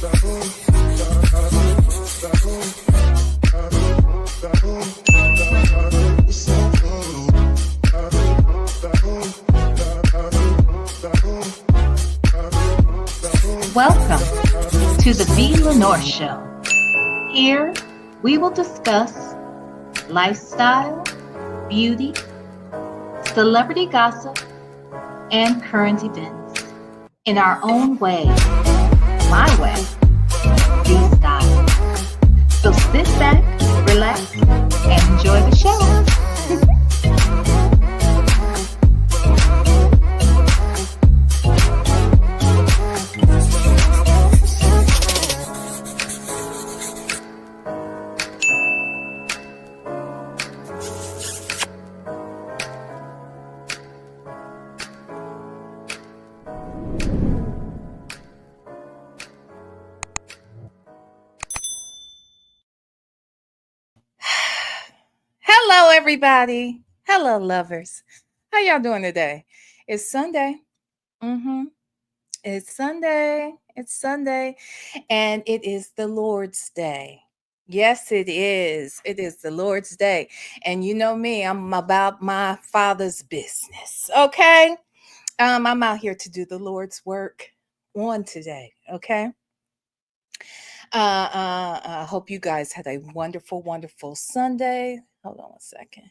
Welcome to the VLenore Show. Here, we will discuss lifestyle, beauty, celebrity gossip, and current events in our own way, my way, the style. So sit back, relax, and enjoy the show. Hello, everybody. Hello, lovers. How y'all doing today? It's Sunday. It's Sunday. It's Sunday. And it is the Lord's Day. Yes, it is. It is the Lord's Day. And you know me, I'm about my Father's business. Okay. I'm out here to do the Lord's work on today. Okay. I hope you guys had a wonderful, wonderful Sunday. Hold on one second.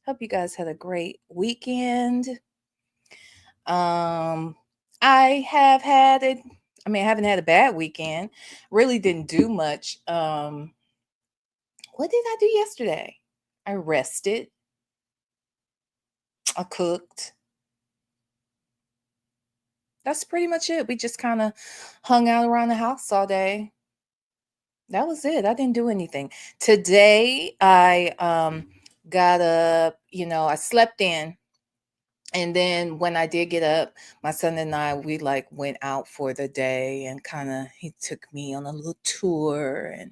Hope you guys had a great weekend. I haven't had a bad weekend. Really didn't do much. What did I do yesterday? I rested. I cooked. That's pretty much it. We just kind of hung out around the house all day. That was it. I didn't do anything. Today I got up, I slept in. And then when I did get up, my son and I, we went out for the day and he took me on a little tour and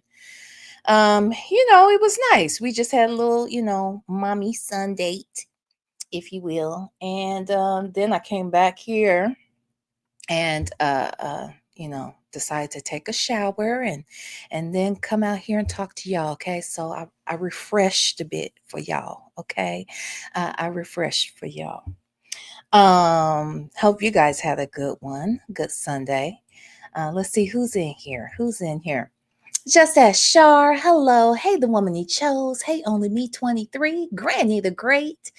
it was nice. We just had a little, mommy son date, if you will. And then I came back here and decided to take a shower and then come out here and talk to y'all. Okay. So I refreshed a bit for y'all. Okay. I refreshed for y'all. Hope you guys had a good one. Good Sunday. Let's see who's in here. Just as Shar, hello. Hey, the woman he chose. Hey, only me 23. Granny the Great.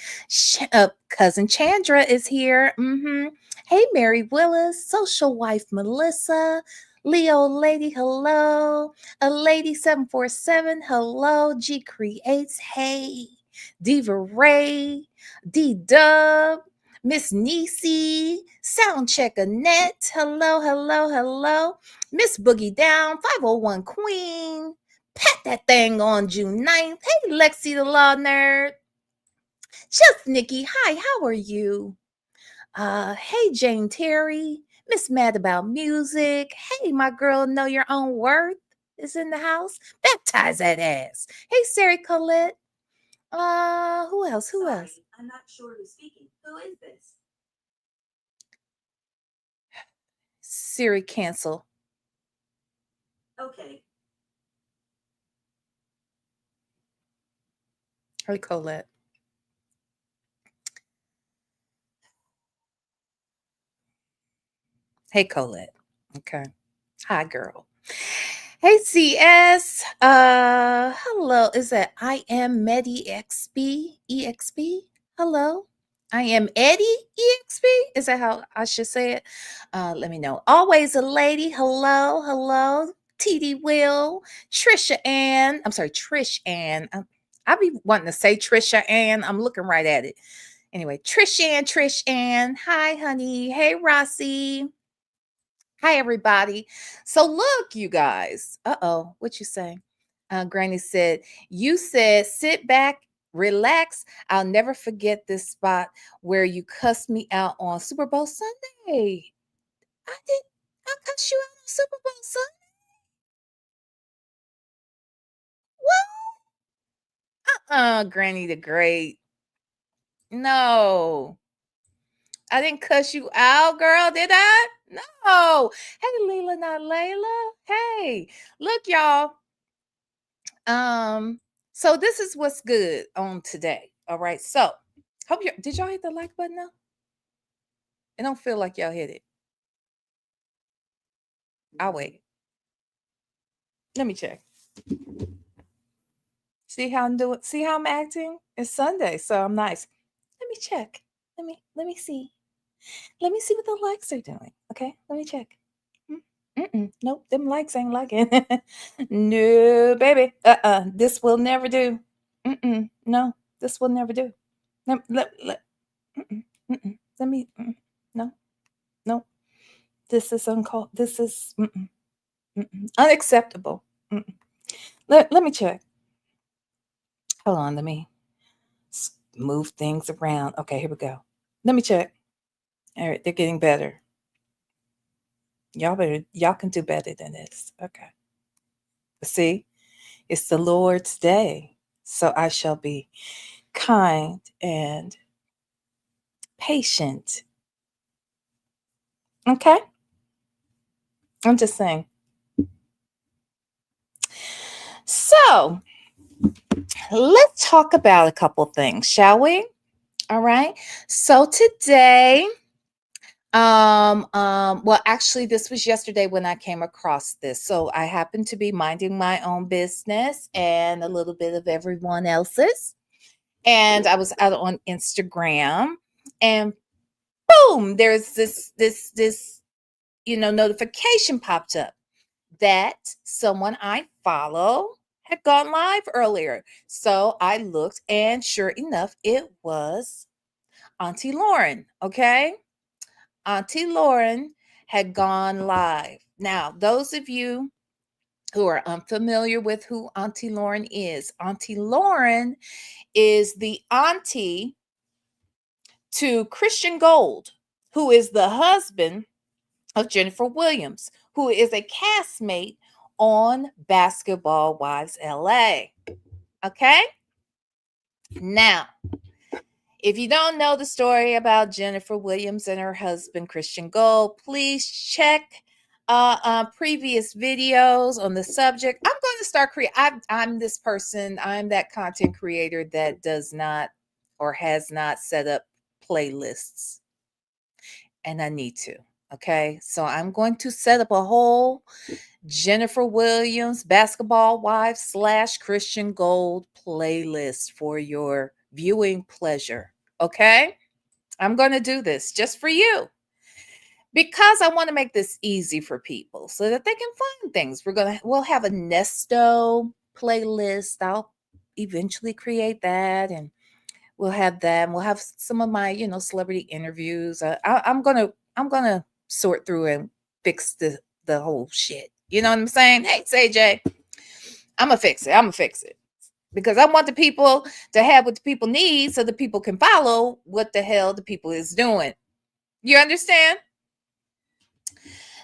Cousin Chandra is here. Hey, Mary Willis. Social wife Melissa. Leo Lady, hello. A Lady 747, hello. G Creates, hey. Diva Ray. D Dub. Miss Niecy, Soundcheck Annette, hello. Miss Boogie Down, 501 Queen, pat that thing on June 9th. Hey, Lexi the Law Nerd. Just Nikki, hi, how are you? Hey, Jane Terry, Miss Mad About Music. Hey, my girl, Know Your Own Worth is in the house. Baptize that ass. Hey, Sarah Colette. Who else? Sorry, I'm not sure who's speaking. Who is this? Siri, cancel. Okay. Hey, Colette. Hey, Colette. Okay. Hi, girl. Hey, CS. Hello. Is that I am Medi XB? EXB? Hello. I am Eddie EXB. Is that how I should say it? Let me know. Always a lady. Hello. TD Will. Trisha Ann. I'm sorry, Trish Ann. I be wanting to say Trisha Ann. I'm looking right at it. Anyway, Trish Ann. Hi, honey. Hey, Rossi. Hi, everybody. So look, you guys. What you say? Granny said, you said, sit back, relax. I'll never forget this spot where you cussed me out on Super Bowl Sunday. I cussed you out on Super Bowl Sunday. What? Granny the Great. No. I didn't cuss you out, girl, did I? No. Hey, Leila, not Layla. Hey, look, y'all. Um, so this is what's good on today. All right. So hope you did y'all hit the like button now? It don't feel like y'all hit it. I'll wait. Let me check. See how I'm doing? See how I'm acting? It's Sunday, so I'm nice. Let me check. Let me see. Let me see what the likes are doing. Okay, let me check. Nope, them likes ain't liking. No, baby. This will never do. No, this will never do. Mm-mm, let me. No, no. This is uncalled. This is unacceptable. Let me check. Hold on. Let me move things around. Okay, here we go. Let me check. All right, they're getting better. Y'all can do better than this. Okay. See, it's the Lord's day. So I shall be kind and patient. Okay? I'm just saying. So let's talk about a couple things, shall we? All right. So today, well, actually, this was yesterday when I came across this. So I happened to be minding my own business and a little bit of everyone else's. And I was out on Instagram and boom, there's this notification popped up that someone I follow had gone live earlier. So I looked, and sure enough, it was Auntie Lauren. Okay. Auntie Lauren had gone live. Now, those of you who are unfamiliar with who Auntie Lauren is the auntie to Christian Gold, who is the husband of Jennifer Williams, who is a castmate on Basketball Wives LA. Okay? Now, if you don't know the story about Jennifer Williams and her husband, Christian Gold, please check previous videos on the subject. I'm going to start creating. I'm this person, I'm that content creator that does not or has not set up playlists. And I need to. Okay. So I'm going to set up a whole Jennifer Williams Basketball Wives / Christian Gold playlist for your viewing pleasure. Okay. I'm going to do this just for you because I want to make this easy for people so that they can find things. We'll have a Nesto playlist. I'll eventually create that, and we'll have that. And we'll have some of my, celebrity interviews. I'm gonna sort through and fix the whole shit. You know what I'm saying? Hey, CJ, I'm gonna fix it. I'm gonna fix it because I want the people to have what the people need, so the people can follow what the hell the people is doing. You understand?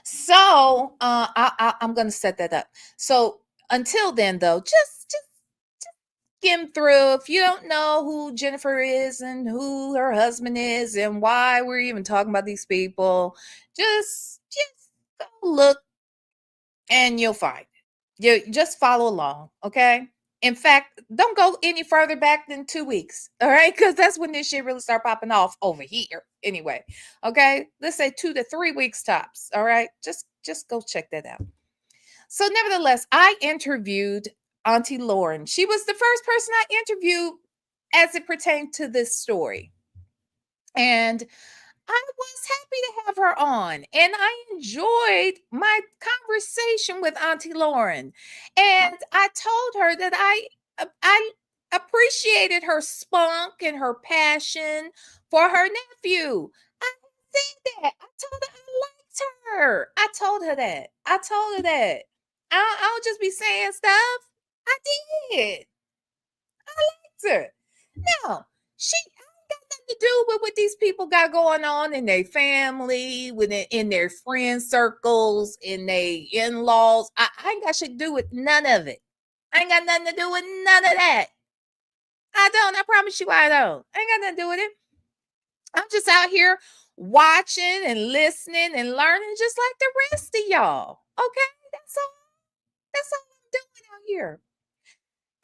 So I'm gonna set that up. So until then, though, just skim through. If you don't know who Jennifer is and who her husband is and why we're even talking about these people, just go look and you'll find it. You just follow along, okay? In fact, don't go any further back than 2 weeks, all right? Because that's when this shit really start popping off over here. Anyway, okay? Let's say 2 to 3 weeks tops, all right? Just go check that out. So, nevertheless, I interviewed Auntie Lauren. She was the first person I interviewed as it pertained to this story. And I was happy to have her on, and I enjoyed my conversation with Auntie Lauren. And I told her that I appreciated her spunk and her passion for her nephew. I said that. I told her I liked her. I told her that. I don't just be saying stuff. I did. I liked her. Now, she ain't got nothing to do with what these people got going on in their family, in their friend circles, in their in-laws. I ain't got shit to do with none of it. I ain't got nothing to do with none of that. I don't. I promise you I don't. I ain't got nothing to do with it. I'm just out here watching and listening and learning just like the rest of y'all. Okay, that's all. That's all I'm doing out here.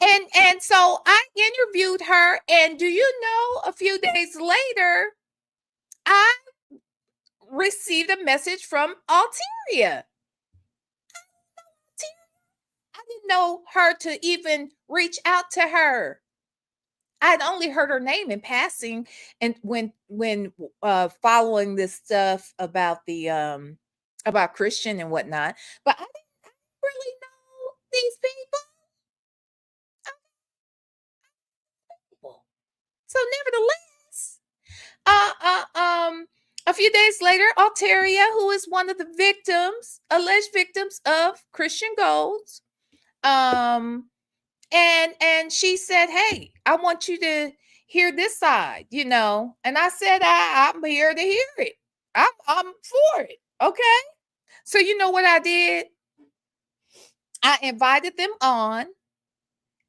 And so I interviewed her, and do you know, a few days later, I received a message from Alteria. I didn't know her to even reach out to her. I'd only heard her name in passing, and when following this stuff about Christian and whatnot, but I didn't really know these people. So nevertheless, uh, uh, um, a few days later, Alteria, who is one of the victims, alleged victims of Christian Golds, um, and she said, "Hey, I want you to hear this side," and I said, I'm here to hear it. I'm for it. Okay. So you know what I did? I invited them on,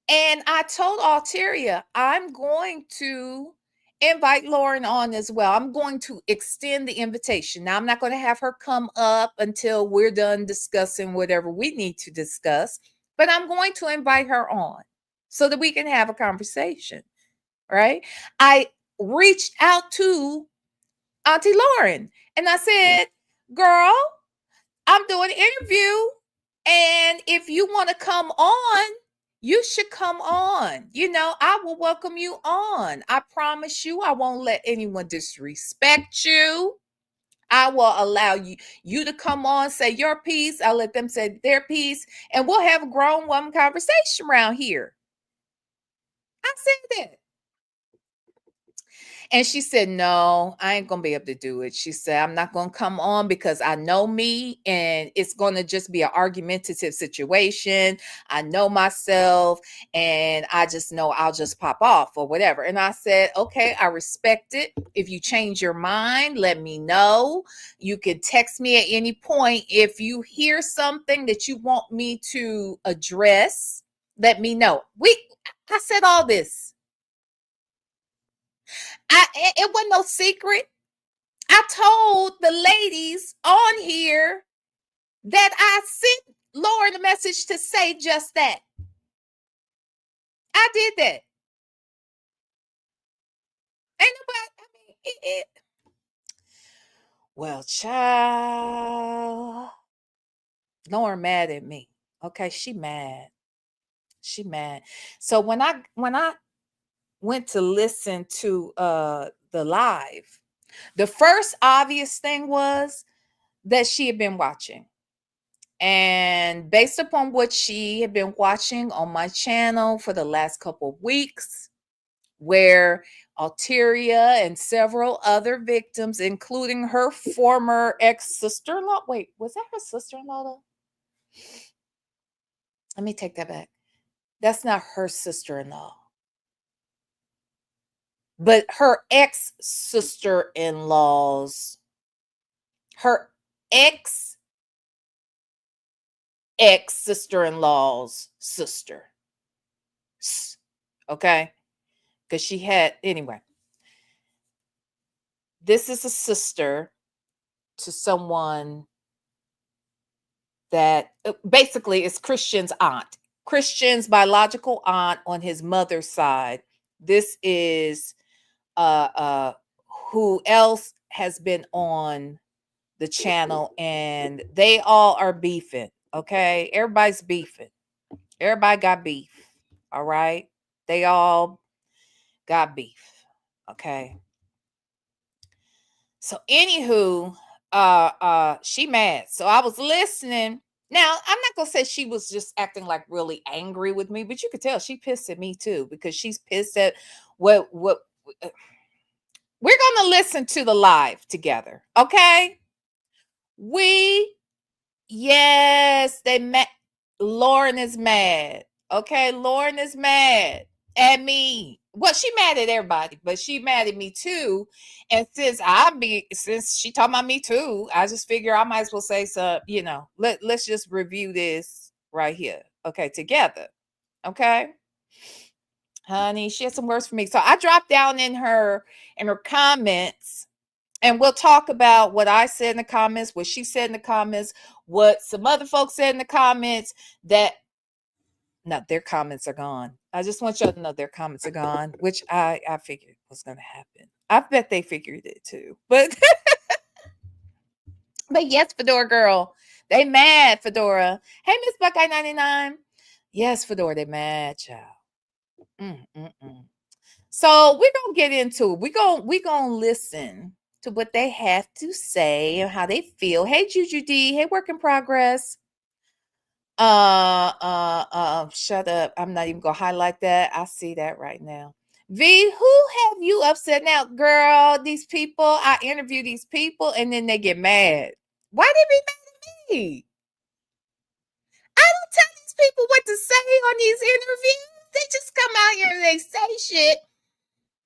and I told Alteria, I'm going to invite Lauren on as well. I'm going to extend the invitation. Now, I'm not going to have her come up until we're done discussing whatever we need to discuss, but I'm going to invite her on so that we can have a conversation, right? I reached out to Auntie Lauren and I said, girl, I'm doing an interview, and if you want to come on, you should come on. I will welcome you on. I promise you, I won't let anyone disrespect you. I will allow you to come on, say your piece. I'll let them say their piece, and we'll have a grown woman conversation around here. I said that. And she said, no, I ain't going to be able to do it. She said, I'm not going to come on because I know me and it's going to just be an argumentative situation. I know myself and I just know I'll just pop off or whatever. And I said, okay, I respect it. If you change your mind, let me know. You can text me at any point. If you hear something that you want me to address, let me know. I said all this. It wasn't no secret. I told the ladies on here that I sent Lauren a message to say just that. I did that. Ain't nobody, well, child, Lauren mad at me. Okay, she mad. She mad. So when I went to listen to the live, the first obvious thing was that she had been watching. And based upon what she had been watching on my channel for the last couple of weeks, where Alteria and several other victims, including her former ex-sister-in-law. Wait, was that her sister-in-law though? Let me take that back. That's not her sister-in-law. But her ex-sister-in-law's, her ex-sister-in-law's sister. Okay? Because she had, anyway, this is a sister to someone that basically is Christian's aunt, Christian's biological aunt on his mother's side. This is who else has been on the channel, and they all are beefing. Okay, everybody's beefing. Everybody got beef. All right, they all got beef. Okay. So anywho, she mad. So I was listening. Now, I'm not gonna say she was just acting like really angry with me, but you could tell she pissed at me too, because she's pissed at what uh, we're gonna listen to the live together. Okay. We Yes, they mad. Lauren is mad. Okay, Lauren is mad at me. Well, she mad at everybody, but she mad at me too. And since she talking about me too, I just figure I might as well say so. Let's just review this right here. Okay, together. Okay, honey, she has some words for me. So I dropped down in her comments And we'll talk about what I said in the comments, what she said in the comments, what some other folks said in the comments. That no, their comments are gone. I just want y'all to know their comments are gone, which I figured was going to happen. I bet they figured it too. But yes, Fedora girl, they mad, Fedora. Hey, Miss Buckeye 99. Yes, Fedora, they mad, child. Mm-mm-mm. So we're gonna get into it. We're gonna listen to what they have to say and how they feel. Hey, Juju D. Hey, work in progress. Shut up. I'm not even gonna highlight that. I see that right now. V, who have you upset now, girl? These people, I interview these people and then they get mad. Why they be mad at me? I don't tell these people what to say on these interviews. They just come out here and they say shit.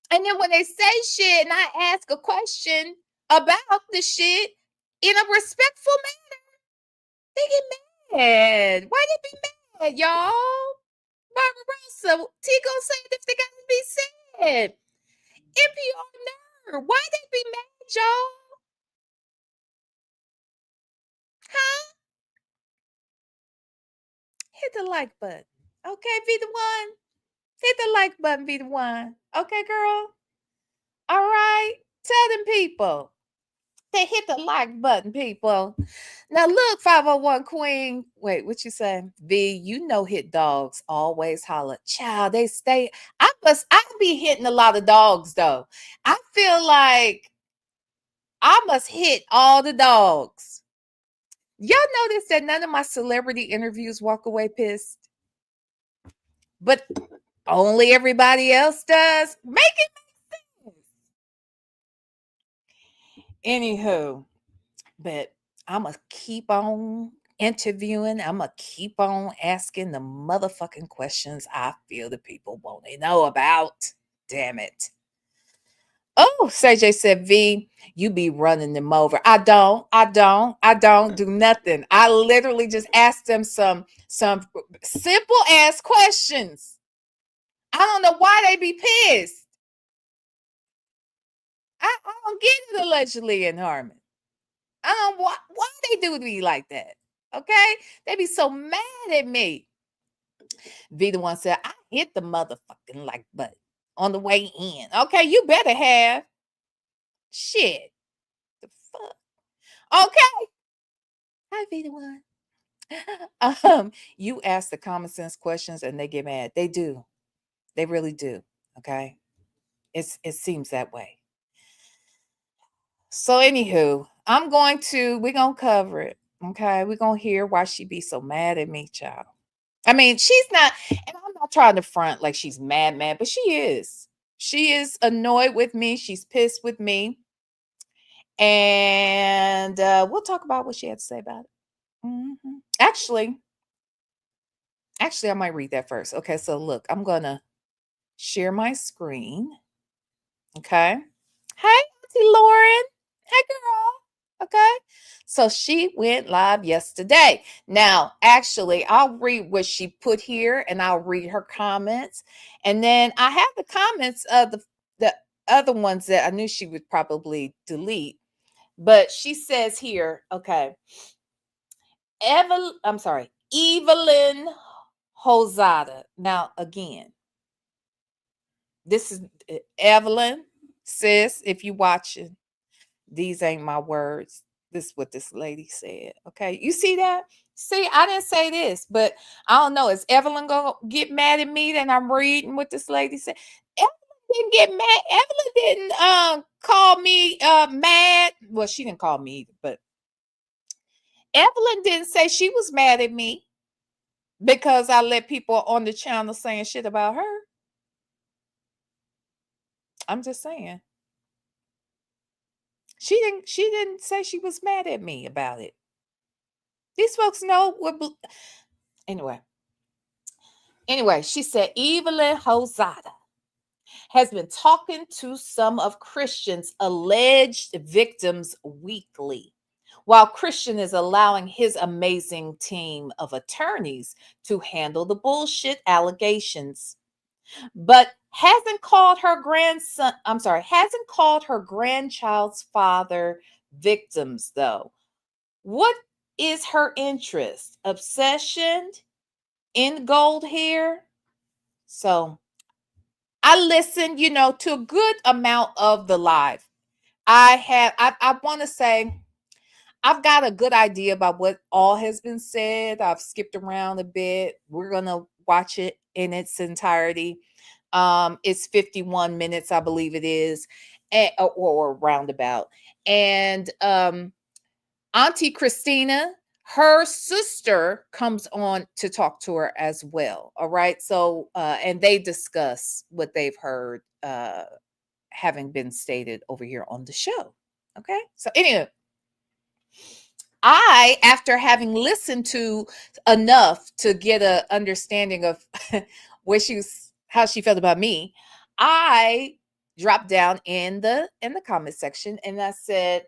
And then when they say shit and I ask a question about the shit in a respectful manner, they get mad. Why they be mad, y'all? Barbarossa, Tico said if they got to be said. NPR nerd, why they be mad, y'all? Huh? Hit the like button. Okay, be the one. Hit the like button, be the one. Okay, girl? All right? Tell them people. They hit the like button, people. Now look, 501 Queen. Wait, what you say? V, you know hit dogs always holler. Child, they stay. I be hitting a lot of dogs though. I feel like I must hit all the dogs. Y'all notice that none of my celebrity interviews walk away pissed, but only everybody else does. Make it make sense. Anywho, but I'm going to keep on interviewing. I'm going to keep on asking the motherfucking questions I feel the people want to know about. Damn it. Oh, CJ said, V, you be running them over. I don't do nothing. I literally just ask them some simple ass questions. I don't know why they be pissed. I don't get it allegedly in Harmon. I don't why they do to me like that. Okay? They be so mad at me. V the one said, I hit the motherfucking like button on the way in. Okay, you better have. Shit. The fuck. Okay. Hi, V the one. You ask the common sense questions and they get mad. They do. They really do. Okay. It seems that way. So anywho, we're gonna cover it. Okay. We're gonna hear why she be so mad at me, child. I mean, she's not, and I'm not trying to front like she's mad, but she is. She is annoyed with me. She's pissed with me. And we'll talk about what she had to say about it. Mhm. Actually, I might read that first. Okay, so look, I'm gonna share my screen. Okay. Hey, Auntie Lauren. Hey, girl. Okay. So she went live yesterday. Now, actually, I'll read what she put here and I'll read her comments. And then I have the comments of the other ones that I knew she would probably delete. But she says here, okay, Evelyn Hosada. Now, again, this is Evelyn, sis, if you watching, these ain't my words. This is what this lady said. Okay. You see that? See, I didn't say this, but I don't know. Is Evelyn gonna get mad at me that I'm reading what this lady said? Evelyn didn't get mad. Evelyn didn't call me mad. Well, she didn't call me either, but Evelyn didn't say she was mad at me because I let people on the channel saying shit about her. I'm just saying. She didn't say she was mad at me about it. These folks know what anyway. Anyway, she said Evelyn Hosada has been talking to some of Christian's alleged victims weekly, while Christian is allowing his amazing team of attorneys to handle the bullshit allegations. but hasn't called her grandchild's father victims, though. What is her interest? Obsession in gold hair? So I listened, to a good amount of the live. I want to say I've got a good idea about what all has been said. I've skipped around a bit. We're going to watch it in its entirety. It's 51 minutes, I believe it is, or roundabout. And Auntie Christina, her sister comes on to talk to her as well. All right. So, and they discuss what they've heard having been stated over here on the show. Okay. So, anyway, after having listened to enough to get a understanding of how she felt about me, I dropped down in the comment section and I said,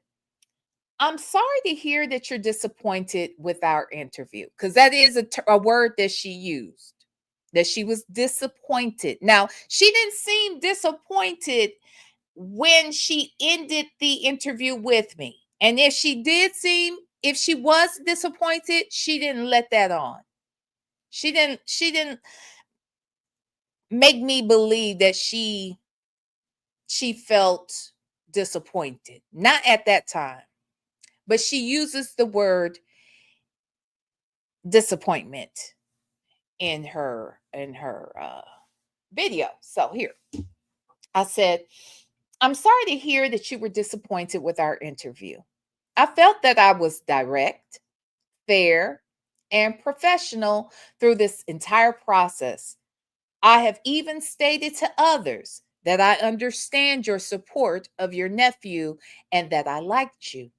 I'm sorry to hear that you're disappointed with our interview, because that is a word that she used, that she was disappointed. Now, she didn't seem disappointed when she ended the interview with me. And if she was disappointed, she didn't let that on. She didn't make me believe that she felt disappointed. Not at that time. But she uses the word disappointment in her video. So here, I said, I'm sorry to hear that you were disappointed with our interview. I felt that I was direct, fair, and professional through this entire process. I have even stated to others that I understand your support of your nephew and that I liked you.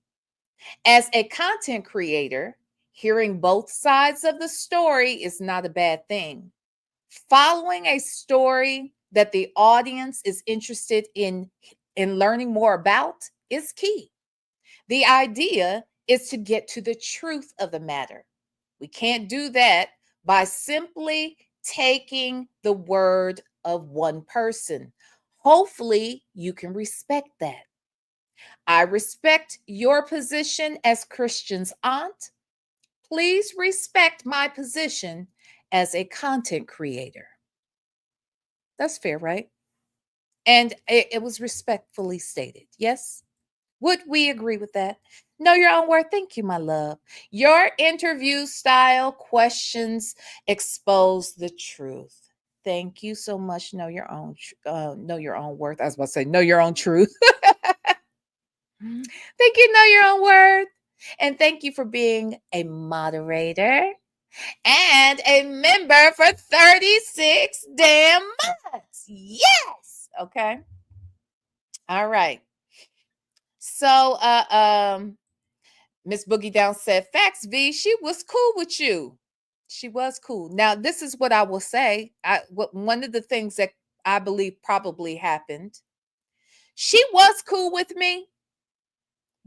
As a content creator, hearing both sides of the story is not a bad thing. Following a story that the audience is interested in learning more about is key. The idea is to get to the truth of the matter. We can't do that by simply taking the word of one person. Hopefully, you can respect that. I respect your position as Christian's aunt. Please respect my position as a content creator. That's fair, right? And it was respectfully stated. Yes? Would we agree with that? Know your own worth. Thank you, my love. Your interview style questions expose the truth. Thank you so much. Know your own worth. I was about to say, know your own truth. Thank you, know your own worth. And thank you for being a moderator and a member for 36 damn months. Yes. Okay. All right. So Miss Boogie Down said, facts, V, she was cool with you. She was cool. Now, this is what I will say. One of the things that I believe probably happened. She was cool with me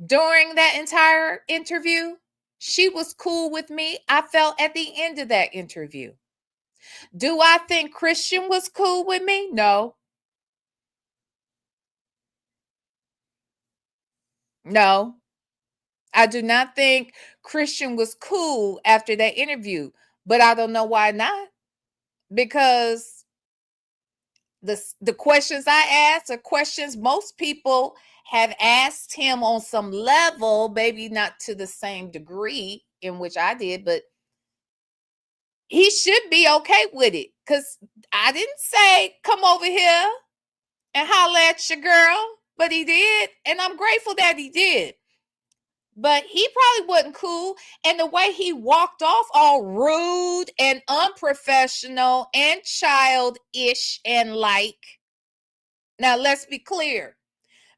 during that entire interview. She was cool with me. I felt at the end of that interview. Do I think Christian was cool with me? No. No. I do not think Christian was cool after that interview, but I don't know why not. Because the questions I asked are questions most people have asked him on some level, maybe not to the same degree in which I did, but he should be okay with it. Because I didn't say, come over here and holler at your girl, but he did. And I'm grateful that he did. But he probably wasn't cool. And the way he walked off, all rude and unprofessional and childish and like. Now, let's be clear.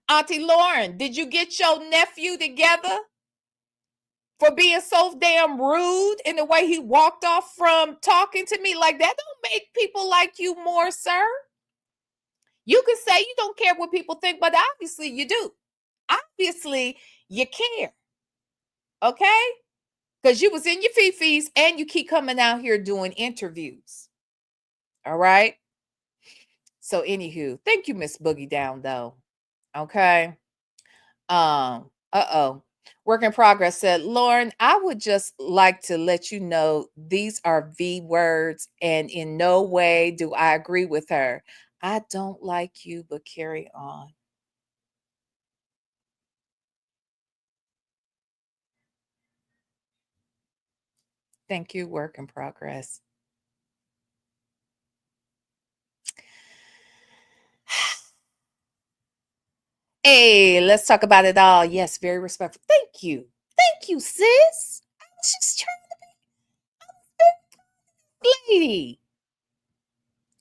Auntie Lauren, did you get your nephew together for being so damn rude in the way he walked off from talking to me? Like, that don't make people like you more, sir. You can say you don't care what people think, but obviously you do. Obviously you care. Okay? Because you was in your fifis and you keep coming out here doing interviews. All right? So anywho, thank you, Miss Boogie Down, though. Okay. Uh-oh. Work in progress said, Lauren, I would just like to let you know these are V words, and in no way do I agree with her. I don't like you, but carry on. Thank you, work in progress. Hey, let's talk about it all. Yes, very respectful. Thank you. Thank you, sis. I was just trying to be lady.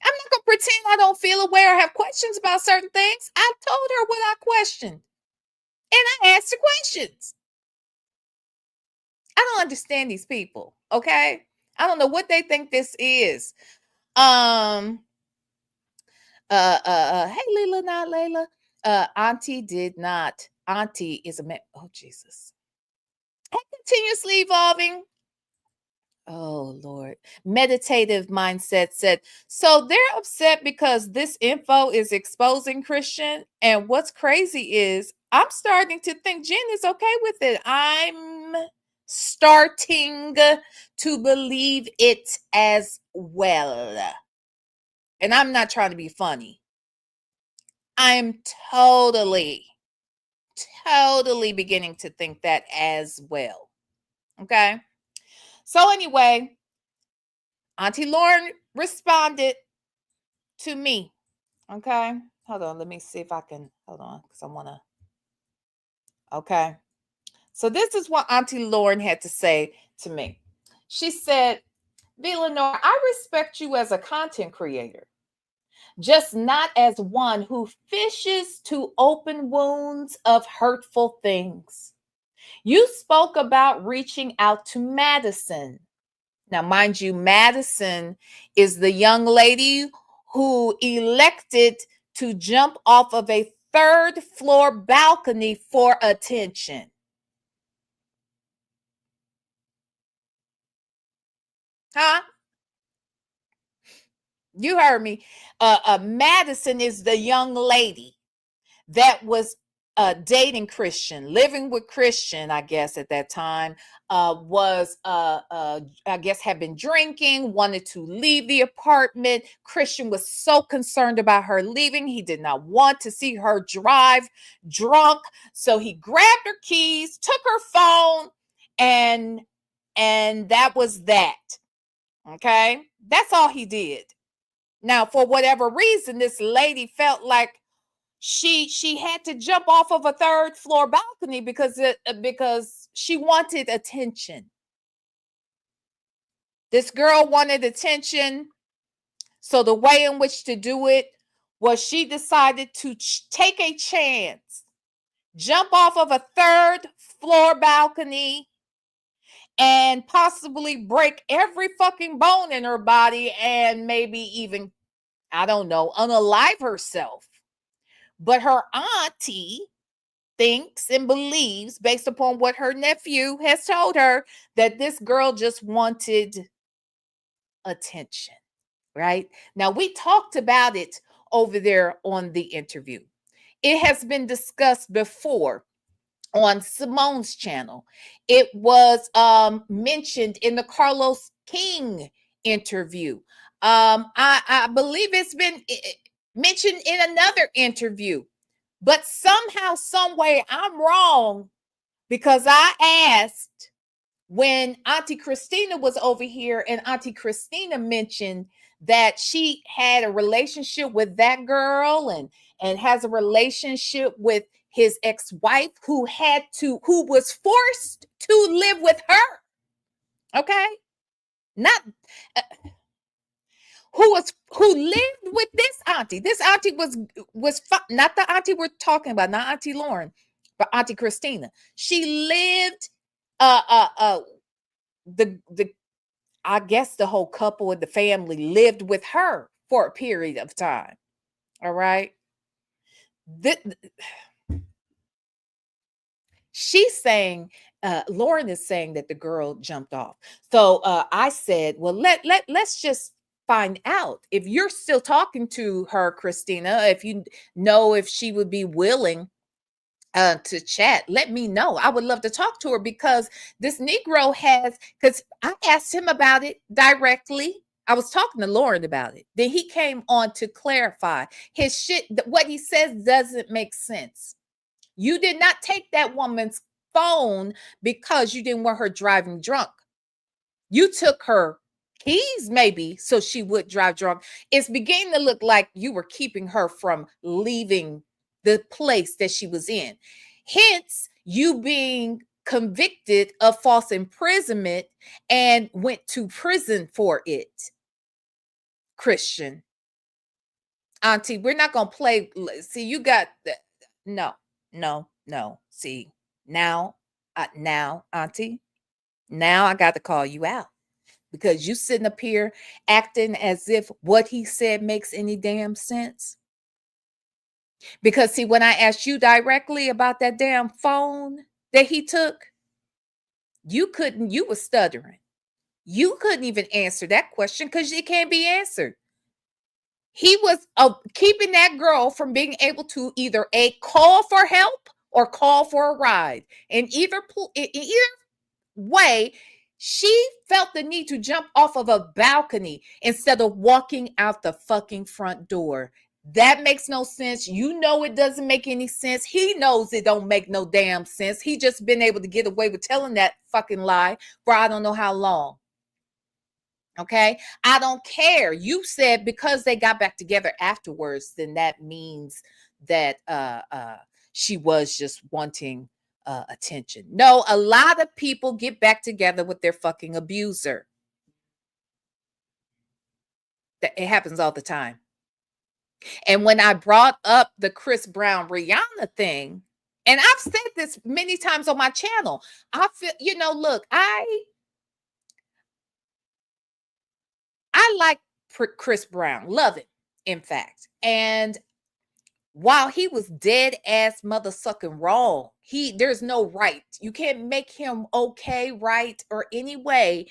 I'm not gonna pretend I don't feel aware or have questions about certain things. I told her what I questioned. And I asked the questions. I don't understand these people. Okay. I don't know what they think this is. Um, hey Leila, not Layla. Auntie did not. Auntie is a man. Oh, Jesus. Continuously evolving. Oh Lord. Meditative mindset said, so they're upset because this info is exposing Christian. And what's crazy is I'm starting to think Jen is okay with it. I'm starting to believe it as well. And I'm not trying to be funny. I'm totally beginning to think that as well. Okay. So anyway, Auntie Lauren responded to me. Okay. Hold on. Let me see if I can. Hold on. Because I want to. Okay. So this is what Auntie Lauren had to say to me. She said, VLenore, I respect you as a content creator, just not as one who fishes to open wounds of hurtful things. You spoke about reaching out to Madison. Now, mind you, Madison is the young lady who elected to jump off of a third floor balcony for attention. Huh? You heard me. Madison is the young lady that was dating Christian, living with Christian, I guess at that time, was I guess had been drinking, wanted to leave the apartment. Christian was so concerned about her leaving, he did not want to see her drive drunk, so he grabbed her keys, took her phone, and that was that. Okay, that's all he did. Now, for whatever reason, this lady felt like she had to jump off of a third floor balcony because she wanted attention. This girl wanted attention, so the way in which to do it was she decided to take a chance, jump off of a third floor balcony, and possibly break every fucking bone in her body, and maybe even, I don't know, unalive herself. But her auntie thinks and believes, based upon what her nephew has told her, that this girl just wanted attention, right? Now, we talked about it over there on the interview. It has been discussed before on Simone's channel. It was mentioned in the Carlos King interview. I believe it's been mentioned in another interview. But somehow, some way, I'm wrong because I asked when Auntie Christina was over here, and Auntie Christina mentioned that she had a relationship with that girl and has a relationship with his ex-wife who was forced to live with her. Okay? Not who lived with this auntie. This auntie was not the auntie we're talking about, not Auntie Lauren, but Auntie Christina. She lived the I guess the whole couple and the family lived with her for a period of time. All right. Th- she's saying Lauren is saying that the girl jumped off. So I said, well, let's just find out if you're still talking to her, Christina. If you know if she would be willing to chat, let me know. I would love to talk to her because this Negro has, because I asked him about it directly. I was talking to Lauren about it. Then he came on to clarify his shit. What he says doesn't make sense. You did not take that woman's phone because you didn't want her driving drunk. You took her keys, maybe, so she would drive drunk. It's beginning to look like you were keeping her from leaving the place that she was in. Hence, you being convicted of false imprisonment and went to prison for it. Christian. Auntie, we're not going to play. See, you got the, no, no, no. See, now, Auntie, now I got to call you out. Because you sitting up here acting as if what he said makes any damn sense. Because see, when I asked you directly about that damn phone that he took, you were stuttering. You couldn't even answer that question because it can't be answered. He was keeping that girl from being able to either call for help or call for a ride. And either way, she felt the need to jump off of a balcony instead of walking out the fucking front door. That makes no sense. You know it doesn't make any sense. He knows it don't make no damn sense. He just been able to get away with telling that fucking lie for I don't know how long. Okay? I don't care. You said because they got back together afterwards, then that means that she was just wanting attention. No, a lot of people get back together with their fucking abuser. It happens all the time. And when I brought up the Chris Brown Rihanna thing, and I've said this many times on my channel, I feel, look, I like Chris Brown, love it, in fact. And while he was dead ass mother sucking wrong, there's no right. You can't make him okay, right, or any way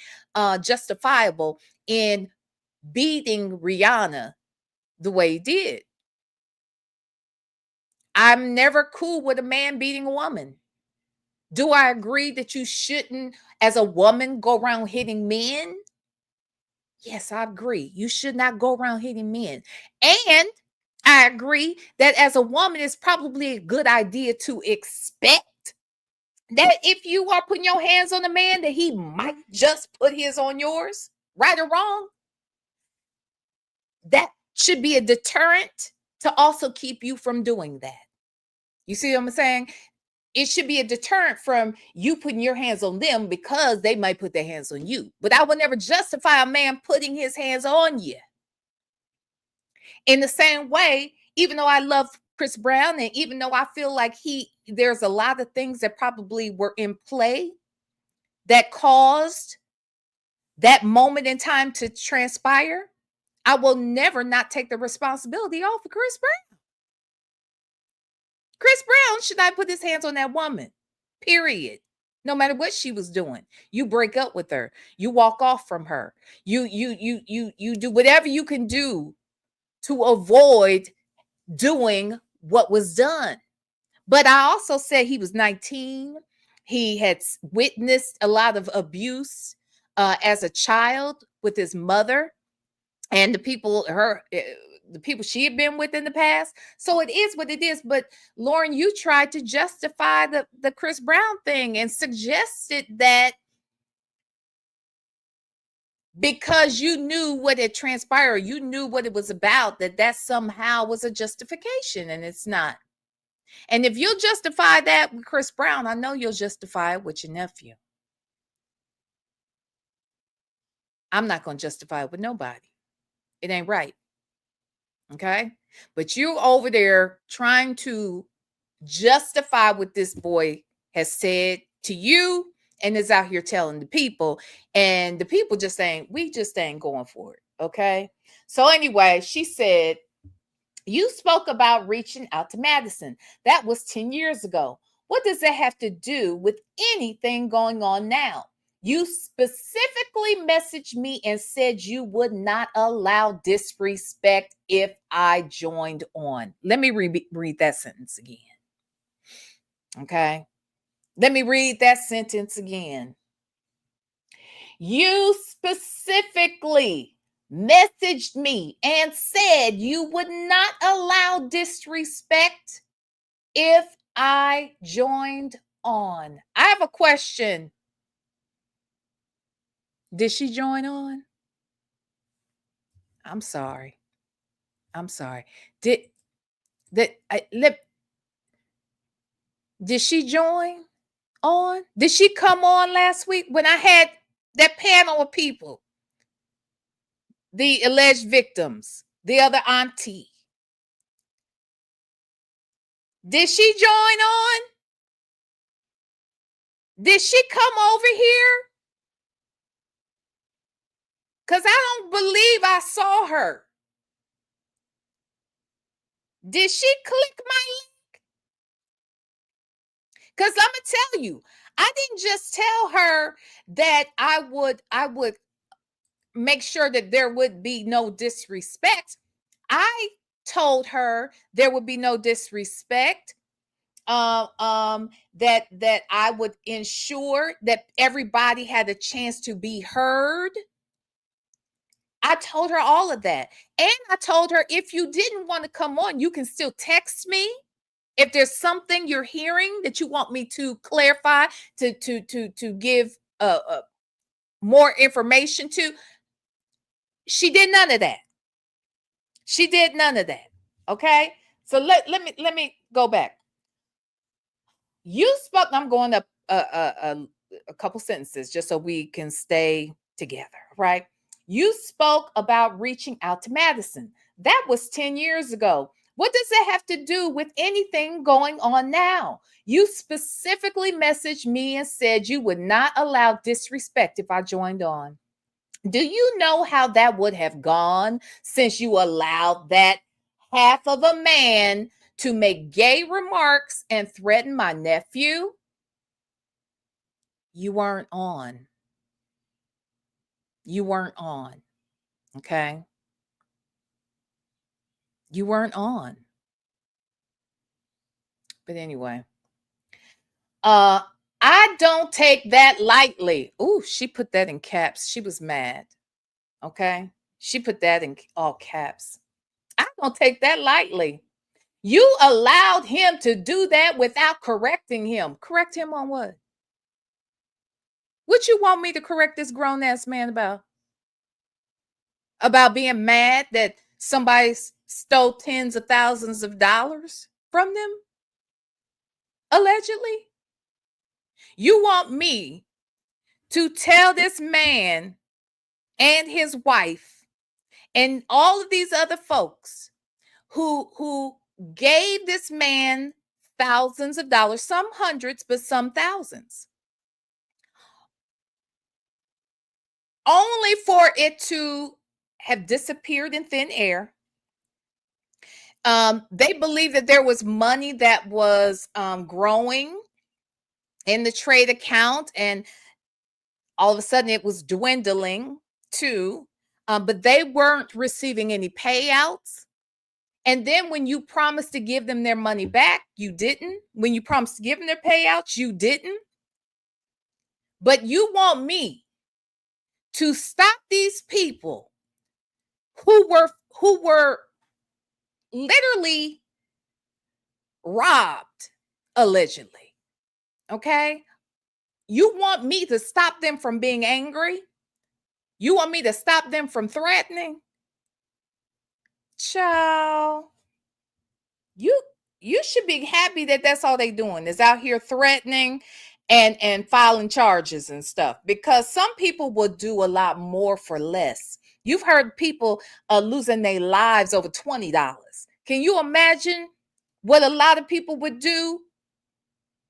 justifiable in beating Rihanna the way he did. I'm never cool with a man beating a woman. Do I agree that you shouldn't, as a woman, go around hitting men? Yes, I agree. You should not go around hitting men. And I agree that as a woman, it's probably a good idea to expect that if you are putting your hands on a man, that he might just put his on yours, right or wrong. That should be a deterrent to also keep you from doing that. You see what I'm saying? It should be a deterrent from you putting your hands on them because they might put their hands on you. But I would never justify a man putting his hands on you. In the same way, even though I love Chris Brown, and even though I feel like there's a lot of things that probably were in play that caused that moment in time to transpire, I will never not take the responsibility off of Chris Brown. Chris Brown should not put his hands on that woman, period. No matter what she was doing, you break up with her, you walk off from her, you do whatever you can do to avoid doing what was done. But I also said he was 19. He had witnessed a lot of abuse as a child with his mother and the people she had been with in the past. So it is what it is. But Lauren, you tried to justify the Chris Brown thing and suggested that because you knew what had transpired, you knew what it was about, that somehow was a justification, and it's not. And if you'll justify that with Chris Brown, I know you'll justify it with your nephew. I'm not going to justify it with nobody. It ain't right. Okay? But you over there trying to justify what this boy has said to you and is out here telling the people. And the people we just ain't going for it. Okay? So anyway, she said, you spoke about reaching out to Madison. That was 10 years ago. What does that have to do with anything going on now? You specifically messaged me and said you would not allow disrespect if I joined on. Let me read that sentence again. Okay. Let me read that sentence again. You specifically messaged me and said you would not allow disrespect if I joined on. I have a question. Did she join on? I'm sorry. I'm sorry. Did that did she join on? Did she come on last week when I had that panel of people? The alleged victims, the other auntie. Did she join on? Did she come over here? Because I don't believe I saw her. Did she click my link? Because I'm gonna tell you, I didn't just tell her that I would make sure that there would be no disrespect. I told her there would be no disrespect. That I would ensure that everybody had a chance to be heard. I told her all of that. And I told her if you didn't want to come on, you can still text me. If there's something you're hearing that you want me to clarify, to give more information to, she did none of that. She did none of that. Okay? So let me go back. You spoke, I'm going up a couple sentences just so we can stay together, right? You spoke about reaching out to Madison. That was 10 years ago. What does that have to do with anything going on now? You specifically messaged me and said you would not allow disrespect if I joined on. Do you know how that would have gone since you allowed that half of a man to make gay remarks and threaten my nephew? You weren't on. You weren't on. Okay. You weren't on. But anyway, uh, I don't take that lightly. Ooh, she put that in caps. She was mad. Okay. She put that in all caps. I don't take that lightly. You allowed him to do that without correcting him. Correct him on what? What you want me to correct this grown ass man about? About being mad that somebody stole tens of thousands of dollars from them? Allegedly? You want me to tell this man and his wife and all of these other folks who gave this man thousands of dollars, some hundreds, but some thousands, only for it to have disappeared in thin air. They believe that there was money that was growing in the trade account, and all of a sudden it was dwindling too. But they weren't receiving any payouts. And then when you promised to give them their money back, you didn't. When you promised to give them their payouts, you didn't. But you want me to stop these people who were literally robbed, allegedly. Okay? You want me to stop them from being angry? You want me to stop them from threatening? Child, you you should be happy that that's all they doing is out here threatening and filing charges and stuff, because some people will do a lot more for less. You've heard people losing their lives over $20. Can you imagine what a lot of people would do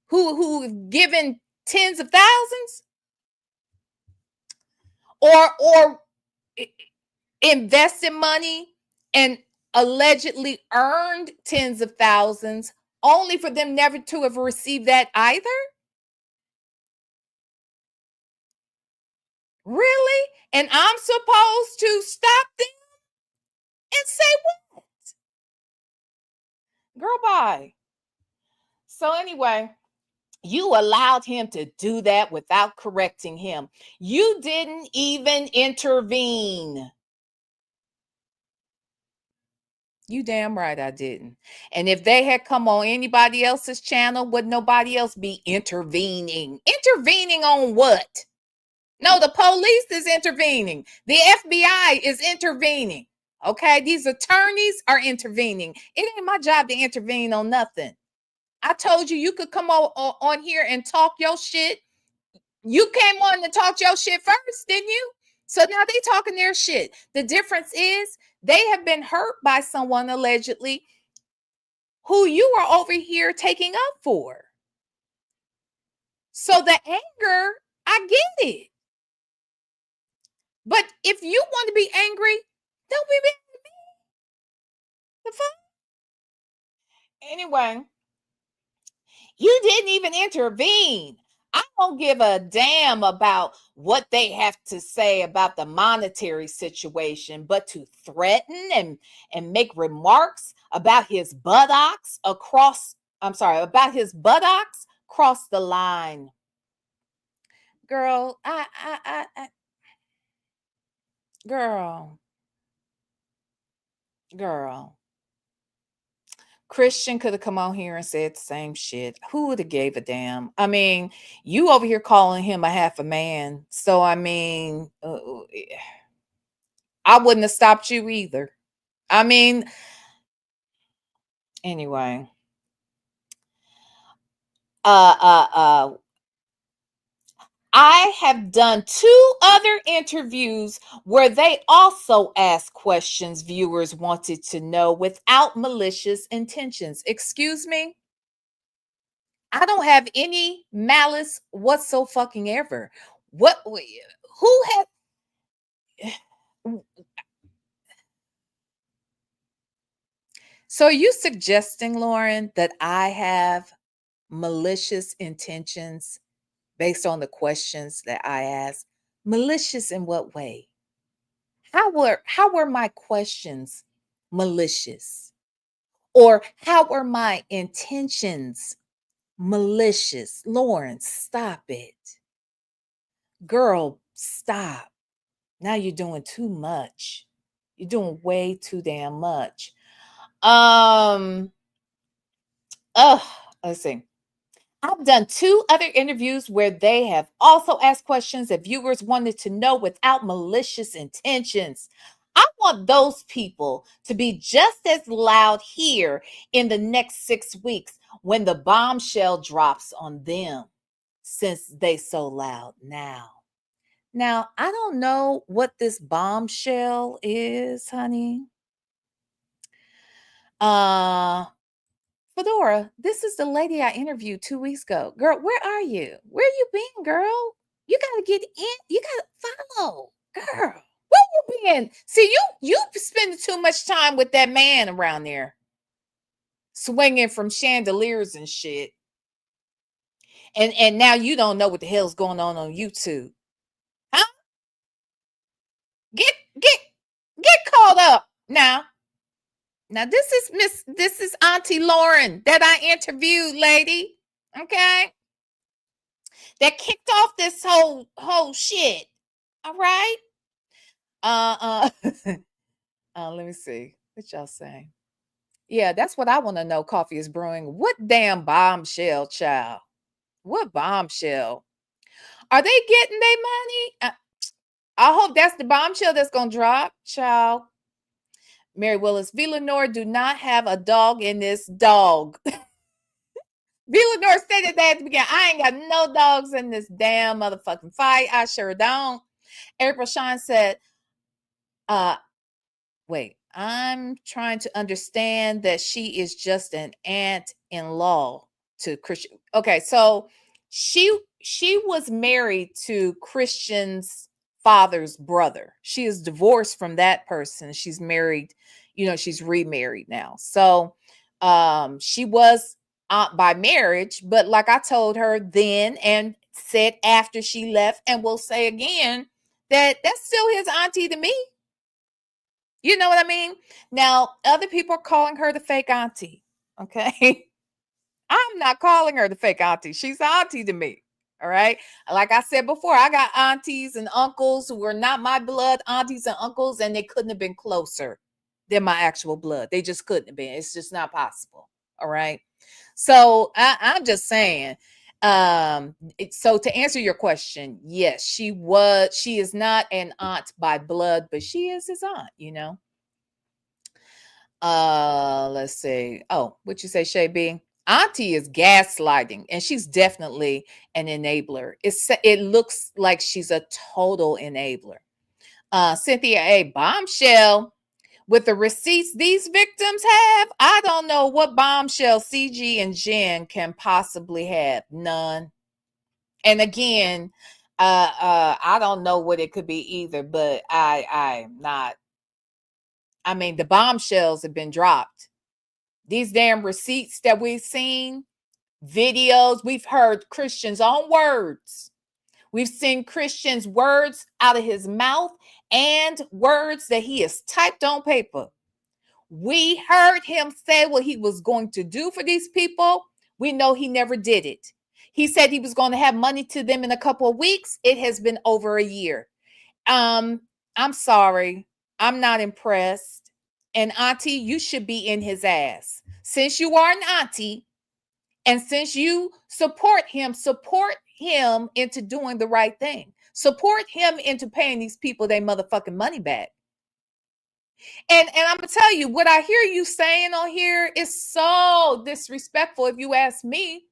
who've given tens of thousands or invested money and allegedly earned tens of thousands only for them never to have received that either? Really? And I'm supposed to stop them and say what? Girl, bye. So anyway, you allowed him to do that without correcting him. You didn't even intervene. You damn right I didn't. And if they had come on anybody else's channel, would nobody else be intervening? Intervening on what? No, the police is intervening. The FBI is intervening. Okay, these attorneys are intervening. It ain't my job to intervene on nothing. I told you you could come on here and talk your shit. You came on to talk your shit first, didn't you? So now they talking their shit. The difference is they have been hurt by someone allegedly who you are over here taking up for. So the anger, I get it. But if you want to be angry, don't be mad at me. The fuck? Anyway, you didn't even intervene. I don't give a damn about what they have to say about the monetary situation, but to threaten and make remarks about his buttocks about his buttocks cross the line. Girl, girl, girl. Christian could have come on here and said the same shit. Who would have gave a damn? I mean, you over here calling him a half a man. So, I mean, I wouldn't have stopped you either. I mean, anyway. I have done 2 other interviews where they also asked questions viewers wanted to know without malicious intentions. Excuse me? I don't have any malice whatso fucking ever. Who had So are you suggesting, Lauren, that I have malicious intentions based on the questions that I ask? Malicious in what way? How were my questions malicious? Or how were my intentions malicious? Lauren, stop it. Girl, stop. Now you're doing too much. You're doing way too damn much. Um, let's see. I've done 2 other interviews where they have also asked questions that viewers wanted to know without malicious intentions. I want those people to be just as loud here in the next 6 weeks when the bombshell drops on them, since they so loud now. Now, I don't know what this bombshell is, honey. Fedora, this is the lady I interviewed 2 weeks ago. Girl, where are you? Where you been, girl? You gotta get in. You gotta follow, girl. Where you been? See, you spending too much time with that man around there, swinging from chandeliers and shit. And now you don't know what the hell's going on YouTube, huh? Get get get caught up now. Now this is Auntie Lauren that I interviewed, lady. Okay, that kicked off this whole shit. All right. Let me see what y'all saying. Yeah, that's what I want to know. Coffee is brewing. What damn bombshell, child? What bombshell? Are they getting their money? I hope that's the bombshell that's gonna drop, child. Mary Willis, VLenore do not have a dog in this dog. VLenore stated that at the beginning. I ain't got no dogs in this damn motherfucking fight. I sure don't. April Shine said, wait, I'm trying to understand that she is just an aunt-in-law to Christian. Okay, so she was married to Christian's father's brother. She is divorced from that person. She's married, she's remarried now. So she was by marriage, but like I told her then and said after she left, and will say again, that's still his auntie to me. You know what I mean? Now, other people are calling her the fake auntie. Okay. I'm not calling her the fake auntie. She's auntie to me. All right. Like I said before, I got aunties and uncles who were not my blood aunties and uncles, and they couldn't have been closer than my actual blood. They just couldn't have been. It's just not possible. All right. So I'm just saying. So to answer your question, yes, she is not an aunt by blood, but she is his aunt, you know. Let's see. Oh, what you say, Shay B? Auntie is gaslighting, and she's definitely an enabler. It looks like she's a total enabler. Cynthia A, bombshell with the receipts these victims have. I don't know what bombshell CG and Jen can possibly have. None. And again, I don't know what it could be either, but I'm not. I mean, the bombshells have been dropped. These damn receipts that we've seen, videos, we've heard Christians' own words. We've seen Christians' words out of his mouth and words that he has typed on paper. We heard him say what he was going to do for these people. We know he never did it. He said he was going to have money to them in a couple of weeks. It has been over a year. I'm sorry. I'm not impressed. And auntie, you should be in his ass. Since you are an auntie, and since you support him into doing the right thing. Support him into paying these people their motherfucking money back. And I'm gonna tell you, what I hear you saying on here is so disrespectful, if you ask me,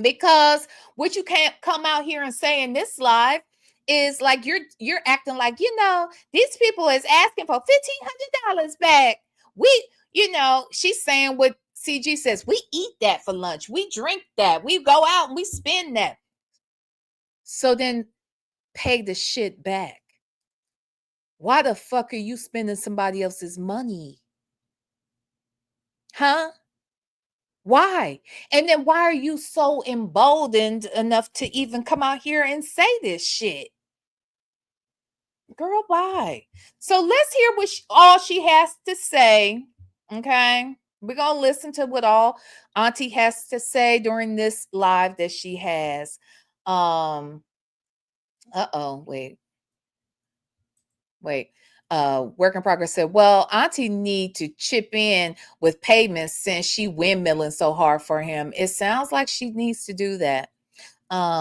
because what you can't come out here and say in this live is like you're acting like, you know, these people is asking for $1,500 back. She's saying what CG says. We eat that for lunch. We drink that. We go out and we spend that. So then pay the shit back. Why the fuck are you spending somebody else's money? Huh? Why? And then why are you so emboldened enough to even come out here and say this shit? Girl, why? So let's hear what all she has to say. Okay. We're going to listen to what all Auntie has to say during this live that she has. Wait. Work in progress said, well, Auntie need to chip in with payments since she windmilling so hard for him. It sounds like she needs to do that.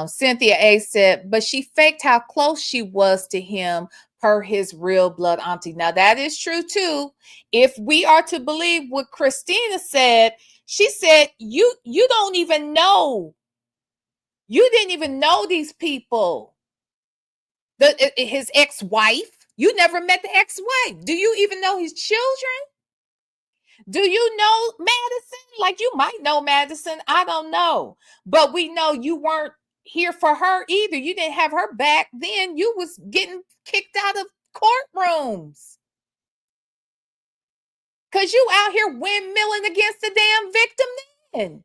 Cynthia A said, but she faked how close she was to him per his real blood auntie. Now that is true too. If we are to believe what Christina said, she said, you don't even know. You didn't even know these people. His ex-wife. You never met the ex-wife. Do you even know his children? Do you know Madison? Like, you might know Madison. I don't know. But we know you weren't here for her either. You didn't have her back then. You was getting kicked out of courtrooms. Because you out here windmilling against the damn victim then.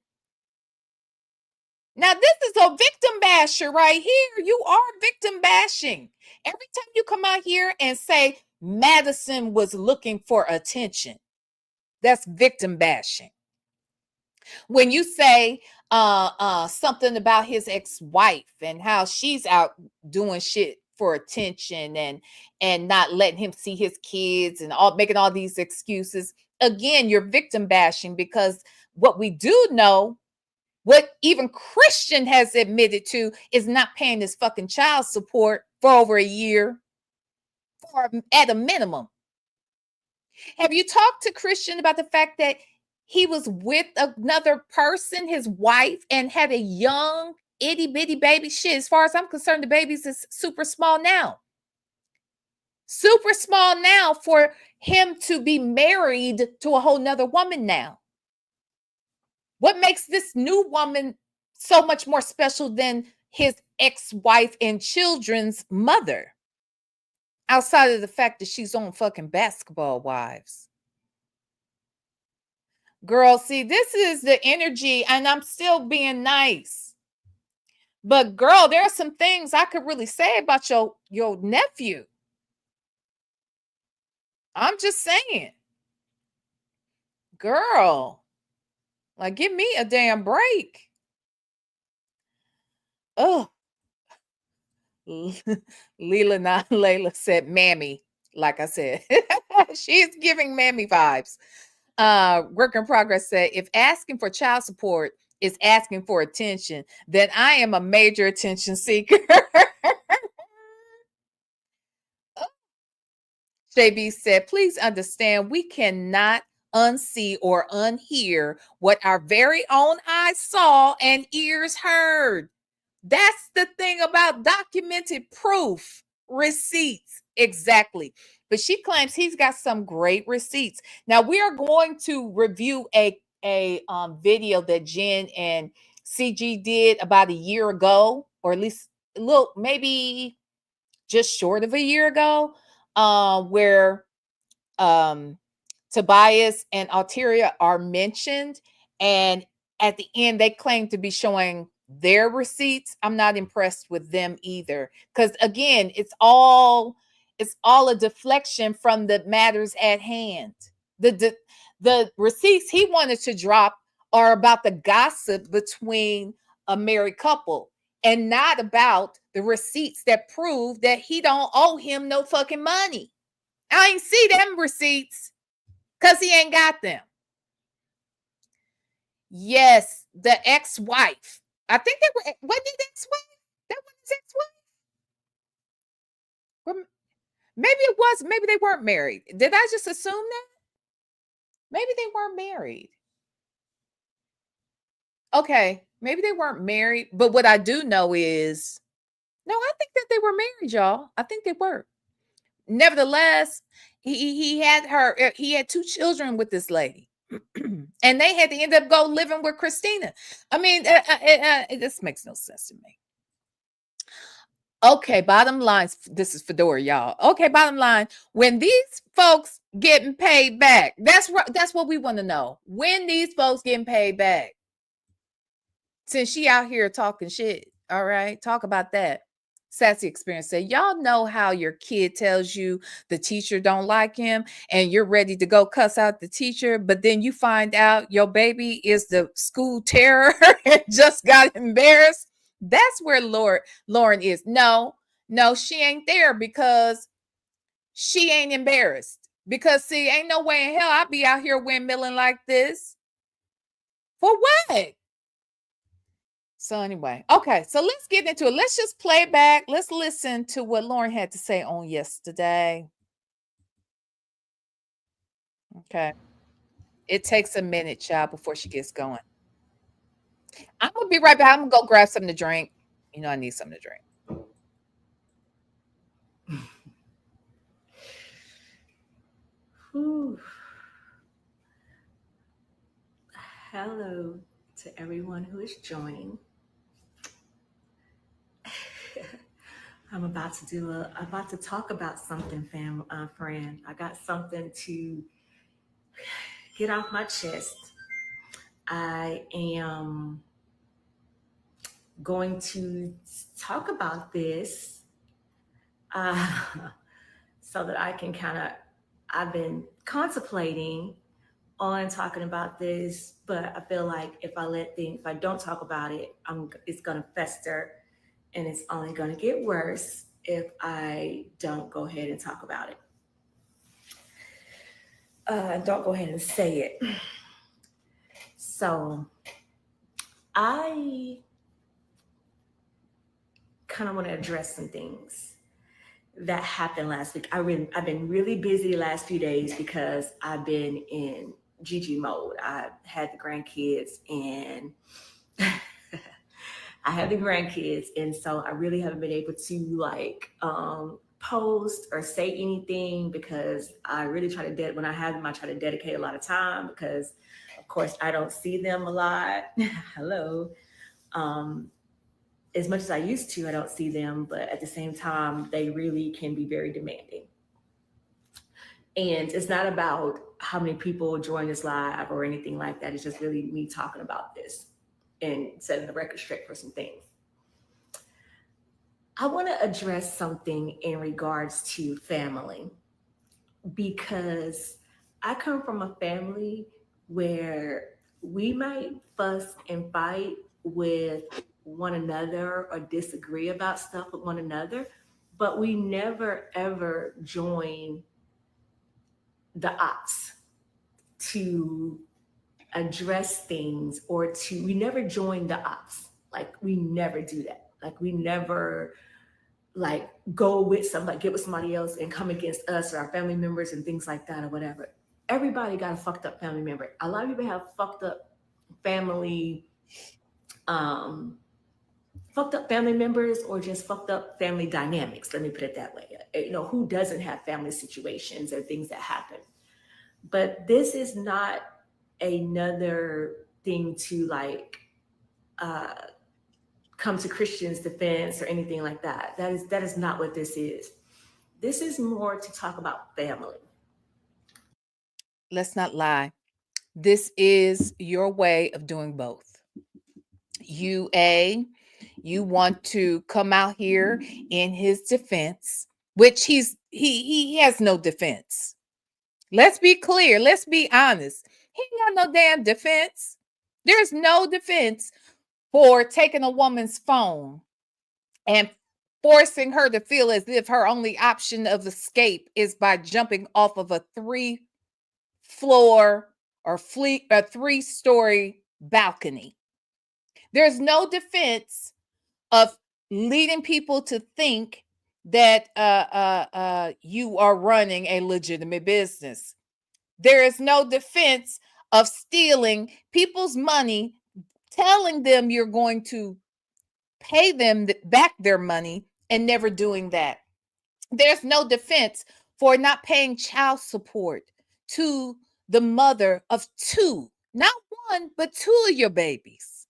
Now, this is a victim basher right here. You are victim bashing. Every time you come out here and say Madison was looking for attention, that's victim bashing. When you say something about his ex-wife and how she's out doing shit for attention and not letting him see his kids and all making all these excuses, again, you're victim bashing, because what we do know, what even Christian has admitted to, is not paying his fucking child support for over a year, at a minimum. Have you talked to Christian about the fact that he was with another person, his wife, and had a young itty bitty baby? Shit, as far as I'm concerned, the baby's is super small now. Super small now for him to be married to a whole nother woman now. What makes this new woman so much more special than his ex-wife and children's mother? Outside of the fact that she's on fucking Basketball Wives. Girl, see, this is the energy, and I'm still being nice. But girl, there are some things I could really say about your nephew. I'm just saying. Girl, like give me a damn break. Oh, Layla said mammy. Like I said, she's giving mammy vibes. Work in progress said, if asking for child support is asking for attention, then I am a major attention seeker. JB said, please understand we cannot unsee or unhear what our very own eyes saw and ears heard. That's the thing about documented proof, receipts. Exactly. But she claims he's got some great receipts. Now we are going to review a video that Jen and CG did about a year ago, or at least a little, maybe just short of a year ago, where um, Tobias and Alteria are mentioned, and at the end they claim to be showing their receipts. I'm not impressed with them either, because again, it's all a deflection from the matters at hand. The receipts he wanted to drop are about the gossip between a married couple, and not about the receipts that prove that he don't owe him no fucking money. I ain't see them receipts because he ain't got them. Yes, the ex-wife. I think they were, wasn't it ex-wife? That was his ex-wife? Maybe it was, maybe they weren't married. Did I just assume that? Maybe they weren't married. Okay, maybe they weren't married, but what I do know is, no, I think that they were married, y'all. I think they were. Nevertheless, he had two children with this lady. And they had to end up go living with Christina. I mean, this makes no sense to me. Okay, bottom line, this is Fedora, y'all. Okay, bottom line, when these folks getting paid back, that's what we want to know. When these folks getting paid back, since she out here talking shit. All right, talk about that. Sassy Experience said, y'all know how your kid tells you the teacher don't like him and you're ready to go cuss out the teacher, but then you find out your baby is the school terror and just got embarrassed. That's where Lauren is. No, she ain't there because she ain't embarrassed. Because see, ain't no way in hell I'd be out here windmilling like this. For what? So anyway, okay, so let's get into it. Let's just play back. Let's listen to what Lauren had to say on yesterday. Okay. It takes a minute, child, before she gets going. I'm gonna be right back. I'm gonna go grab something to drink. You know, I need something to drink. Whew. Hello to everyone who is joining. I'm about to talk about something, friend. I got something to get off my chest. I am going to talk about this uh, so that I can I've been contemplating on talking about this, but I feel like if I don't talk about it, it's gonna fester, and it's only gonna get worse if I don't go ahead and talk about it. Don't go ahead and say it. So I kind of want to address some things that happened last week. I've been really busy the last few days because I've been in Gigi mode. I had the grandkids and and so I really haven't been able to post or say anything because I really when I have them, I try to dedicate a lot of time because, of course, I don't see them a lot. Hello. As much as I used to, I don't see them, but at the same time, they really can be very demanding. And it's not about how many people join this live or anything like that. It's just really me talking about this and setting the record straight for some things. I want to address something in regards to family because I come from a family where we might fuss and fight with one another or disagree about stuff with one another, but we never ever join the ops to address things or to, we never join the ops. Like, we never do that. Like, we never like go with somebody, get with somebody else and come against us or our family members and things like that or whatever. Everybody got a fucked up family member. A lot of people have family, um, fucked up family members or just fucked up family dynamics. Let me put it that way. Who doesn't have family situations or things that happen? But this is not another thing to like uh, come to Christians' defense or anything like that. That is not what this is. This is more to talk about family. Let's not lie. This is your way of doing both. You want to come out here in his defense, which he has no defense. Let's be clear. Let's be honest. He ain't got no damn defense. There's no defense for taking a woman's phone and forcing her to feel as if her only option of escape is by jumping off of a floor or a 3-story balcony. There's no defense of leading people to think that you are running a legitimate business. There is no defense of stealing people's money, telling them you're going to pay them back their money and never doing that. There's no defense for not paying child support to the mother of 2, not 1, but 2 of your babies.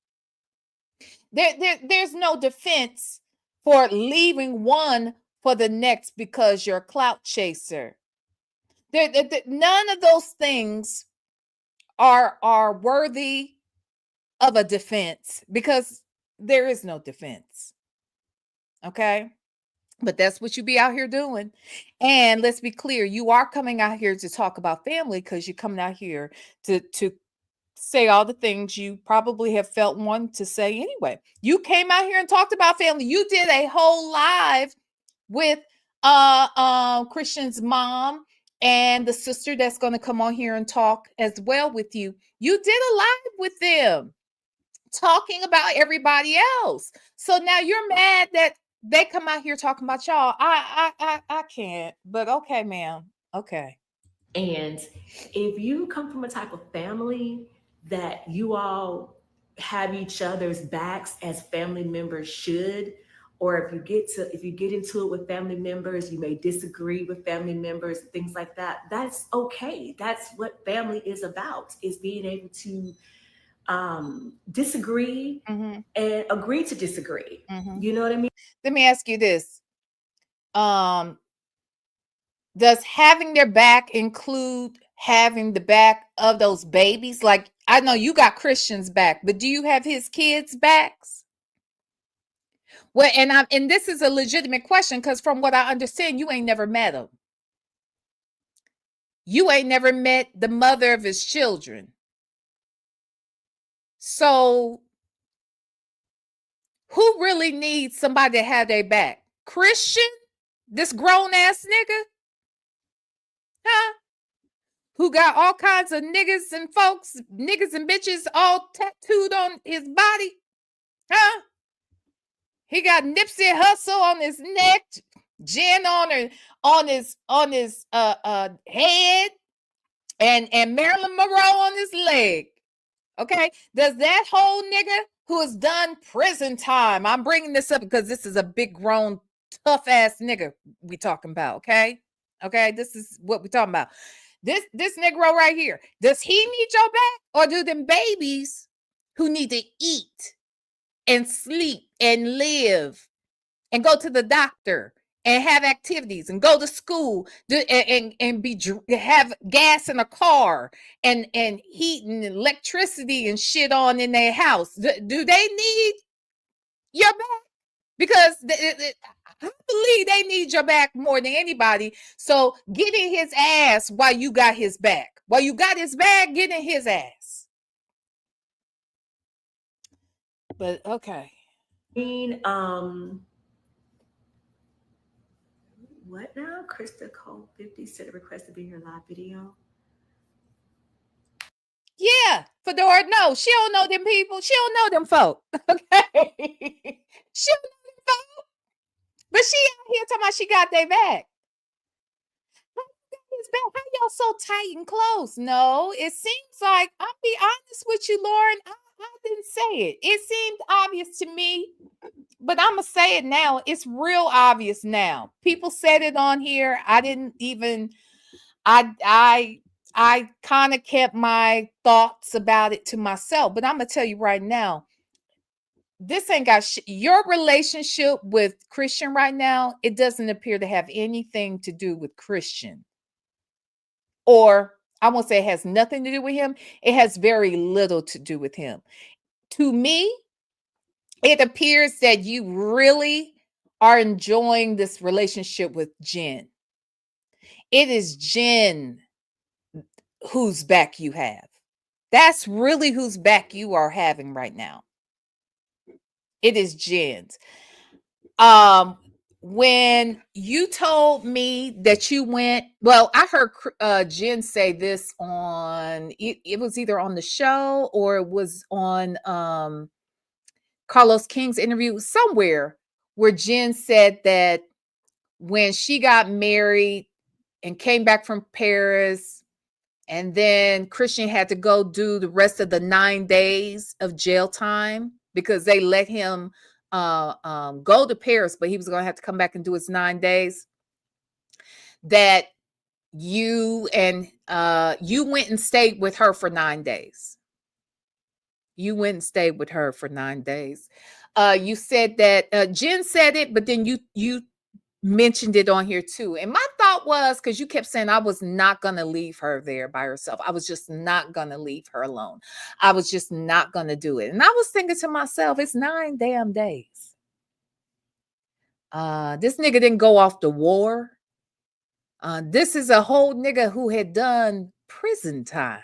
There's no defense for leaving one for the next because you're a clout chaser. None of those things are worthy of a defense because there is no defense. Okay? But that's what you be out here doing. And let's be clear, you are coming out here to talk about family because you're coming out here to say all the things you probably have felt one to say anyway. You came out here and talked about family. You did a whole live with Christian's mom and the sister that's going to come on here and talk as well with you. You did a live with them talking about everybody else. So now you're mad that they come out here talking about y'all. I can't. But okay, ma'am. Okay. And if you come from a type of family that you all have each other's backs as family members should, or if you get into it with family members, you may disagree with family members, things like that. That's okay. That's what family is about, is being able to disagree Mm-hmm. and agree to disagree. Mm-hmm. You know what I mean? Let me ask you this. Does having their back include having the back of those babies? Like, I know you got Christian's back, but do you have his kids' backs? Well, and this is a legitimate question because from what I understand, you ain't never met him. You ain't never met the mother of his children. So who really needs somebody to have their back? Christian? This grown ass nigga? Huh? Who got all kinds of niggas and folks, niggas and bitches all tattooed on his body? Huh? He got Nipsey Hussle on his neck, Jen on his head, and Marilyn Monroe on his leg. Okay, does that whole nigga who has done prison time? I'm bringing this up because this is a big grown tough ass nigga we talking about. Okay, this is what we talking about. This Negro right here, does he need your back, or do them babies who need to eat and sleep and live and go to the doctor and have activities and go to school and have gas in a car and heat and electricity and shit on in their house? Do they need your back? because I believe they need your back more than anybody. So get in his ass while you got his back. While you got his back, get in his ass. But okay. mean, what now? Krista Cole 50 said a request to be her live video. Yeah, Fedora, no, she don't know them people. She don't know them folk. Okay. She don't know them folk. But she out here talking about she got their back. His back. How y'all so tight and close? No, it seems like, I'll be honest with you, Lauren. I didn't say it. It seemed obvious to me, but I'm gonna say it now. It's real obvious now. People said it on here. I didn't even. I kind of kept my thoughts about it to myself. But I'm gonna tell you right now, this ain't got your relationship with Christian right now. It doesn't appear to have anything to do with Christian, or I won't say it has nothing to do with him. It has very little to do with him. To me, it appears that you really are enjoying this relationship with Jen. It is Jen whose back you have. That's really whose back you are having right now. It is Jen's. When you told me that you went, well, I heard Jen say this on it was either on the show or it was on Carlos King's interview somewhere, where Jen said that when she got married and came back from Paris, and then Christian had to go do the rest of the 9 days of jail time because they let him go to Paris, but he was going to have to come back and do his 9 days. That you went and stayed with her for 9 days. You went and stayed with her for 9 days. You said that Jen said it, but then you mentioned it on here too. And my thought was, because you kept saying I was not going to leave her there by herself. I was just not going to leave her alone. I was just not going to do it. And I was thinking to myself, it's 9 damn days. This nigga didn't go off to war. This is a whole nigga who had done prison time.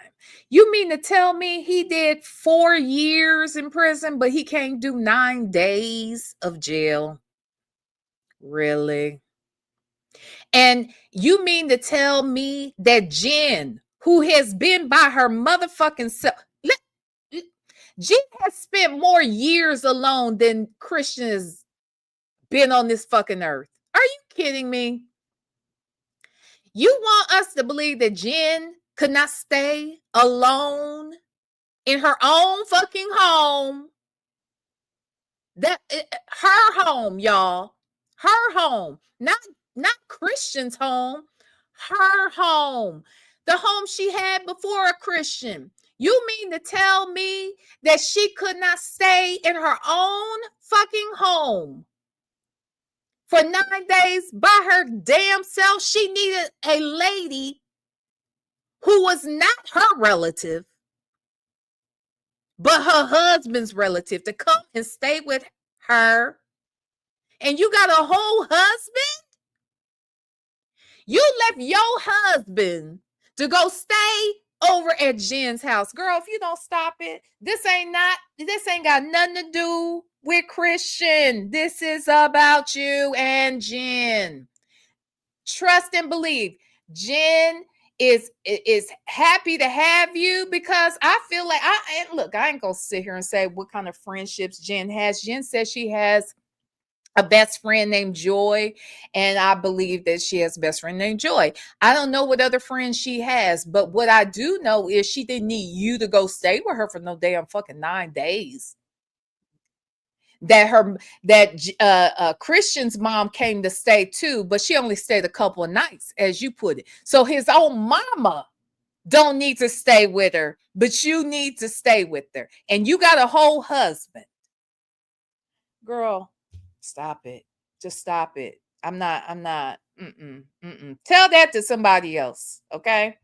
You mean to tell me he did 4 years in prison, but he can't do 9 days of jail? Really? And you mean to tell me that Jen, who has been by her motherfucking self, Jen has spent more years alone than Christian has been on this fucking earth. Are you kidding me? You want us to believe that Jen could not stay alone in her own fucking home? That her home, y'all. Her home. Not Christian's home. Her home. The home she had before a Christian. You mean to tell me that she could not stay in her own fucking home for 9 days by her damn self? She needed a lady who was not her relative, but her husband's relative, to come and stay with her. And you got a whole husband? You left your husband to go stay over at Jen's house. Girl, if you don't stop it, this ain't got nothing to do with Christian. This is about you and Jen. Trust and believe. Jen is happy to have you, because I feel like I ain't gonna sit here and say what kind of friendships Jen has. Jen says she has a best friend named Joy, and I believe that she has a best friend named Joy. I don't know what other friends she has, but what I do know is she didn't need you to go stay with her for no damn fucking 9 days. That Christian's mom came to stay too, but she only stayed a couple of nights, as you put it. So his own mama don't need to stay with her, but you need to stay with her, and you got a whole husband. Girl, stop it. Just stop it. I'm not. Tell that to somebody else, okay?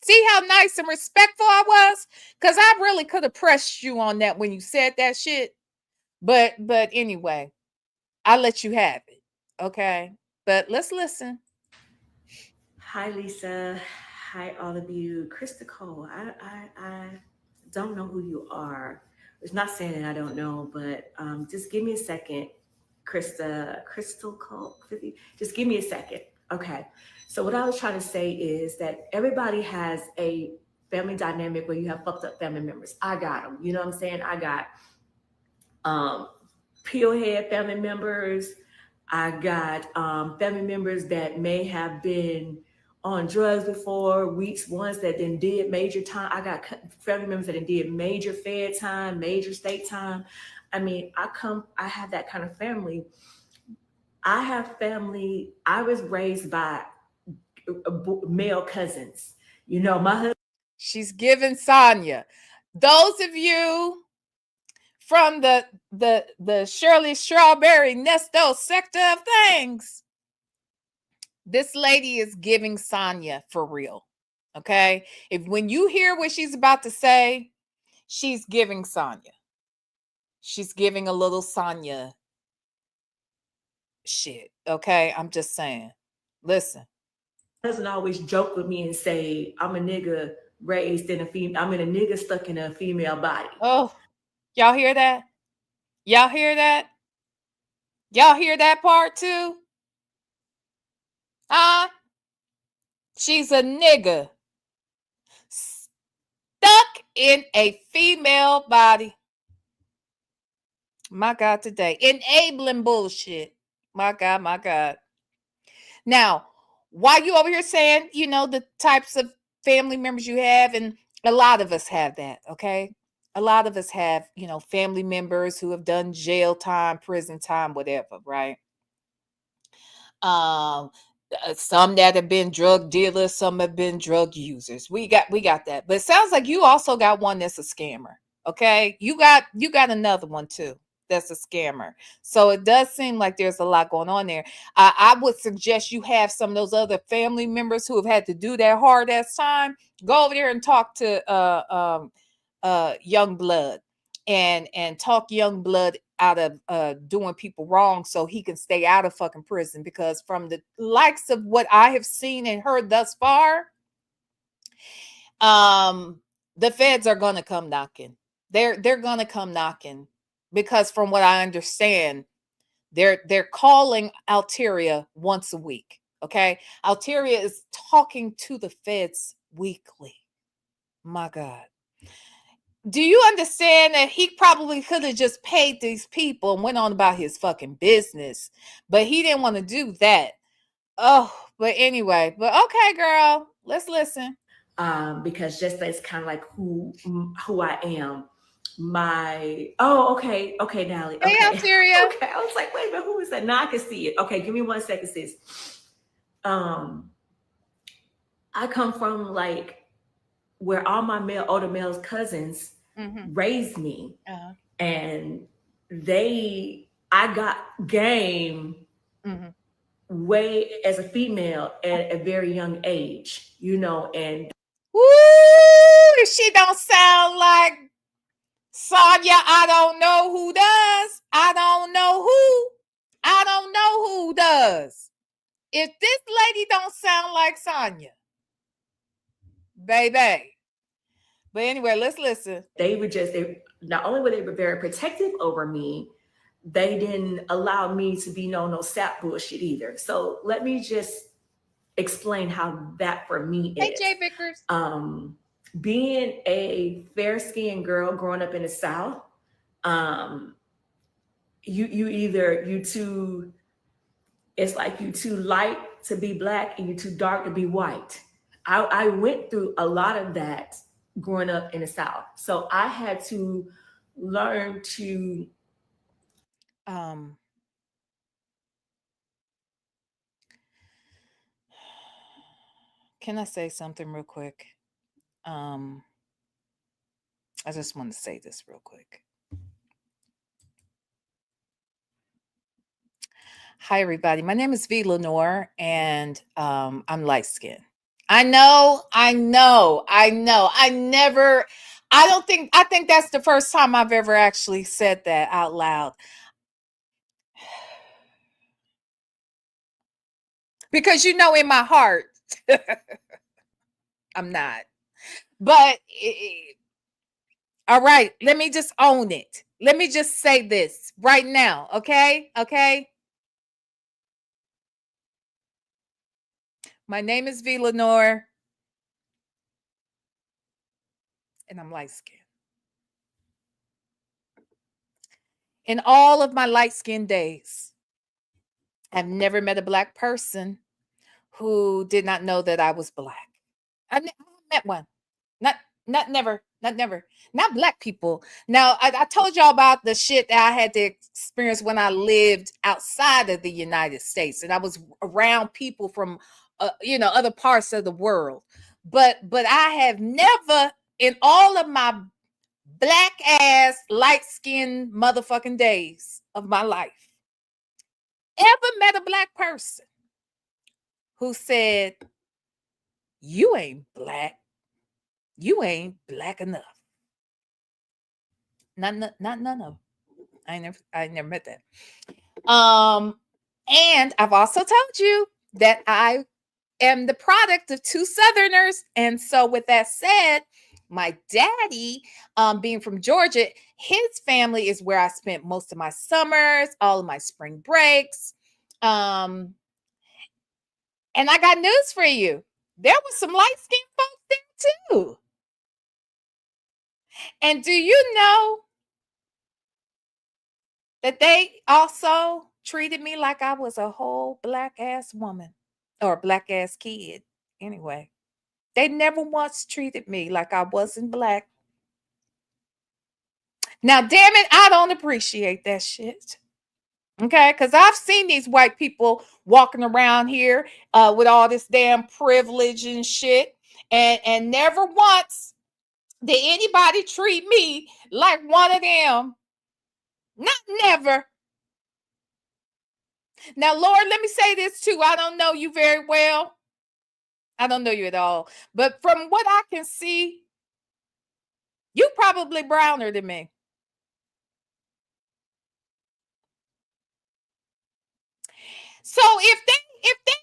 See how nice and respectful I was? Because I really could have pressed you on that when you said that shit. But anyway, I'll let you have it. Okay. But let's listen. Hi, Lisa. Hi, all of you. Krista Cole. I don't know who you are. It's not saying that I don't know, but just give me a second, Krista. Crystal Cole. Just give me a second. Okay. So what I was trying to say is that everybody has a family dynamic where you have fucked up family members. I got them. You know what I'm saying? I got um, pillhead family members. I got family members that may have been on drugs before, weeks ones that then did major time. I got family members that then did major fed time, major state time. I mean, I have that kind of family. I have family. I was raised by male cousins. You know, my husband. She's giving Sonya. Those of you from the Shirley Strawberry Nesto sector of things, this lady is giving Sonya for real. Okay? If when you hear what she's about to say, she's giving Sonya. She's giving a little Sonya shit. Okay? I'm just saying. Listen. Doesn't always joke with me and say, I'm a nigga raised in a female, I'm in a nigga stuck in a female body. Oh, y'all hear that? Y'all hear that? Y'all hear that part too? Huh? She's a nigga stuck in a female body. My God, today. Enabling bullshit. My God, my God. Now, why you over here saying, the types of family members you have, and a lot of us have that, okay? A lot of us have, family members who have done jail time, prison time, whatever, right? Some that have been drug dealers, some have been drug users. We got that. But it sounds like you also got one that's a scammer. Okay? You got another one too that's a scammer. So it does seem like there's a lot going on there. I would suggest you have some of those other family members who have had to do that hard ass time. Go over there and talk to young blood and talk young blood out of doing people wrong so he can stay out of fucking prison, because from the likes of what I have seen and heard thus far, the feds are going to come knocking. They're going to come knocking, because from what I understand, they're calling Alteria once a week. Okay? Alteria is talking to the feds weekly. My God. Do you understand that he probably could have just paid these people and went on about his fucking business, but he didn't want to do that. Oh, but anyway, but okay, girl, let's listen. Because just that's kind of like who I am. Okay, Natalie. Hey, Okay, Alteria. okay. I was like, wait a minute, who is that? Now I can see it. Okay, give me 1 second, sis. Um, I come from like where all my older male cousins raised me, and I got game way as a female at a very young age, and Woo! She don't sound like Sonya. I don't know who does. I don't know who. I don't know who does. If this lady don't sound like Sonya, baby. But anyway, let's listen. they not only were they very protective over me, they didn't allow me to be no sap bullshit either. So let me just explain how that for me Hey, is. Jay Vickers. Being a fair skinned girl growing up in the South, you too, it's like you too light to be black and you too dark to be white. I went through a lot of that growing up in the South. So I had to learn to can I say something real quick? I just want to say this real quick. Hi, everybody. My name is VLenore, and I'm light skinned. I know. I think that's the first time I've ever actually said that out loud. because you know in my heart I'm not. But all right, let me just own it. Let me just say this right now, okay? Okay? My name is VLenore, and I'm light skinned. In all of my light skinned days, I've never met a black person who did not know that I was black. I met one. Not not never. Not black people. Now, I told y'all about the shit that I had to experience when I lived outside of the United States, and I was around people from, other parts of the world. But I have never in all of my black ass light skinned motherfucking days of my life ever met a black person who said, "You ain't black. You ain't black enough." Not none of them. I never met that. And I've also told you that I am the product of two Southerners. And so with that said, my daddy, being from Georgia, his family is where I spent most of my summers, all of my spring breaks. And I got news for you. There was some light-skinned folks there too. And do you know that they also treated me like I was a whole black ass woman or black ass kid? Anyway, they never once treated me like I wasn't black. Now, damn it, I don't appreciate that shit. Okay, because I've seen these white people walking around here with all this damn privilege and shit, and never once did anybody treat me like one of them. Not never. Now, Lord, let me say this too. I don't know you very well. I don't know you at all. But from what I can see, you probably browner than me. So if they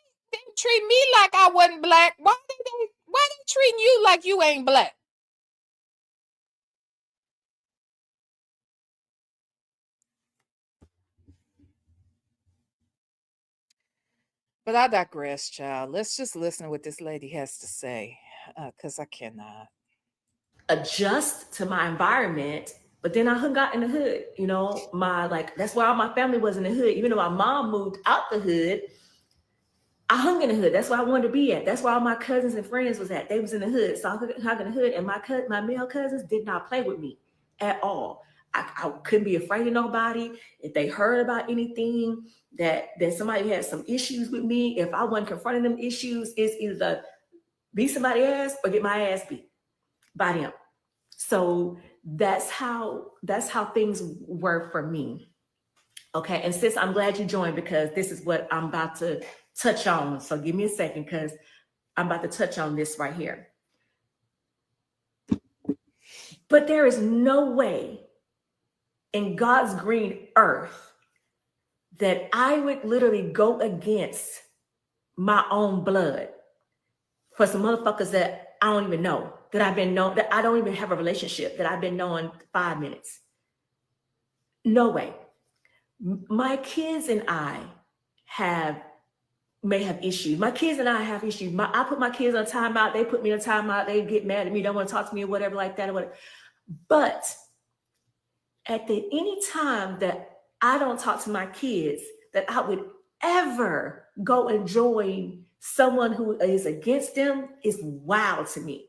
treat me like I wasn't black, why they treating you like you ain't black? But I digress, child. Let's just listen to what this lady has to say, because I cannot. Adjust to my environment. But then I hung out in the hood, my like that's why all my family was in the hood. Even though my mom moved out the hood, I hung in the hood. That's where I wanted to be at. That's where all my cousins and friends was at. They was in the hood. So I hung in the hood. And my male cousins did not play with me at all. I couldn't be afraid of nobody. If they heard about anything that somebody had some issues with me, if I wasn't confronting them issues, it's either beat somebody ass or get my ass beat by them. So that's how things were for me. Okay. And sis, I'm glad you joined because this is what I'm about to touch on. So give me a second because I'm about to touch on this right here. But there is no way in God's green earth that I would literally go against my own blood for some motherfuckers that I don't even know, that I've been known, that I don't even have a relationship, that I've been knowing 5 minutes. No way. My kids and I may have issues. My kids and I have issues. I put my kids on timeout. They put me on timeout. They get mad at me. Don't want to talk to me or whatever like that or whatever. But at any time that I don't talk to my kids, that I would ever go and join someone who is against them is wild to me.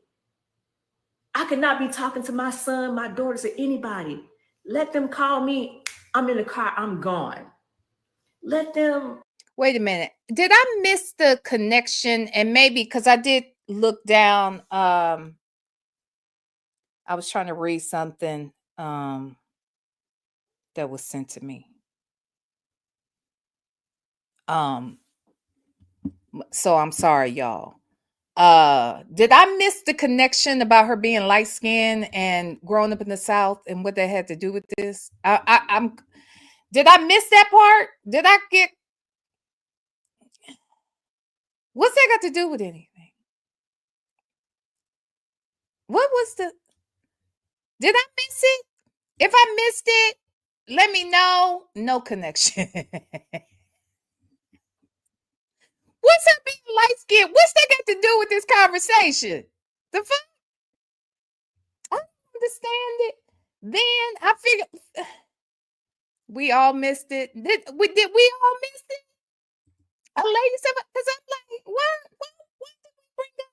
I could not be talking to my son, my daughters, or anybody. Let them call me. I'm in the car. I'm gone. Let them. Wait a minute. Did I miss the connection? And maybe because I did look down, I was trying to read something that was sent to me. So I'm sorry, y'all. Did I miss the connection about her being light skinned and growing up in the South and what that had to do with this? I'm did I miss that part? Did I get What's that got to do with anything? What was the? Did I miss it? If I missed it, let me know. No connection. What's up being light skinned? What's that got to do with this conversation? The fuck? I don't understand it. Then I figured we all missed it. Did we all miss it? A lady said, because I'm like, what did we bring up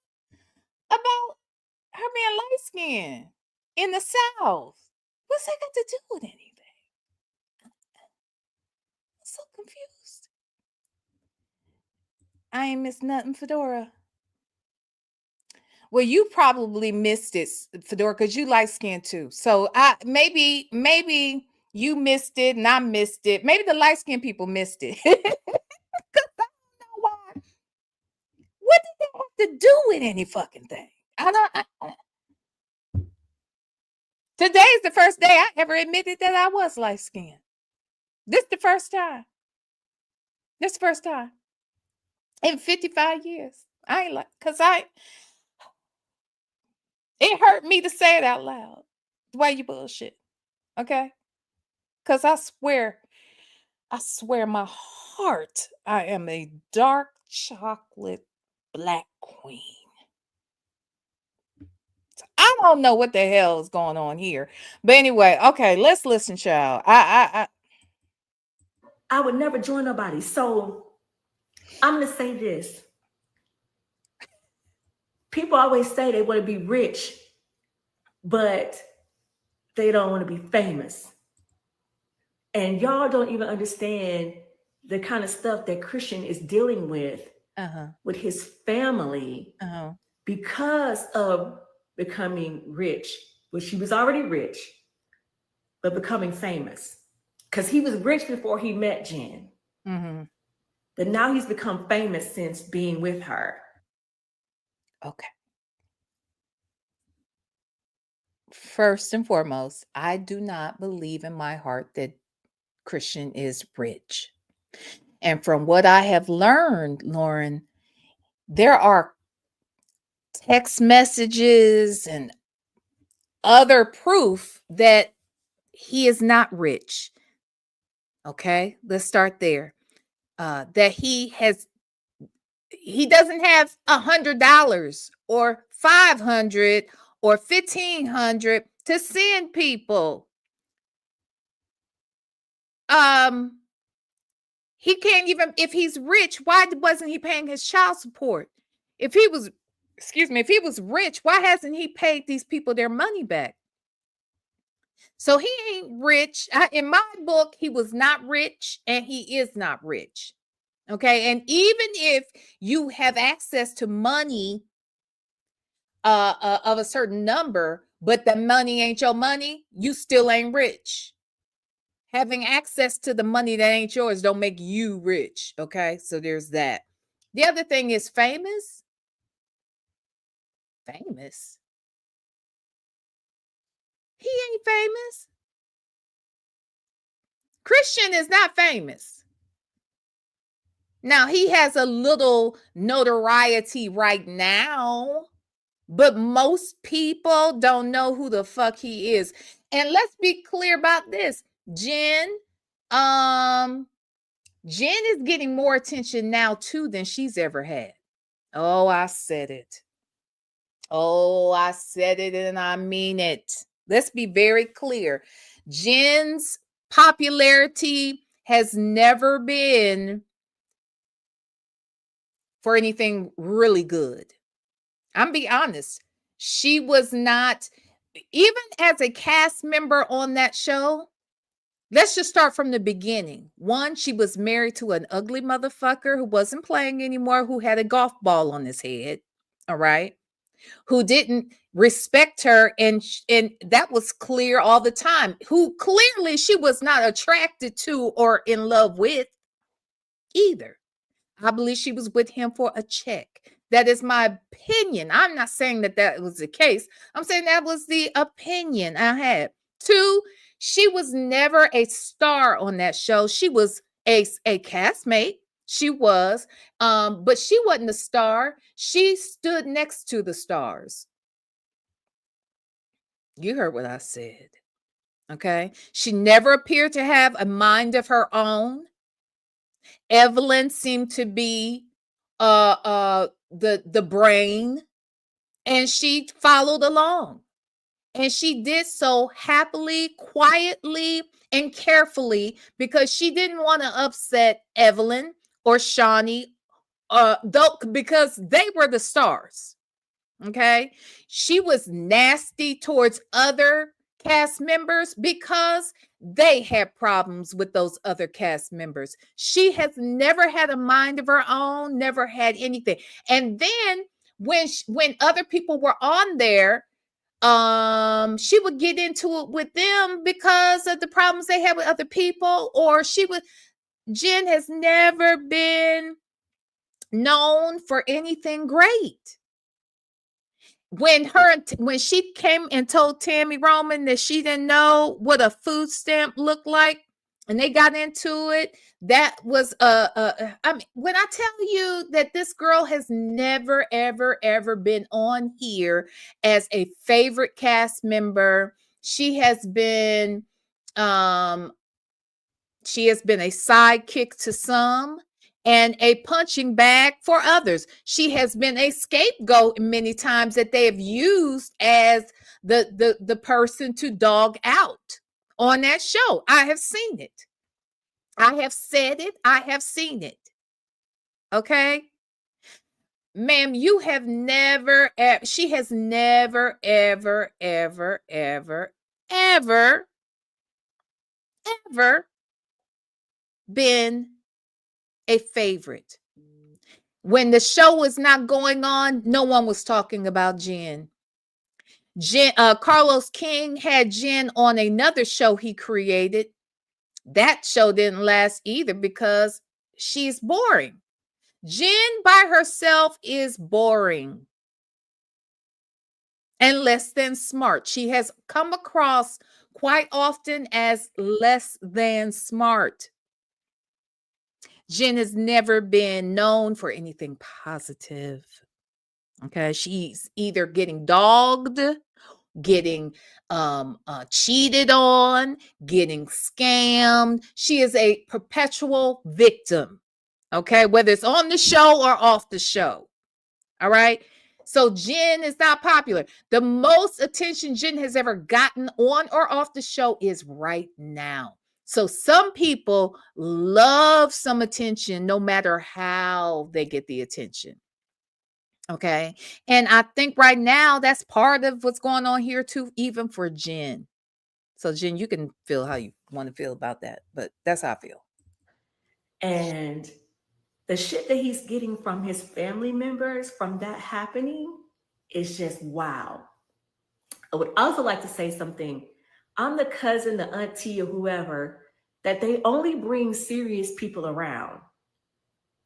about her being light skinned in the South? What's that got to do with anything? I'm so confused. I ain't missed nothing, Fedora. Well, you probably missed it, Fedora, because you light skinned too. So maybe you missed it and I missed it. Maybe the light skinned people missed it. Because I don't know why. What did that have to do with any fucking thing? I don't. Today's the first day I ever admitted that I was light skinned. This the first time. This the first time in 55 years. I ain't like, cause it hurt me to say it out loud. Why you bullshit? Okay. Cause I swear my heart, I am a dark chocolate black queen. I don't know what the hell is going on here. But anyway, okay, let's listen, child. I would never join nobody. So I'm going to say this. People always say they want to be rich, but they don't want to be famous. And y'all don't even understand the kind of stuff that Christian is dealing with his family because of becoming rich. Well, she was already rich, but becoming famous. Because he was rich before he met Jen. But now he's become famous since being with her. Okay. First and foremost, I do not believe in my heart that Christian is rich. And from what I have learned, Lauren, there are text messages and other proof that he is not rich. Okay, let's start there. That he doesn't have $100 or 500 or 1,500 to send people. He can't even, if he's rich, why wasn't he paying his child support? If he was rich, why hasn't he paid these people their money back? So he ain't rich. In my book, he was not rich and he is not rich. Okay. And even if you have access to money of a certain number, but the money ain't your money, you still ain't rich. Having access to the money that ain't yours don't make you rich. Okay. So there's that. The other thing is famous. Famous. He ain't famous. Christian is not famous. Now, he has a little notoriety right now, but most people don't know who the fuck he is. And let's be clear about this. Jen is getting more attention now too than she's ever had. Oh, I said it. Oh, I said it and I mean it. Let's be very clear. Jen's popularity has never been for anything really good. I'm be honest. She was not, even as a cast member on that show. Let's just start from the beginning. One, she was married to an ugly motherfucker who wasn't playing anymore, who had a golf ball on his head. All right. Who didn't respect her, and that was clear all the time. Who clearly she was not attracted to or in love with either. I believe she was with him for a check. That is my opinion. I'm not saying that was the case. I'm saying that was the opinion I had. Two, she was never a star on that show. She was a castmate. She was. But she wasn't a star. She stood next to the stars. You heard what I said. Okay. She never appeared to have a mind of her own. Evelyn seemed to be the brain, and she followed along. And she did so happily, quietly, and carefully because she didn't want to upset Evelyn or Shawnee, though, because they were the stars. Okay. She was nasty towards other cast members because they had problems with those other cast members. She has never had a mind of her own, never had anything. And then when other people were on there, she would get into it with them because of the problems they had with other people, or Jen has never been known for anything great. When she came and told Tammy Roman that she didn't know what a food stamp looked like, and they got into it, that was I mean, when I tell you that this girl has never ever been on here as a favorite cast member, she has been um she has been a sidekick to some and a punching bag for others. She has been a scapegoat many times that they have used as the person to dog out on that show. I have seen it. I have said it. I have seen it. Okay? Ma'am, you have never, she has never, ever been a favorite. When the show was not going on, no one was talking about Jen. Carlos King had Jen on another show he created. That show didn't last either because she's boring. Jen by herself is boring and less than smart. She has come across quite often as less than smart. Jen has never been known for anything positive. Okay, she's either getting dogged, getting cheated on, getting scammed. She is a perpetual victim. Okay, whether it's on the show or off the show. All right. So Jen is not popular. The most attention Jen has ever gotten on or off the show is right now. So some people love some attention no matter how they get the attention. Okay. And I think right now that's part of what's going on here too, even for Jen. So Jen, you can feel how you want to feel about that, but that's how I feel. And the shit that he's getting from his family members from that happening is just wow. I would also like to say something. I'm the cousin, the auntie, or whoever that they only bring serious people around.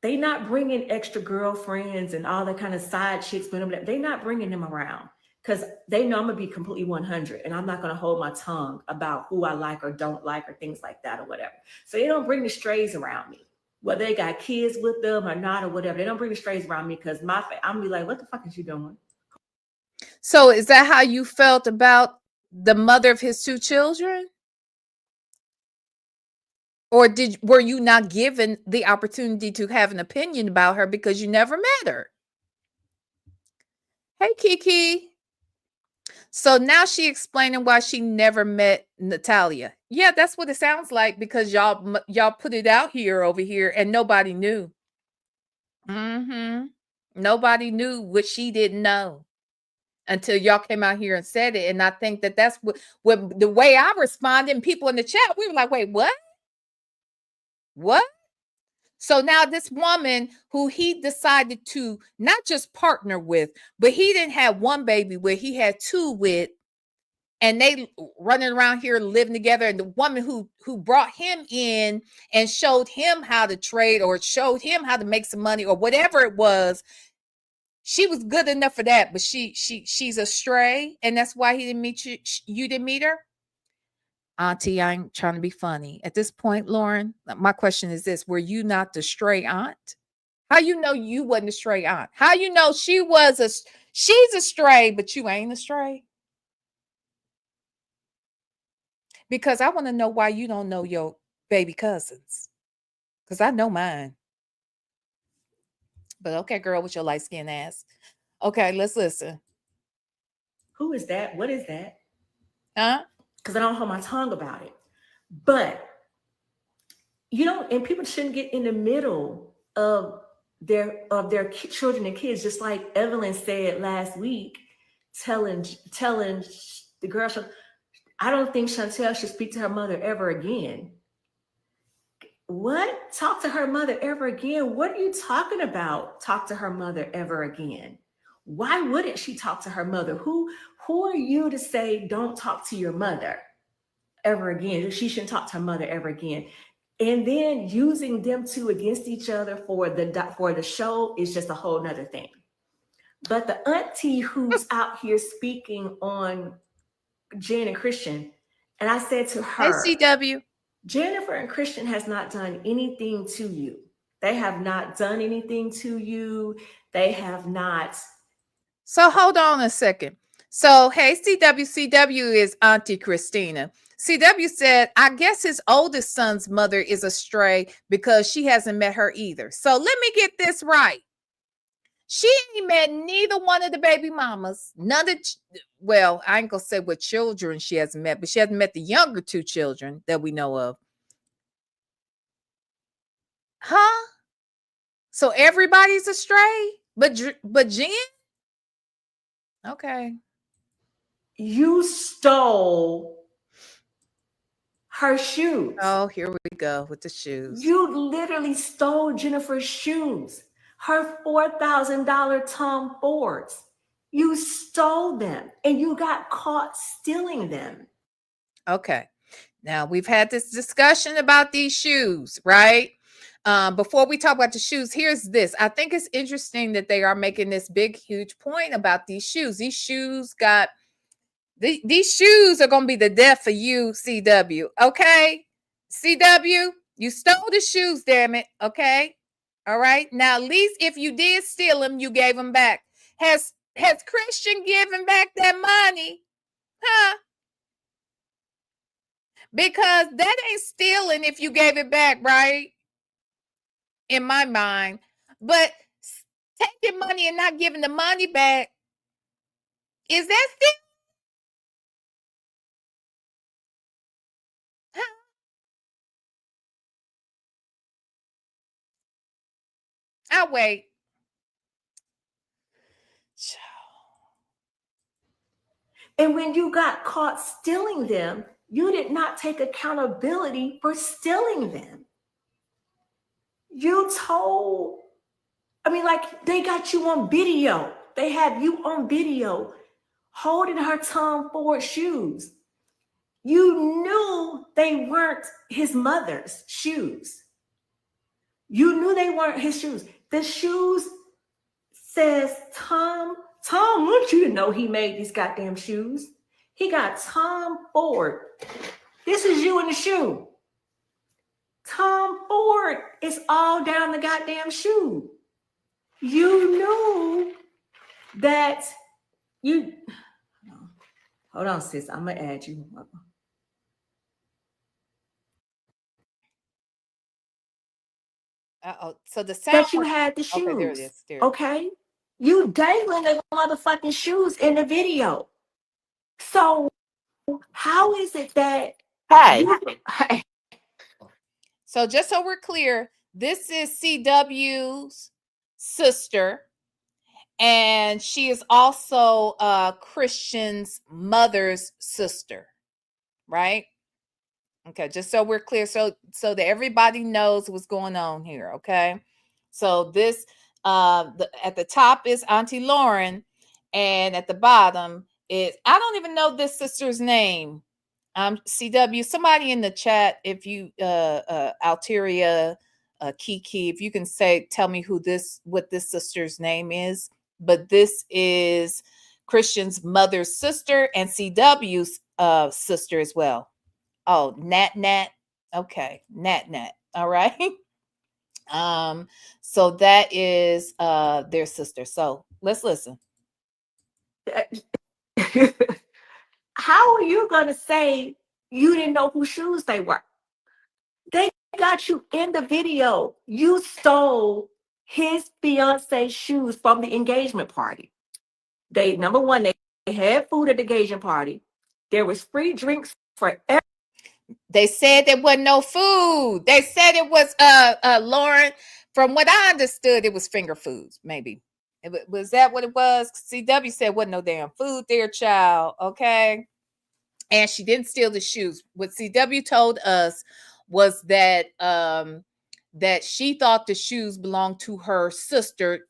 They not bringing extra girlfriends and all that kind of side chicks with them. They not bringing them around because they know I'm gonna be completely 100, and I'm not gonna hold my tongue about who I like or don't like or things like that or whatever. So they don't bring the strays around me, whether they got kids with them or not or whatever. They don't bring the strays around me because I'm gonna be like, what the fuck is you doing? So is that how you felt about the mother of his two children? Or were you not given the opportunity to have an opinion about her because you never met her? Hey, Kiki. So now she explaining why she never met Natalia. Yeah, that's what it sounds like because y'all put it out here over here and nobody knew. Nobody knew what she didn't know until y'all came out here and said it. And I think that that's what the way I responded, and people in the chat, we were like, wait, what? What? So now this woman who he decided to not just partner with, but he didn't have one baby with, he had two with, and they running around here living together. And the woman who brought him in and showed him how to trade or showed him how to make some money or whatever it was, she was good enough for that, but she's a stray, and that's why he didn't meet you. You didn't meet her. Auntie, I ain't trying to be funny. At this point, Lauren, my question is this: were you not the stray aunt? How you know you wasn't a stray aunt? How you know she's a stray, but you ain't a stray? Because I want to know why you don't know your baby cousins. Because I know mine. But okay, girl, with your light skinned ass. Okay, let's listen. Who is that? What is that? Huh? Because I don't hold my tongue about it. But you know, and people shouldn't get in the middle of their children and kids, just like Evelyn said last week, telling the girl, I don't think Chantel should speak to her mother ever again. What? Talk to her mother ever again? What are you talking about? Talk to her mother ever again? Why wouldn't she talk to her mother? Who are you to say don't talk to your mother ever again? She shouldn't talk to her mother ever again. And then using them two against each other for the show is just a whole nother thing. But the auntie who's out here speaking on Jen and Christian, and I said to Hey, her, CW. Jennifer and Christian has not done anything to you. They have not done anything to you. They have not. So hold on a second. So, hey, CW is Auntie Christina. CW said, I guess his oldest son's mother is a stray because she hasn't met her either. So let me get this right. She ain't met neither one of the baby mamas. None of, well, I ain't gonna say what children she hasn't met, but she hasn't met the younger two children that we know of. Huh? So everybody's a stray, but Jen? Okay. You stole her shoes. Oh, here we go with the shoes. You literally stole Jennifer's shoes. Her $4,000 Tom Fords. You stole them and you got caught stealing them. Okay. Now we've had this discussion about these shoes, right? Before we talk about the shoes, here's this. I think it's interesting that they are making this big, huge point about these shoes. These shoes are gonna be the death for you, CW. Okay, CW, you stole the shoes, damn it. Okay, all right. Now, at least if you did steal them, you gave them back. Has Christian given back that money? Huh? Because that ain't stealing if you gave it back, right? In my mind. But taking money and not giving the money back, is that still? Huh? I'll wait. And when you got caught stealing them, you did not take accountability for stealing them. You told, I mean, like they got you on video. They have you on video holding her Tom Ford shoes. You knew they weren't his mother's shoes. You knew they weren't his shoes. The shoes says Tom. Tom wants you to know he made these goddamn shoes. He got Tom Ford. This is you in the shoe. Tom Ford is all down the goddamn shoe. You knew that you. Hold on, sis. I'm gonna add you. So the sound That you had the shoes. Okay, there it is. Okay, you dangling the motherfucking shoes in the video. So how is it that? Hey. So just so we're clear, this is CW's sister, and she is also Christian's mother's sister, right? Okay, just so we're clear, so that everybody knows what's going on here. Okay, so this at the top is Auntie Lauren, and at the bottom is, I don't even know this sister's name. CW, somebody in the chat, if you Alteria, Kiki, if you can tell me what this sister's name is. But this is Christian's mother's sister and CW's sister as well. Oh, Nat Nat. Okay, Nat Nat. All right. So that is their sister. So let's listen. How are you going to say you didn't know whose shoes they were? They got you in the video. You stole his fiance's shoes from the engagement party. They, number one, they had food at the engagement party. There was free drinks for everyone. They said there wasn't no food. They said it was Lauren. From what I understood, it was finger foods, maybe. Was that what it was? CW said wasn't no damn food there, child. Okay. And she didn't steal the shoes. What CW told us was that she thought the shoes belonged to her sister,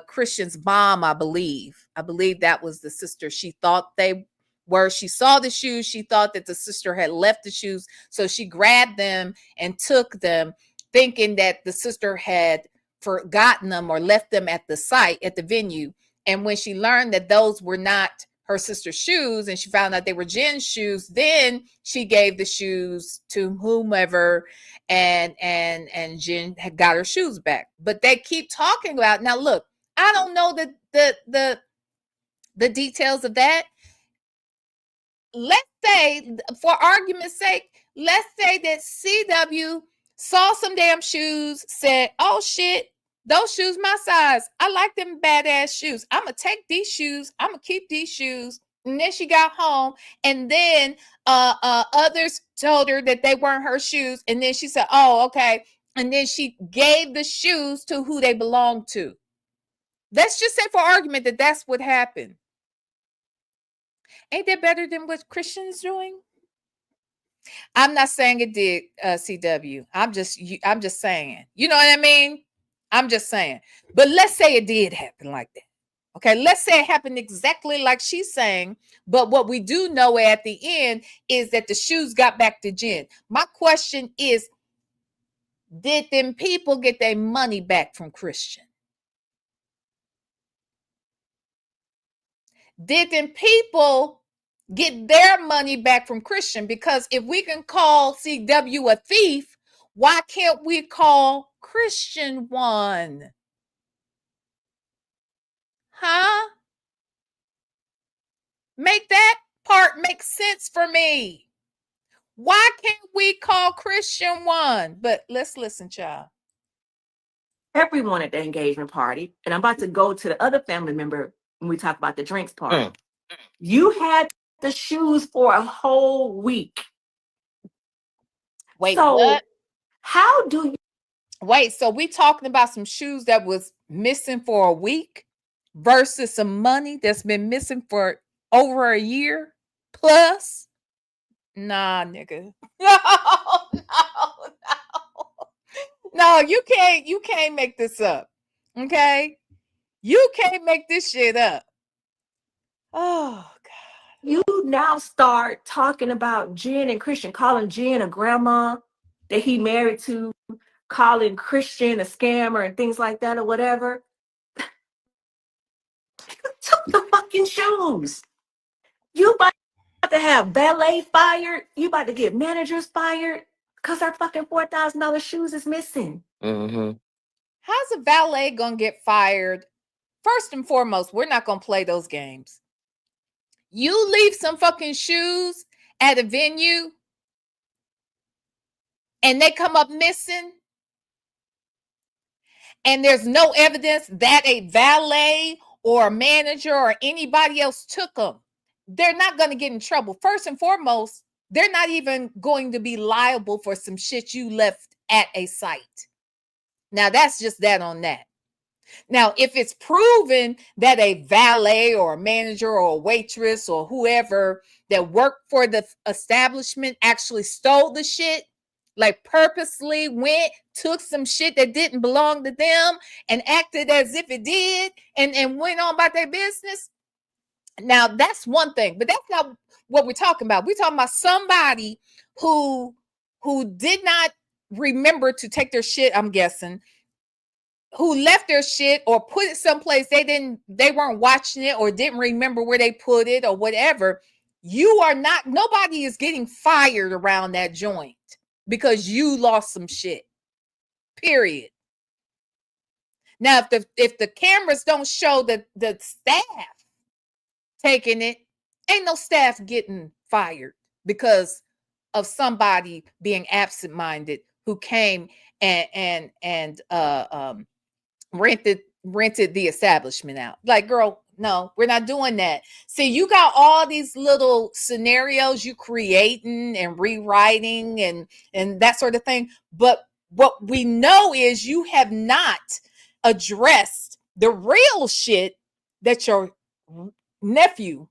Christian's mom, I believe. I believe that was the sister. She thought they were. She saw the shoes. She thought that the sister had left the shoes. So she grabbed them and took them, thinking that the sister had forgotten them or left them at the site, at the venue. And when she learned that those were not her sister's shoes and she found out they were Jen's shoes, then she gave the shoes to whomever, and Jen had got her shoes back. But they keep talking about, now look, I don't know the details of that. Let's say, for argument's sake, let's say that CW saw some damn shoes, said, oh shit, those shoes my size. I like them badass shoes. I'm going to take these shoes. I'm going to keep these shoes. And then she got home, and then others told her that they weren't her shoes. And then she said, oh, okay. And then she gave the shoes to who they belonged to. Let's just say, for argument, that that's what happened. Ain't that better than what Christian's doing? I'm not saying it did, CW. I'm just saying. You know what I mean? I'm just saying. But let's say it did happen like that. Okay, let's say it happened exactly like she's saying. But what we do know at the end is that the shoes got back to Jen. My question is, did them people get their money back from Christian? Did them people get their money back from Christian? Because if we can call CW a thief, why can't we call Christian one? Huh? Make that part make sense for me. Why can't we call Christian one? But let's listen, child. Everyone at the engagement party, and I'm about to go to the other family member when we talk about the drinks part. You had the shoes for a whole week. Wait, so what? How do you wait? So we talking about some shoes that was missing for a week versus some money that's been missing for over a year plus? Nah, nigga. No, no, you can't make this up. Okay, you can't make this shit up. Oh God. You now start talking about Jen and Christian, calling Jen a grandma that he married to, calling Christian a scammer and things like that or whatever. You took the fucking shoes. You about to have valet fired. You about to get managers fired because our fucking $4,000 shoes is missing. Mm-hmm. How's a valet gonna get fired? First and foremost, we're not gonna play those games. You leave some fucking shoes at a venue and they come up missing, and there's no evidence that a valet or a manager or anybody else took them, they're not going to get in trouble. First and foremost, they're not even going to be liable for some shit you left at a site. Now, that's just that on that. Now, if it's proven that a valet or a manager or a waitress or whoever that worked for the establishment actually stole the shit, like purposely went, took some shit that didn't belong to them and acted as if it did, and went on about their business, now that's one thing. But that's not what we're talking about. We're talking about somebody who did not remember to take their shit, I'm guessing, who left their shit or put it someplace they weren't watching it or didn't remember where they put it or whatever. You are not, nobody is getting fired around that joint because you lost some shit. Period. Now, if the cameras don't show the staff taking it, ain't no staff getting fired because of somebody being absent-minded who came and rented the establishment out. Like, girl, no, we're not doing that. See, you got all these little scenarios you creating and rewriting and that sort of thing. But what we know is you have not addressed the real shit that your nephew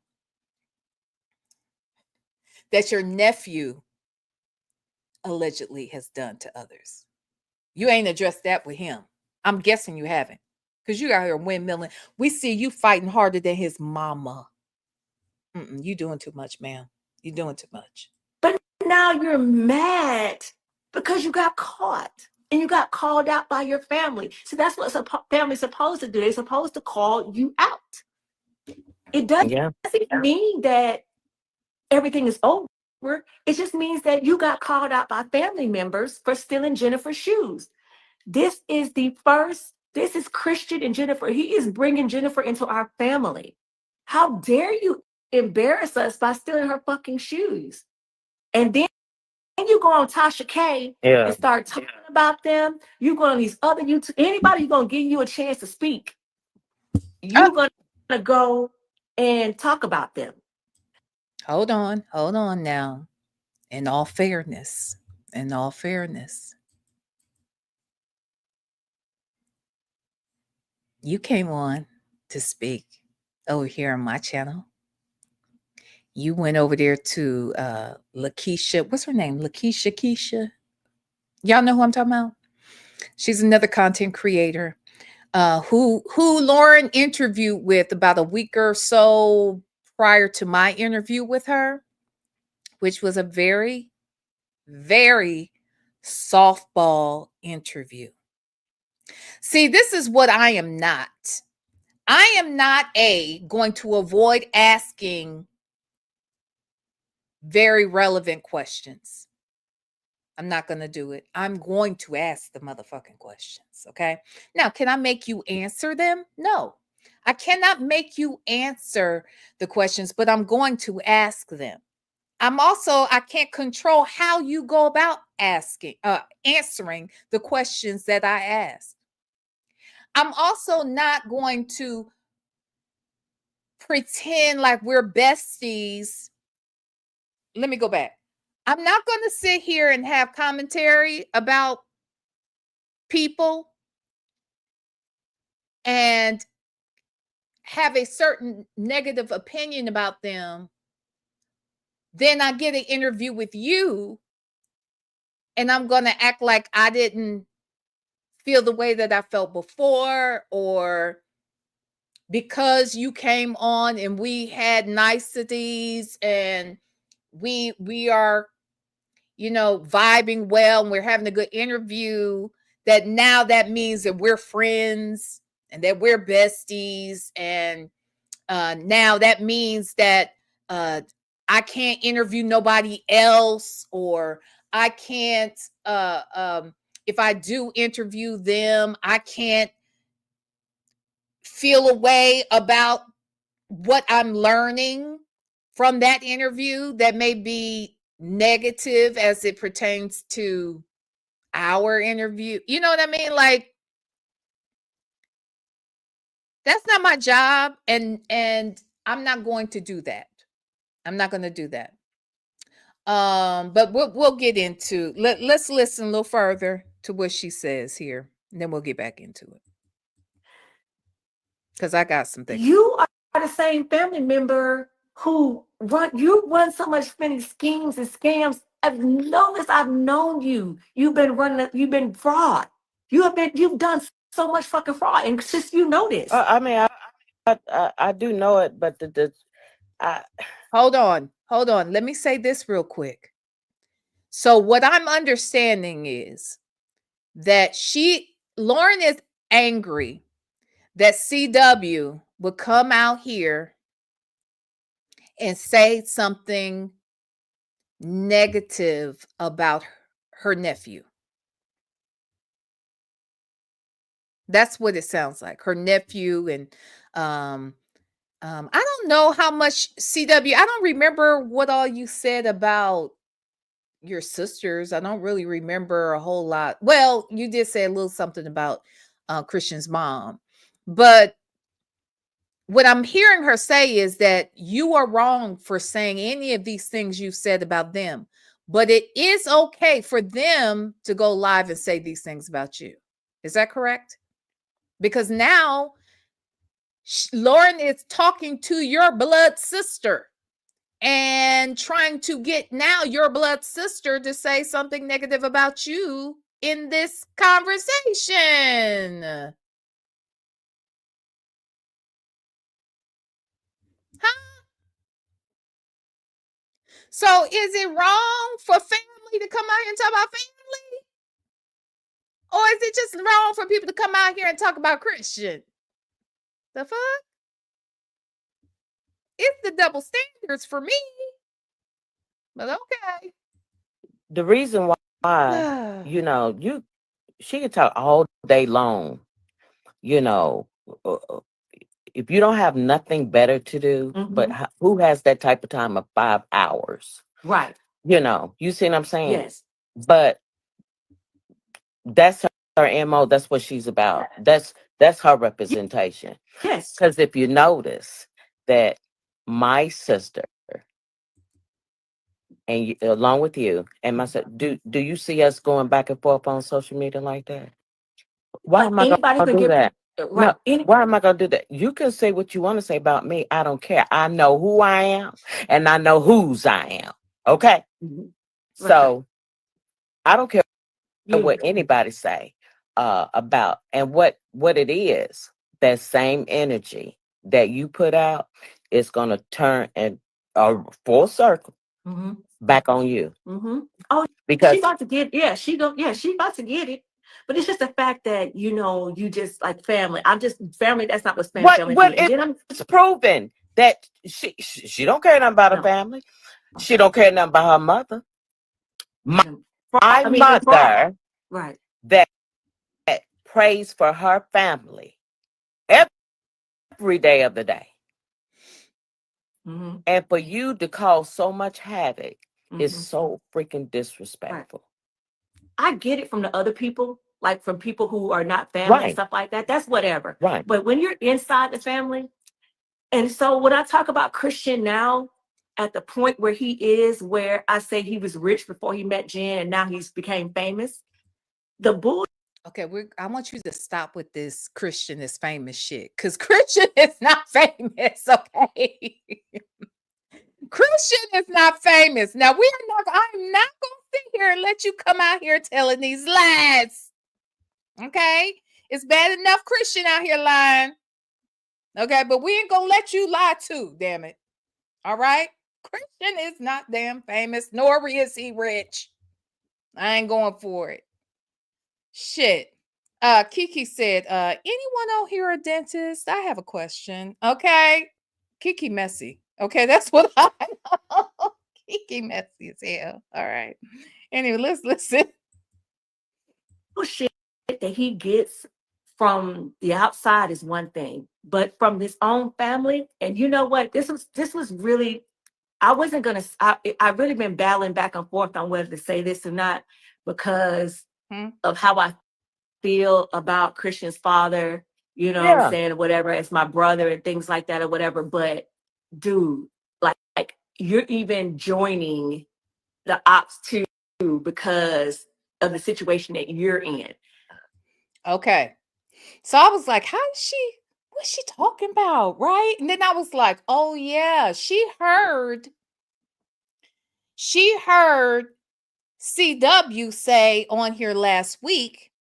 allegedly has done to others. You ain't addressed that with him. I'm guessing you haven't, because you out here windmilling. We see you fighting harder than his mama. You doing too much, ma'am. You doing too much. But now you're mad because you got caught and you got called out by your family. So that's what a family's supposed to do. They're supposed to call you out. It doesn't mean that everything is over. It just means that you got called out by family members for stealing Jennifer's shoes. This is Christian and Jennifer. He is bringing Jennifer into our family. How dare you embarrass us by stealing her fucking shoes? And then you go on Tasha K and start talking about them. You go on these other YouTube, anybody who's going to give you a chance to speak, you're going to go and talk about them. Hold on now. In all fairness, you came on to speak over here on my channel. You went over there to Lakeisha. What's her name? Keisha. Y'all know who I'm talking about? She's another content creator who Lauren interviewed with about a week or so prior to my interview with her, which was a very, very softball interview. See, this is what I am not. I am not going to avoid asking very relevant questions. I'm not going to do it. I'm going to ask the motherfucking questions. Okay. Now, can I make you answer them? No, I cannot make you answer the questions, but I'm going to ask them. I can't control how you go about answering the questions that I ask. I'm also not going to pretend like we're besties. Let me go back. I'm not going to sit here and have commentary about people and have a certain negative opinion about them. Then I get an interview with you and I'm going to act like I didn't feel the way that I felt before, or because you came on and we had niceties and we are, vibing well and we're having a good interview, that now that means that we're friends and that we're besties. And now that means that I can't interview nobody else, or I can't, if I do interview them, I can't feel a way about what I'm learning from that interview that may be negative as it pertains to our interview. You know what I mean? Like, that's not my job, and I'm not going to do that. I'm not going to do that. But we'll get into, let's listen a little further to what she says here, and then we'll get back into it, because I got some things. You are the same family member who run so much many schemes and scams. As long as I've known you, you've been fraud. You've done so much fucking fraud, and since you know this. I mean, I do know it, but Hold on. Let me say this real quick. So what I'm understanding is that Lauren is angry that CW would come out here and say something negative about her nephew. That's what it sounds like. Her nephew and I don't know how much CW. I don't remember what all you said about your sisters. I don't really remember a whole lot. Well, you did say a little something about Christian's mom, but what I'm hearing her say is that you are wrong for saying any of these things you said about them, but it is okay for them to go live and say these things about you. Is that correct? Because now Lauren is talking to your blood sister and trying to get now your blood sister to say something negative about you in this conversation. Huh? So is it wrong for family to come out here and talk about family? Or is it just wrong for people to come out here and talk about Christian? The fuck? It's the double standards for me. But okay. The reason why, she can talk all day long, you know, uh, uh, if you don't have nothing better to do, but who has that type of time of 5 hours? Right. You see what I'm saying? Yes. But that's her MO. That's what she's about. That's her representation. Yes. Because if you notice that my sister and along with you and myself, do you see us going back and forth on social media like that? Why am I going to do that? Right. No, why am I going to do that? You can say what you want to say about me. I don't care. I know who I am and I know whose I am. Okay? So I don't care what anybody say about and what it is. That same energy that you put out is going to turn and full circle back on you. Oh, Because she about to get she about to get it. But it's just the fact that you just like family. I'm just family. That's not what family what is. And then it's proven that she don't care nothing about her family. She don't care nothing about her mother. My mother right. that prays for her family every day of the day. And for you to cause so much havoc is so freaking disrespectful. I get it from the other people, like from people who are not family and stuff like that. That's whatever. Right. But when you're inside the family, and so when I talk about Christian now, at the point where he is, where I say he was rich before he met Jen, and now he's became famous, the bull. Okay, I want you to stop with this Christian is famous shit, because Christian is not famous, okay? Christian is not famous. Now, I'm not going to sit here and let you come out here telling these lies, okay? It's bad enough Christian out here lying, okay? But we ain't going to let you lie too, damn it, all right? Christian is not damn famous, nor is he rich. I ain't going for it. Shit. Kiki said, anyone out here a dentist? I have a question. Okay. Kiki messy. Okay, that's what I know. Kiki messy as hell. All right. Anyway, let's listen. Shit that he gets from the outside is one thing, but from his own family, and you know what? This was really. I wasn't gonna. I really been battling back and forth on whether to say this or not because of how I feel about Christian's father. You know what I'm saying, or whatever, as my brother and things like that, or whatever. But dude, like you're even joining the ops too because of the situation that you're in. Okay. So I was like, what's she talking about? Right. And then I was like, oh yeah, she heard CW say on here last week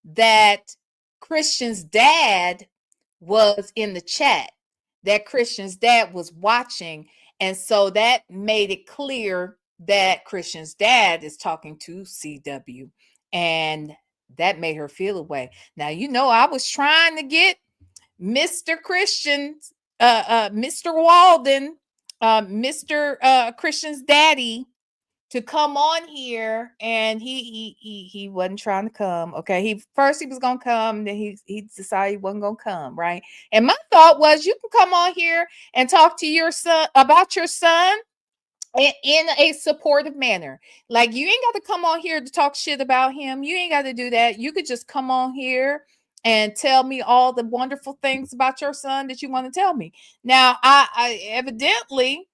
that Christian's dad was in the chat, that Christian's dad was watching. And so that made it clear that Christian's dad is talking to CW. And that made her feel away. Now, I was trying to get Mr. Christian, Mr. Walden Mr. Christian's daddy to come on here, and he wasn't trying to come. Okay, he was gonna come, then he decided he wasn't gonna come, right? And my thought was, you can come on here and talk to your son about your son in a supportive manner. Like, you ain't got to come on here to talk shit about him. You ain't got to do that. You could just come on here and tell me all the wonderful things about your son that you want to tell me. Now, I evidently,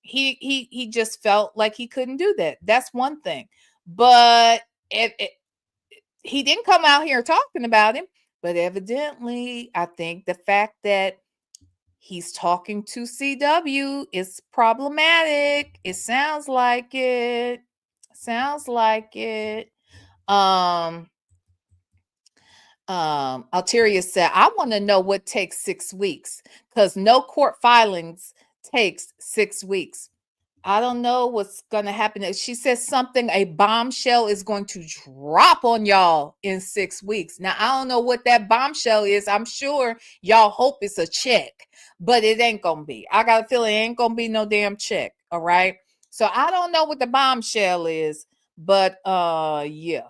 he just felt like he couldn't do that. That's one thing. But he didn't come out here talking about him. But evidently, I think the fact that he's talking to CW is problematic. It sounds like it. Sounds like it. Alteria said, I want to know what takes 6 weeks, because no court filings takes 6 weeks. I don't know what's going to happen. She says something, a bombshell is going to drop on y'all in 6 weeks. Now, I don't know what that bombshell is. I'm sure y'all hope it's a check, but it ain't going to be. I got a feeling it ain't going to be no damn check. All right. So I don't know what the bombshell is, but yeah.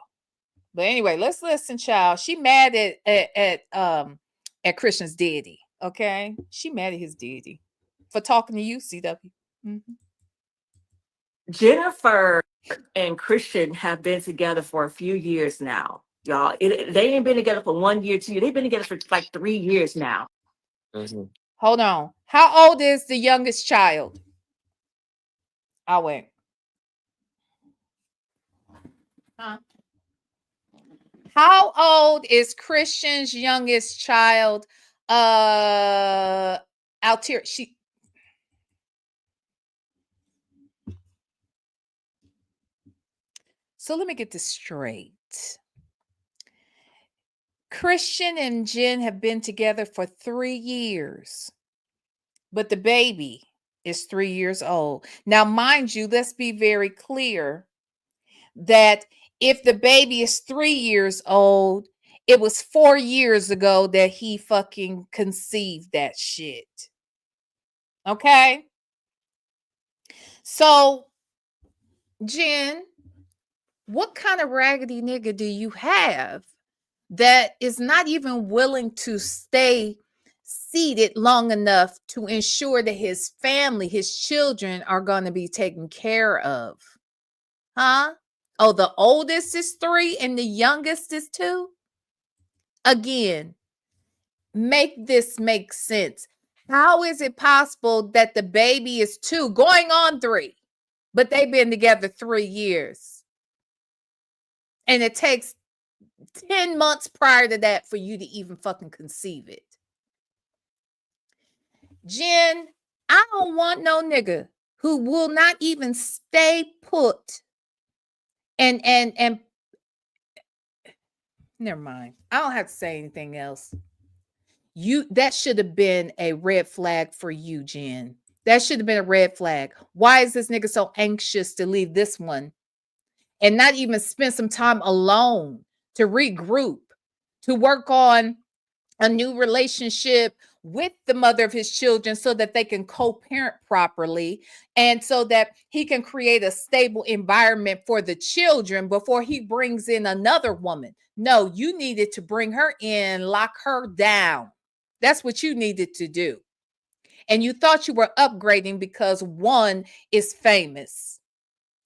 But anyway, let's listen, child. She mad at Christian's daddy. Okay. She mad at his daddy for talking to you, CW. Mm-hmm. Jennifer and Christian have been together for a few years now, y'all. They ain't been together for 1 year, 2 years. They've been together for like 3 years now. Mm-hmm. Hold on. How old is the youngest child? I'll wait. Huh? How old is Christian's youngest child? Altier. So let me get this straight. Christian and Jen have been together for 3 years, but the baby is 3 years old. Now, mind you, let's be very clear that if the baby is 3 years old, it was 4 years ago that he fucking conceived that shit. Okay? So, Jen, what kind of raggedy nigga do you have that is not even willing to stay seated long enough to ensure that his family, his children are going to be taken care of? Huh? Oh, the oldest is 3 and the youngest is 2? Again, make this make sense. How is it possible that the baby is 2 going on 3, but they've been together 3 years? And it takes 10 months prior to that for you to even fucking conceive it. Jen, I don't want no nigga who will not even stay put and never mind. I don't have to say anything else. That should have been a red flag for you, Jen. That should have been a red flag. Why is this nigga so anxious to leave this one and not even spend some time alone to regroup, to work on a new relationship with the mother of his children so that they can co-parent properly and so that he can create a stable environment for the children before he brings in another woman? No, you needed to bring her in, lock her down. That's what you needed to do. And you thought you were upgrading because one is famous.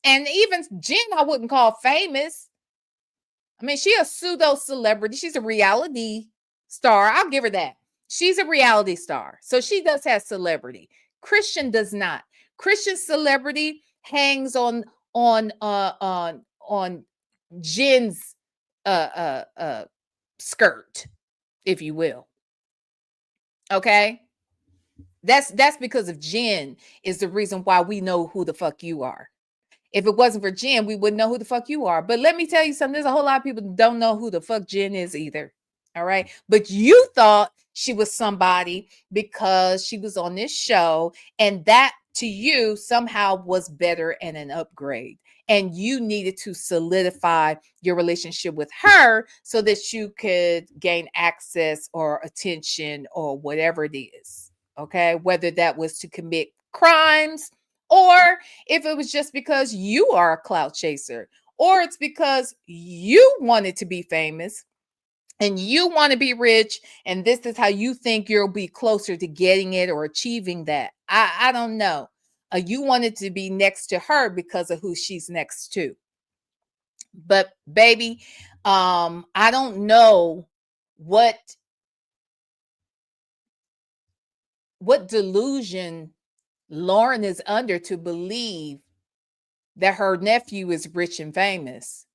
And even Jen, I wouldn't call famous. I mean, she a pseudo celebrity. She's a reality star. I'll give her that. She's a reality star. So she does have celebrity. Christian does not. Christian's celebrity hangs on Jen's skirt, if you will. Okay? That's because of Jen is the reason why we know who the fuck you are. If it wasn't for Jen, we wouldn't know who the fuck you are. But let me tell you something. There's a whole lot of people who don't know who the fuck Jen is either. All right. But you thought she was somebody because she was on this show. And that to you somehow was better and an upgrade. And you needed to solidify your relationship with her so that you could gain access or attention or whatever it is. Okay, whether that was to commit crimes, or if it was just because you are a clout chaser, or it's because you wanted to be famous and you want to be rich, and this is how you think you'll be closer to getting it or achieving that. I don't know. You wanted to be next to her because of who she's next to. But baby, I don't know what delusion Lauren is under to believe that her nephew is rich and famous,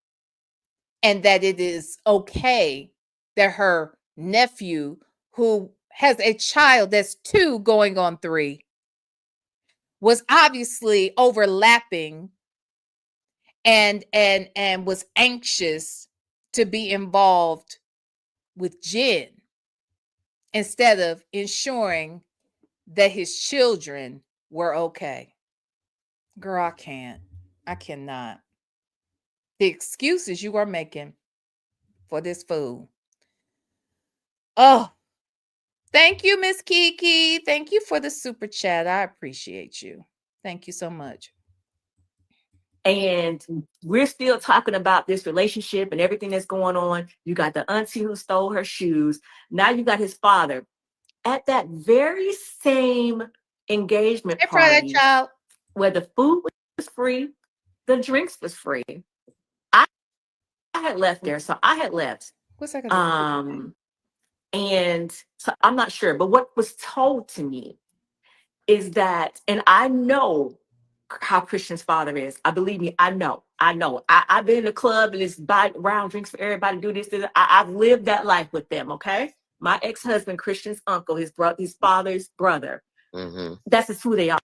and that it is okay that her nephew, who has a child that's 2 going on 3, was obviously overlapping and was anxious to be involved with Jen instead of ensuring that his children were okay. Girl, I can't. I cannot. The excuses you are making for this fool. Oh, thank you, Miss Kiki. Thank you for the super chat. I appreciate you. Thank you so much. And we're still talking about this relationship and everything that's going on. You got the auntie who stole her shoes. Now you got his father. At that very same engagement Hey, Friday, party, child. where the food was free, the drinks was free. I had left there, so I had left. What's that gonna do? And so I'm not sure, but what was told to me is that, and I know how Christian's father is. I believe me, I know. I've been in a club and it's buy round drinks for everybody, do this. I've lived that life with them, okay? My ex-husband, Christian's uncle, his father's brother. Mm-hmm. That's just who they are.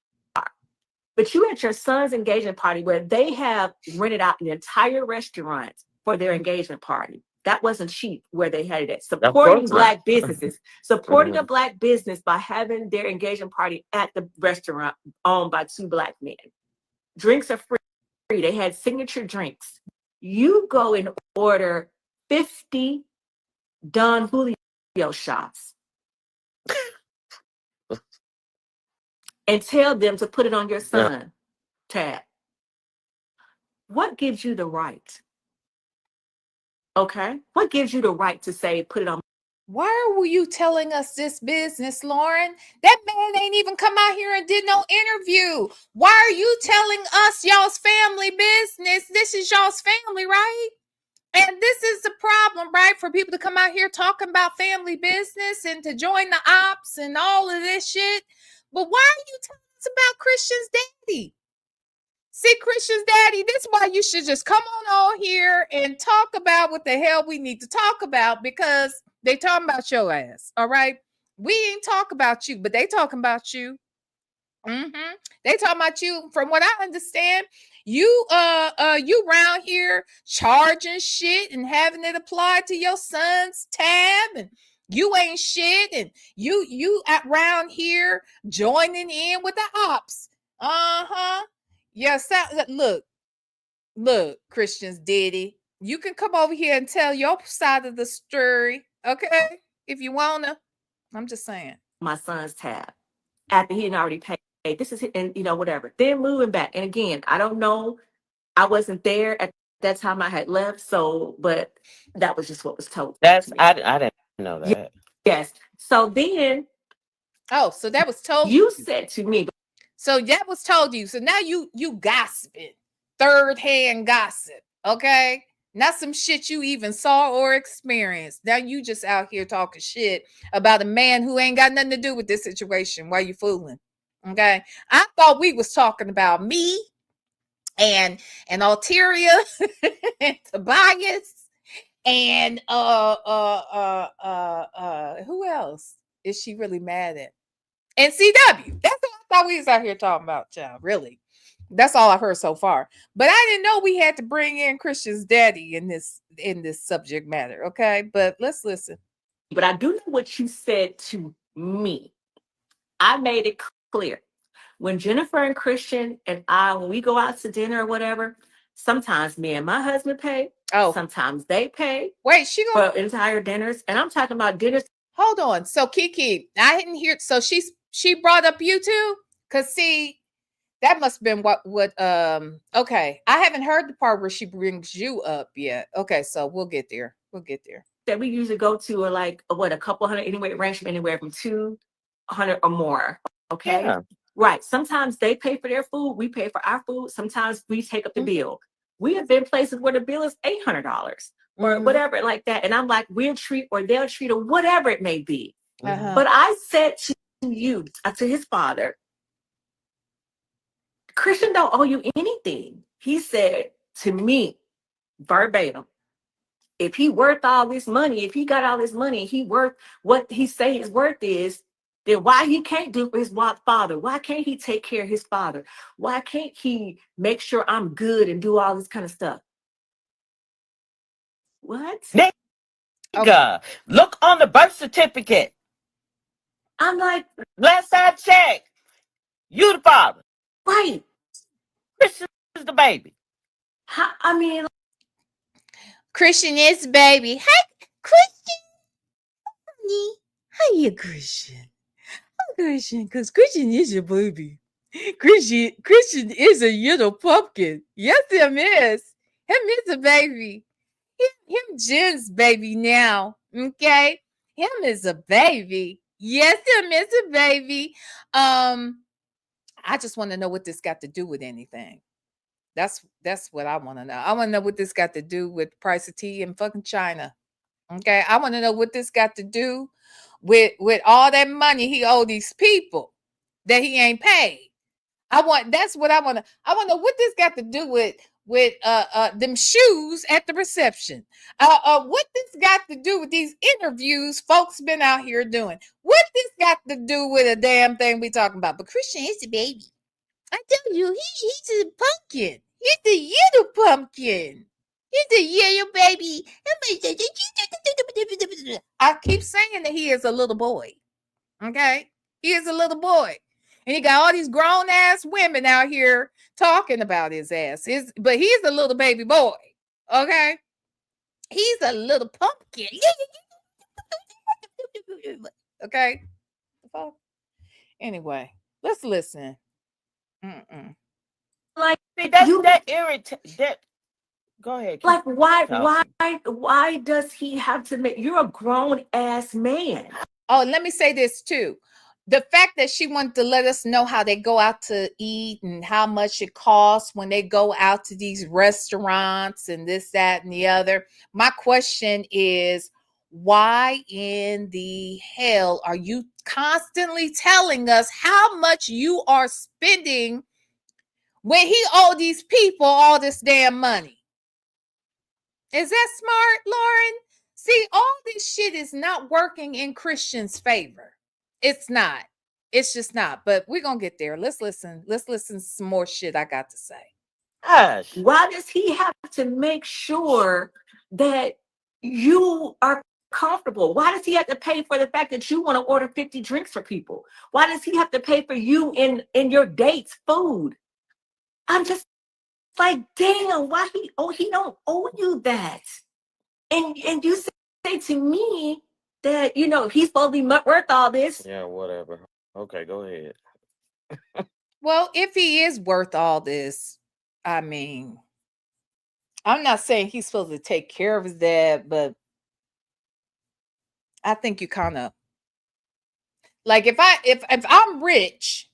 But you at your son's engagement party where they have rented out an entire restaurant for their engagement party. That wasn't cheap where they had it at. Supporting Black businesses. Supporting a Black business by having their engagement party at the restaurant owned by 2 Black men. Drinks are free. They had signature drinks. You go and order 50 Don Julio shots and tell them to put it on your son tab. What gives you the right? Okay. What gives you the right to say, put it on? Why were you telling us this business, Lauren? That man ain't even come out here and did no interview. Why are you telling us y'all's family business? This is y'all's family, right? And this is the problem, right? For people to come out here talking about family business and to join the ops and all of this shit. But why are you telling us about Christian's daddy? See, Christian's daddy, this is why you should just come on here and talk about what the hell we need to talk about, because they talking about your ass, all right? We ain't talk about you, but they talking about you. Mm-hmm. They talking about you. From what I understand, you around here charging shit and having it applied to your son's tab, and you ain't shit, and you around here joining in with the ops. Uh-huh. Yes, look, Christian's daddy. You can come over here and tell your side of the story, okay? If you wanna. I'm just saying. My son's tab after he had already paid. This is, and whatever. Then moving back, and again, I don't know. I wasn't there at that time. I had left, so but that was just what was told. I didn't know that. Yes. So then, so that was told you said to me. So that was told you. So now you gossiping, third hand gossip. Okay. Not some shit you even saw or experienced. Now you just out here talking shit about a man who ain't got nothing to do with this situation. Why you fooling? Okay. I thought we was talking about me and Alteria and Tobias and who else is she really mad at? And CW. That's what I thought we was out here talking about, child. Really. That's all I've heard so far. But I didn't know we had to bring in Christian's daddy in this subject matter. Okay. But let's listen. But I do know what you said to me. I made it clear. When Jennifer and Christian and I, when we go out to dinner or whatever, sometimes me and my husband pay. Oh, sometimes they pay. Wait, she gonna for entire dinners, and I'm talking about dinners. Hold on. So Kiki, I didn't hear. So she's she brought up you too? Cause see, that must have been what okay. I haven't heard the part where she brings you up yet. Okay, so we'll get there. We'll get there. That we usually go to are like what, a couple hundred anyway, range from anywhere from 200 or more. Okay. Yeah. Right. Sometimes they pay for their food, we pay for our food. Sometimes we take up the Mhm. bill. We have been places where the bill is $800 or Mhm. whatever like that. And I'm like, we'll treat or they'll treat or whatever it may be. Uh-huh. But I said to you, to his father, Christian don't owe you anything. He said to me verbatim, if he worth all this money, if he got all this money, he worth what he say his worth is, then why he can't do for his father? Why can't he take care of his father? Why can't he make sure I'm good and do all this kind of stuff? What? Nigga, look on the birth certificate. I'm like, Last I checked, you the father. right. Christian is the baby. I mean, Christian is baby. Hey, Christian. Honey. How you, Christian? Christian, because Christian is your baby. Christian is a little pumpkin. Yes, him is. Him is a baby. Him Jen's baby now. Okay. Him is a baby. Yes, him is a baby. I just want to know what this got to do with anything. That's what I want to know. I want to know what this got to do with price of tea in fucking China. Okay. I want to know what this got to do with all that money he owe these people that he ain't paid. That's what I want to. I want to know what this got to do with them shoes at the reception. What this got to do with these interviews folks been out here doing? What this got to do with a damn thing we talking about? But Christian is a baby. I tell you, he's a pumpkin. He's the little pumpkin. He's a yellow baby. I keep saying that he is a little boy. Okay? He is a little boy. And he got all these grown ass women out here talking about his ass. But he's a little baby boy. Okay? He's a little pumpkin. Okay? Anyway, let's listen. like See, that you, that irritate that. Go ahead. Keep like talking. why does he have to make? You're a grown ass man. Oh, let me say this too. The fact that she wanted to let us know how they go out to eat and how much it costs when they go out to these restaurants and this, that, and the other. My question is, why in the hell are you constantly telling us how much you are spending when he owed these people all this damn money? Is that smart, Lauren? See, all this shit is not working in Christian's favor. It's not. It's just not. But we're gonna get there. Let's listen. Let's listen to some more shit I got to say. Gosh. Why does he have to make sure that you are comfortable? Why does he have to pay for the fact that you want to order 50 drinks for people? Why does he have to pay for you in your dates food? I'm just like, damn, why he don't owe you that? And you say to me that he's supposed to be worth all this. Yeah, whatever. Okay, go ahead. Well, if he is worth all this, I mean, I'm not saying he's supposed to take care of his dad, but I think you kind of like if I'm rich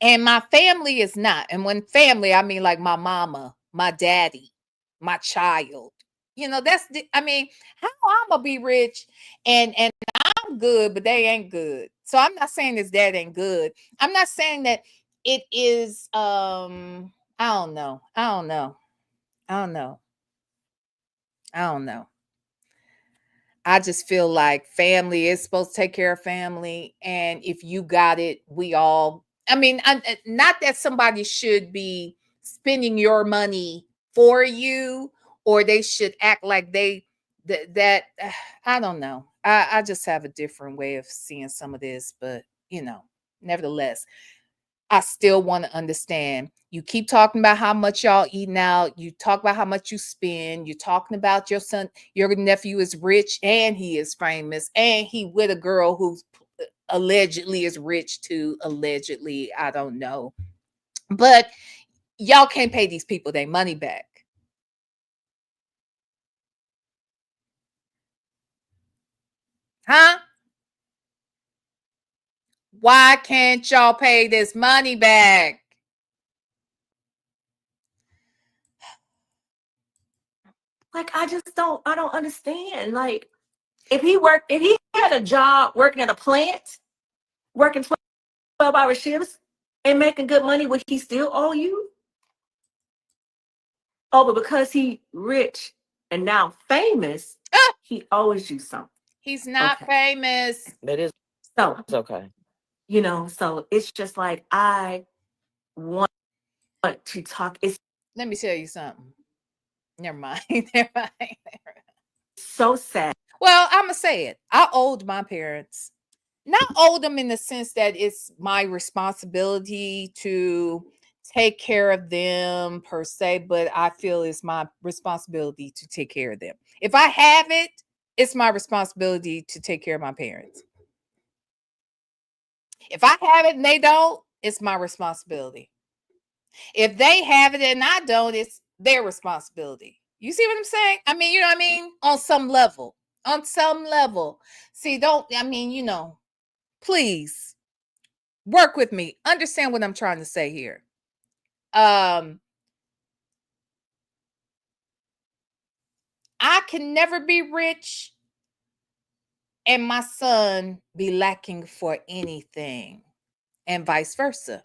and my family is not, and when family I mean like my mama, my daddy, my child. I mean, how I'm gonna be rich and I'm good, but they ain't good. So I'm not saying his dad ain't good. I'm not saying that it is I don't know. I don't know. I don't know. I don't know. I just feel like family is supposed to take care of family. And if you got it, we all, I mean, not that somebody should be spending your money for you or they should act like that I don't know. I just have a different way of seeing some of this, but nevertheless, I still want to understand. You keep talking about how much y'all eating out. You talk about how much you spend. You're talking about your son, your nephew is rich and he is famous and he with a girl who's allegedly is rich too. Allegedly, I don't know. But y'all can't pay these people their money back. Huh? Why can't y'all pay this money back? Like, I don't understand. Like, if he had a job working at a plant, working 12-hour shifts and making good money, would he still owe you? Oh, but because he rich and now famous, Ah, he owes you something. he's not Okay. famous. That is So, okay. so it's just like I want to talk. It's Let me tell you something. Never mind. Never mind. so sad. Well, I'm going to say it. I owed my parents. Not owe them in the sense that it's my responsibility to take care of them per se, but I feel it's my responsibility to take care of them. If I have it, it's my responsibility to take care of my parents. If I have it and they don't, it's my responsibility. If they have it and I don't, it's their responsibility. You see what I'm saying? I mean, you know what I mean? On some level. On some level. See, don't, I mean, please work with me. Understand what I'm trying to say here. I can never be rich and my son be lacking for anything, and vice versa.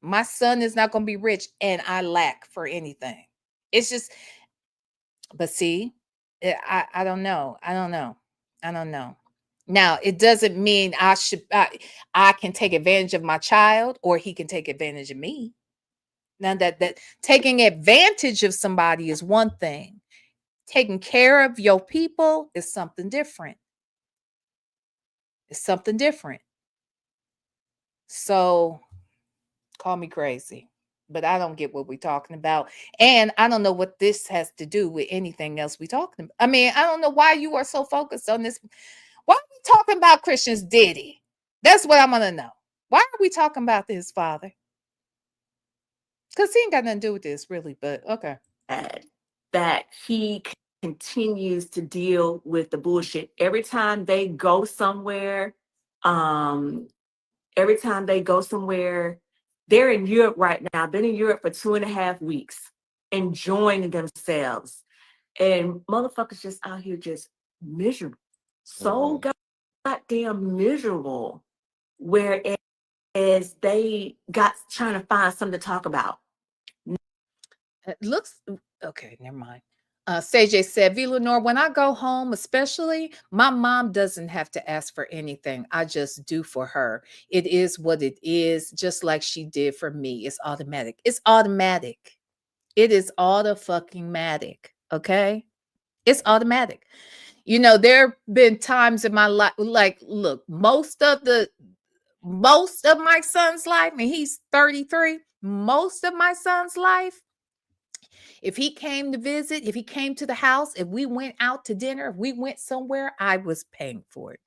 My son is not going to be rich and I lack for anything. It's just, but see, I don't know. I don't know. I don't know. Now, it doesn't mean I can take advantage of my child or he can take advantage of me. Now that taking advantage of somebody is one thing. Taking care of your people is something different. It's something different. So call me crazy, but I don't get what we're talking about. And I don't know what this has to do with anything else we talking about. I mean, I don't know why you are so focused on this. Why are we talking about Christians Diddy? That's what I'm gonna know. Why are we talking about his father? Because he ain't got nothing to do with this, really, but okay. That he continues to deal with the bullshit every time they go somewhere. Um, every time they go somewhere, they're in Europe right now. Been in Europe for 2.5 weeks, enjoying themselves, and motherfuckers just out here just miserable, so goddamn miserable. Whereas they got trying to find something to talk about. It looks okay, never mind. CJ said, VLenore, when I go home, especially, my mom doesn't have to ask for anything. I just do for her. It is what it is, just like she did for me. It's automatic. It's automatic. It is auto fucking matic. Okay. It's automatic. There have been times in my life, like, look, most of my son's life, and he's 33, most of my son's life, if he came to visit, if he came to the house, if we went out to dinner, if we went somewhere, I was paying for it.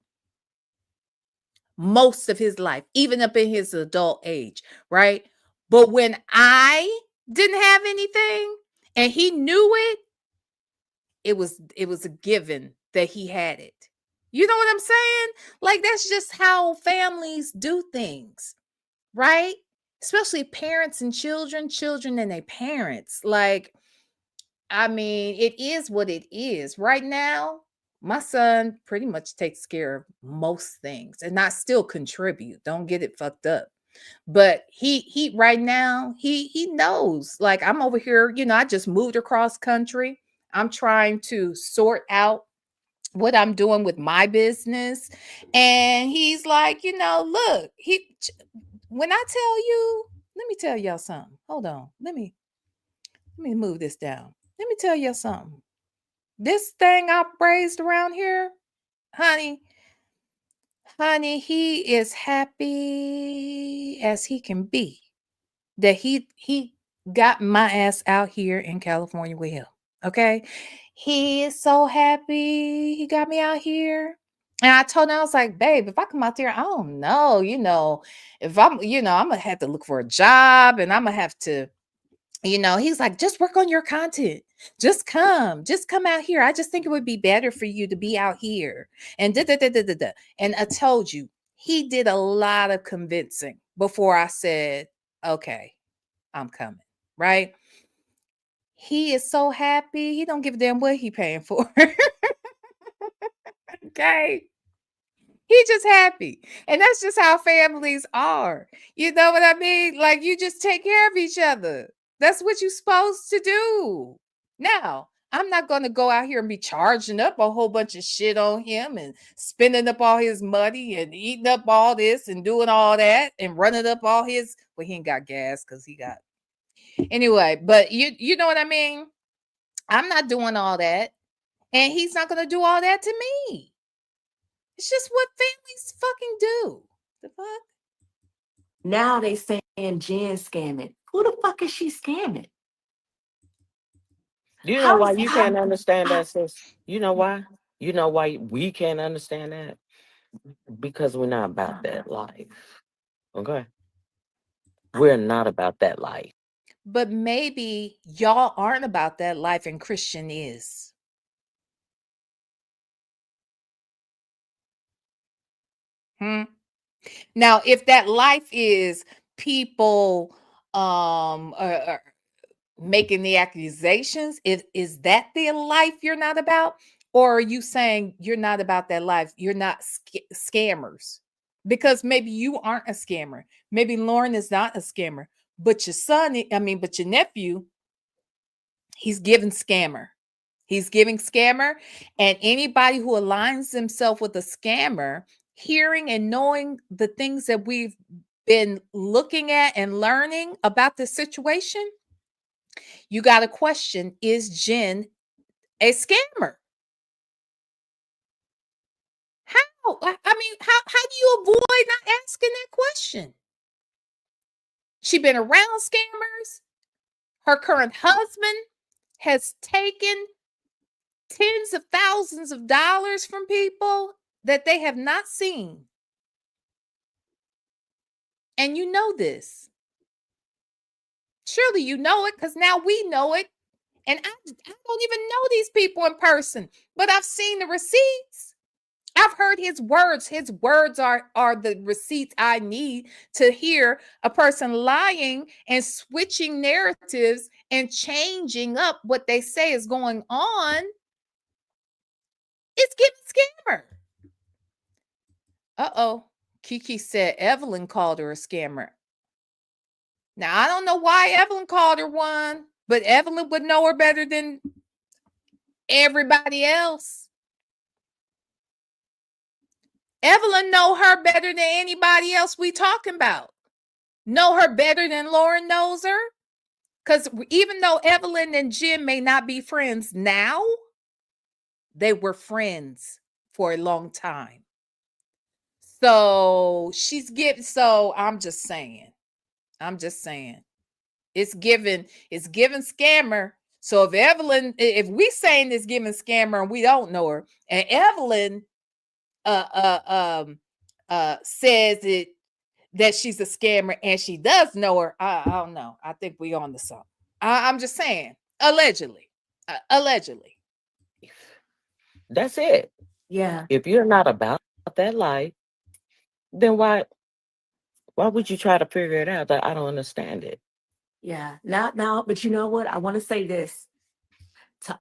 Most of his life, even up in his adult age, right? But when I didn't have anything and he knew it, it was a given that he had it. You know what I'm saying? Like, that's just how families do things, right? Especially parents and children, children and their parents. Like, I mean, it is what it is. Right now, my son pretty much takes care of most things and I still contribute. Don't get it fucked up. But he right now, he knows. Like, I'm over here, I just moved across country. I'm trying to sort out what I'm doing with my business. And he's like, look, when I tell you, let me tell y'all something. Hold on. Let me move this down. Let me tell you something. This thing I raised around here, honey, he is happy as he can be that he got my ass out here in California with him. Okay? He is so happy he got me out here. And I told him, I was like, babe, if I come out there, I don't know, if I'm gonna have to look for a job and I'm gonna have to, he's like, just work on your content. Just come out here. I just think it would be better for you to be out here. And da da da da da da. And I told you, he did a lot of convincing before I said, okay, I'm coming. Right? He is so happy. He don't give a damn what he paying for. Okay. He just happy. And that's just how families are. You know what I mean? Like you just take care of each other. That's what you're supposed to do. Now, I'm not going to go out here and be charging up a whole bunch of shit on him and spending up all his money and eating up all this and doing all that and running up all his, well, he ain't got gas because he got anyway, but you know what I mean? I'm not doing all that. And he's not going to do all that to me. It's just what families fucking do. The fuck? Now they saying Jen scamming. Who the fuck is she scamming? You know How why is you how, can't understand that, sis? You know why? You know why we can't understand that? Because we're not about that life. Okay? We're not about that life. But maybe y'all aren't about that life and Christian is. Hmm? Now, if that life is people making the accusations, is that the life you're not about? Or are you saying you're not about that life? You're not scammers? Because maybe you aren't a scammer. Maybe Lauren is not a scammer. But your son, but your nephew, he's giving scammer. He's giving scammer. And anybody who aligns himself with a scammer, hearing and knowing the things that we've been looking at and learning about the situation, you got to question, is Jen a scammer? How? How do you avoid not asking that question? She been around scammers. Her current husband has taken tens of thousands of dollars from people that they have not seen. And you know this. Surely you know it because now we know it. And I don't even know these people in person, but I've seen the receipts. I've heard his words. His words are the receipts I need to hear a person lying and switching narratives and changing up what they say is going on. It's getting scammer. Uh-oh. Kiki said Evelyn called her a scammer. Now, I don't know why Evelyn called her one, but Evelyn would know her better than everybody else. Evelyn know her better than anybody else we talking about. Know her better than Lauren knows her. Because even though Evelyn and Jim may not be friends now, they were friends for a long time. So I'm just saying. It's given scammer. So if we saying it's giving scammer and we don't know her, and Evelyn says it that she's a scammer and she does know her, I don't know. I think we on to something. I'm just saying, allegedly. Allegedly. That's it. yeah, If you're not about that life, then why would you try to figure it out? That I don't understand it. yeah. Now, but you know what? I want to say this to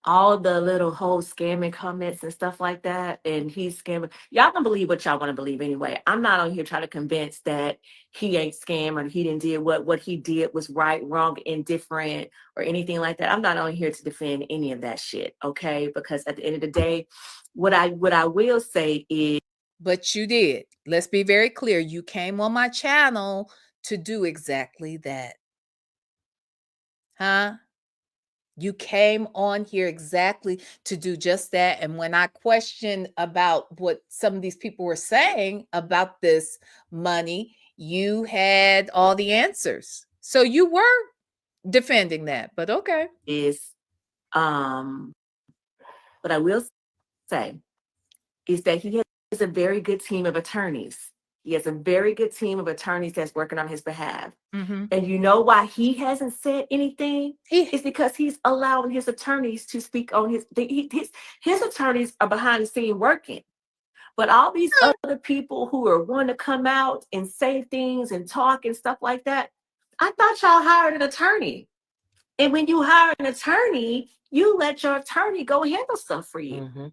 all the little whole scamming comments and stuff like that, and he's scamming. Y'all can believe what y'all want to believe anyway. I'm not on here trying to convince that he ain't scam or he didn't did what he did was right, wrong, indifferent, or anything like that. I'm not on here to defend any of that shit, okay? Because at the end of the day, what I will say is, But you did. Let's be very clear. You came on my channel to do exactly that. Huh? You came on here exactly to do just that. And when I questioned about what some of these people were saying about this money, you had all the answers. So you were defending that, but okay. is um, what I will say is that he has a very good team of attorneys. He has a very good team of attorneys that's working on his behalf. Mm-hmm. And you know why he hasn't said anything? It's because he's allowing his attorneys to speak on his attorneys are behind the scene working. But all these other people who are wanting to come out and say things and talk and stuff like that, I thought y'all hired an attorney. And when you hire an attorney, you let your attorney go handle stuff for you. Mm-hmm.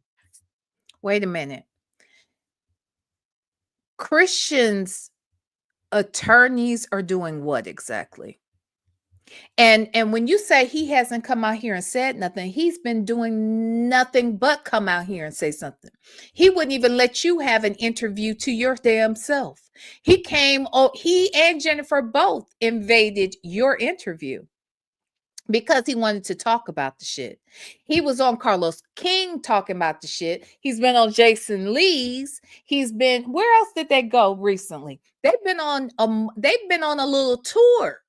Wait a minute. Christians' attorneys are doing what exactly? And when you say he hasn't come out here and said nothing, he's been doing nothing but come out here and say something. He wouldn't even let you have an interview to your damn self. He came, he and Jennifer both invaded your interview because he wanted to talk about the shit. He was on Carlos King talking about the shit. He's been on Jason Lee's. He's been, where else did they go recently? They've been on a little tour.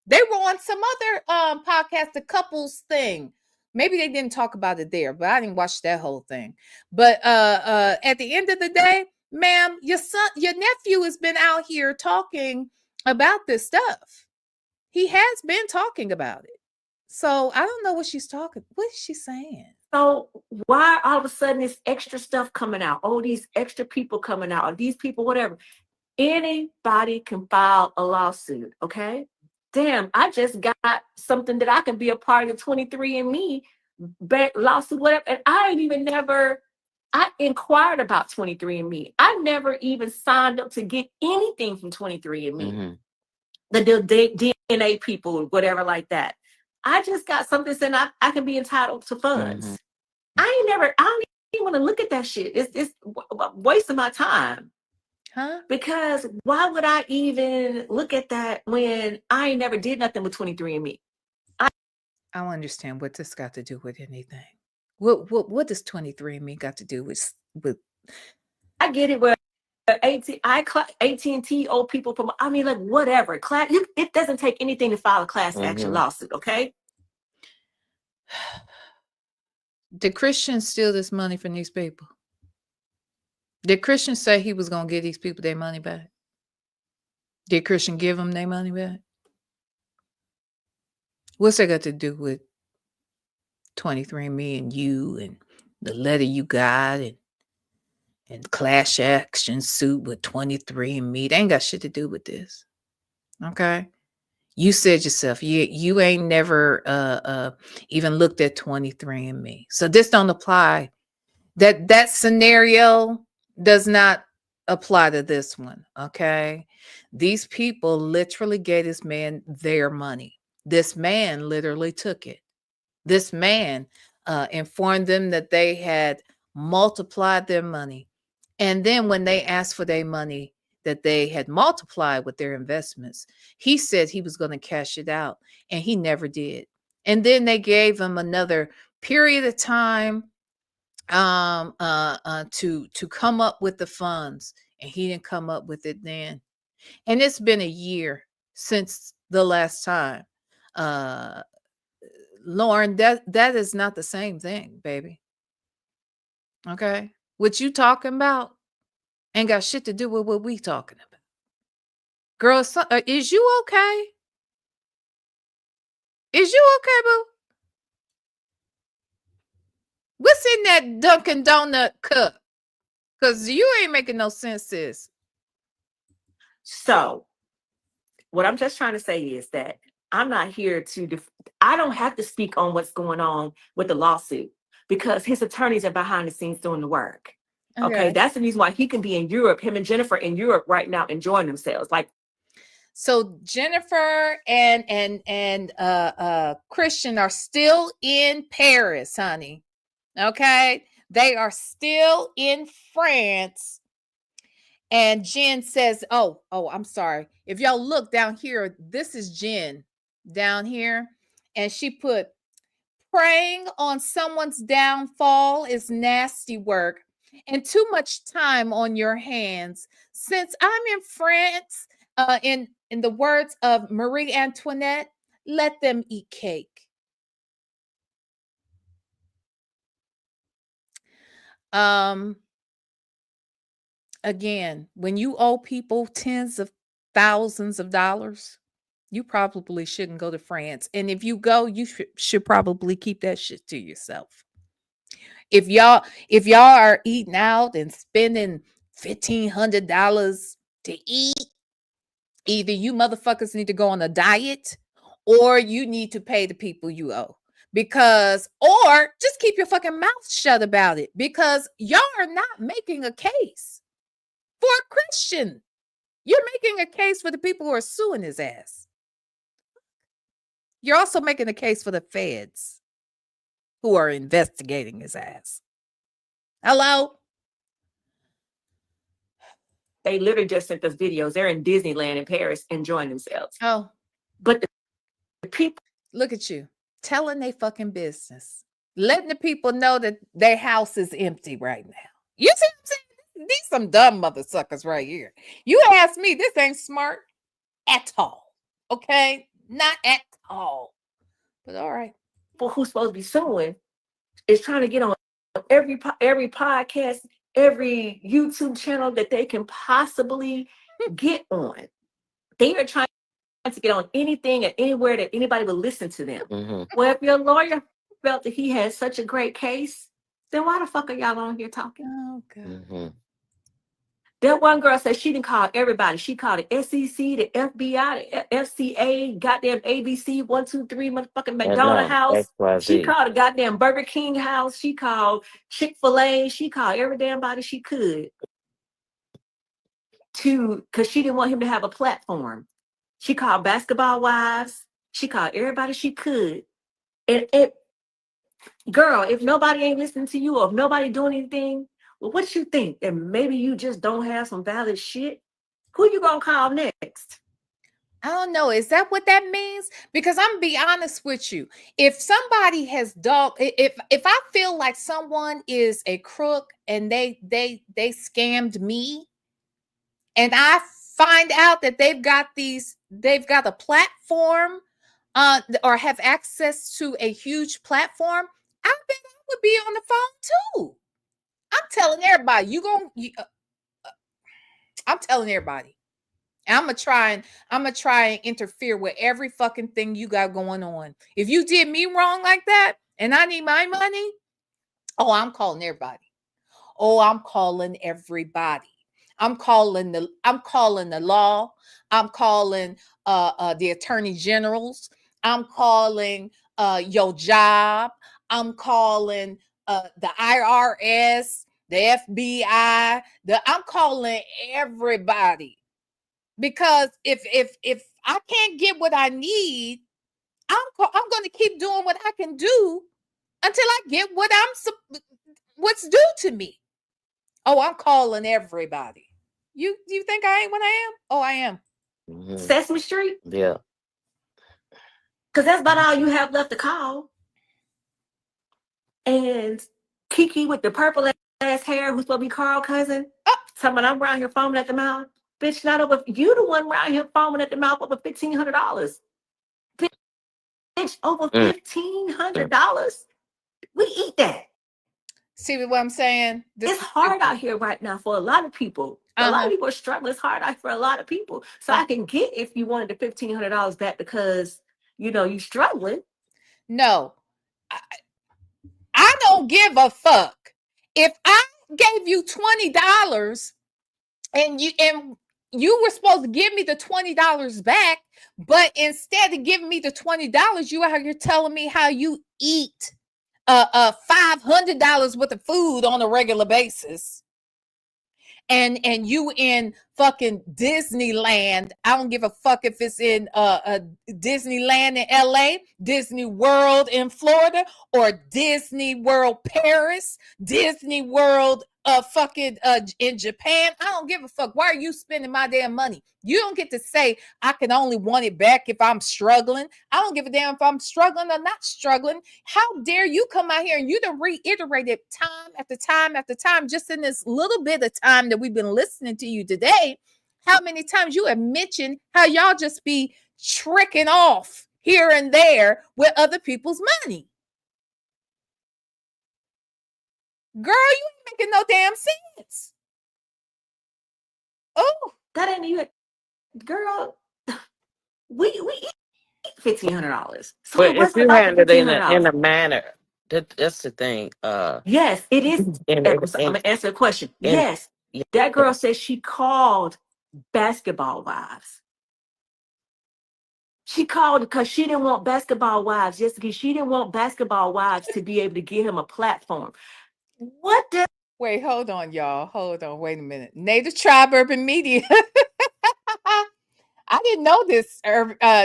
They were on some other podcast, the couples thing. Maybe they didn't talk about it there, but I didn't watch that whole thing. But at the end of the day, ma'am, your nephew has been out here talking about this stuff. He has been talking about it. So I don't know what she's talking. What is she saying? So why all of a sudden this extra stuff coming out? Oh, these extra people coming out, or these people, whatever. Anybody can file a lawsuit, okay? Damn, I just got something that I can be a part of the 23andMe lawsuit, whatever. And I ain't even I inquired about 23andMe. I never even signed up to get anything from 23andMe. Mm-hmm. The DNA people, whatever like that. I just got something saying I can be entitled to funds. Mm-hmm. I don't even want to look at that shit. It's wasting my time. Huh? Because why would I even look at that when I ain't never did nothing with 23andMe? I don't understand what this got to do with anything. What does 23andMe got to do with? I get it where AT&T owe people from, I mean, like, whatever. It doesn't take anything to file a class action lawsuit, okay? Did Christians steal this money from these people? Did Christian say he was going to give these people their money back? Did Christian give them their money back? What's that got to do with 23andMe and you and the letter you got and class action suit with 23andMe? They ain't got shit to do with this. Okay? You said yourself, you ain't never even looked at 23andMe. So this don't apply. That scenario does not apply to this one. Okay? These people literally gave this man their money. This man literally took it. This man informed them that they had multiplied their money. And then when they asked for their money that they had multiplied with their investments, he said he was going to cash it out, and he never did. And then they gave him another period of time to come up with the funds, and he didn't come up with it then. And it's been a year since the last time. Lauren, that is not the same thing, baby. Okay? What you talking about ain't got shit to do with what we talking about. Girl, is you okay? Is you okay, boo? What's in that Dunkin' Donut cup? Because you ain't making no sense, sis. So what I'm just trying to say is that I'm not here I don't have to speak on what's going on with the lawsuit because his attorneys are behind the scenes doing the work. Okay. That's the reason why he can be in Europe, him and Jennifer in Europe right now enjoying themselves. Like, so Jennifer and Christian are still in Paris, honey. Okay? They are still in France. And Jen says, oh, I'm sorry. If y'all look down here, this is Jen down here. And she put, preying on someone's downfall is nasty work and too much time on your hands. Since I'm in France, in the words of Marie Antoinette, let them eat cake. Again, when you owe people tens of thousands of dollars, you probably shouldn't go to France. And if you go, you should probably keep that shit to yourself. If y'all are eating out and spending $1,500 to eat, either you motherfuckers need to go on a diet or you need to pay the people you owe. Because, or just keep your fucking mouth shut about it, because y'all are not making a case for a Christian. You're making a case for the people who are suing his ass. You're also making a case for the feds who are investigating his ass. Hello? They literally just sent us videos. They're in Disneyland in Paris enjoying themselves. Oh, But the people, look at you telling they fucking business, letting the people know that their house is empty right now. You see what I'm saying? These some dumb mother suckers right here. You ask me, this ain't smart at all. Okay? Not at all. But all right. people who's supposed to be suing is trying to get on every podcast, every YouTube channel that they can possibly get on. They are trying to get on anything and anywhere that anybody will listen to them. Mm-hmm. Well, if your lawyer felt that he had such a great case, then why the fuck are y'all on here talking? Oh, God. Mm-hmm. That one girl said she didn't call everybody. She called the SEC, the FBI, the FCA, goddamn ABC, 123, motherfucking McDonald's house. XYZ. She called the goddamn Burger King house. She called Chick-fil-A. She called every damn body she could because she didn't want him to have a platform. She called Basketball Wives. She called everybody she could. And girl, if nobody ain't listening to you or if nobody doing anything, well, what you think? And maybe you just don't have some valid shit? Who you gonna call next? I don't know. Is that what that means? Because I'm gonna be honest with you. If somebody has done, if I feel like someone is a crook and they scammed me, and I find out that they've got a platform, or have access to a huge platform, I bet I would be on the phone too. I'm telling everybody, I'm telling everybody. And I'm gonna try and interfere with every fucking thing you got going on. If you did me wrong like that and I need my money, oh, I'm calling everybody. Oh, I'm calling everybody. I'm calling the law. I'm calling the attorney generals. I'm calling your job. I'm calling the IRS, the FBI. I'm calling everybody. Because if I can't get what I need, I'm going to keep doing what I can do until I get what's due to me. Oh, I'm calling everybody. You think I ain't what I am? Oh, I am. Mm-hmm. Sesame Street? Yeah. Because that's about all you have left to call. And Kiki with the purple ass hair, who's supposed to be Carl's cousin, talking about I'm around here foaming at the mouth. Bitch, not over. You the one around here foaming at the mouth over $1,500. Bitch, over $1,500. We eat that. See what I'm saying? It's hard out here right now for a lot of people. A lot of people are struggling. It's hard out for a lot of people. So I can get if you wanted the $1,500 back because, you struggling. No, I don't give a fuck. If I gave you $20 and you were supposed to give me the $20 back, but instead of giving me the $20, you out here telling me how you eat $500 worth of food on a regular basis, and you in fucking Disneyland. I don't give a fuck if it's in Disneyland in LA, Disney World in Florida, or Disney World Paris, Disney World in Japan. I don't give a fuck. Why are you spending my damn money? You don't get to say I can only want it back if I'm struggling. I don't give a damn if I'm struggling or not struggling. How dare you come out here and you done reiterated time after time after time, just in this little bit of time that we've been listening to you today, how many times you have mentioned how y'all just be tricking off here and there with other people's money. Girl, you ain't making no damn sense. Oh, That ain't even, girl. We eat $1,500. So But it if wasn't you about the handle it $1,500. in a manner, that's the thing. Yes, it is. And I'm gonna answer the question. and Yes, that girl said she called basketball wives. She called because she didn't want basketball wives. Just because she didn't want basketball wives to be able to give him a platform. What does wait, hold on, y'all. Hold on. Wait a minute. Native Tribe Urban Media. I didn't know this.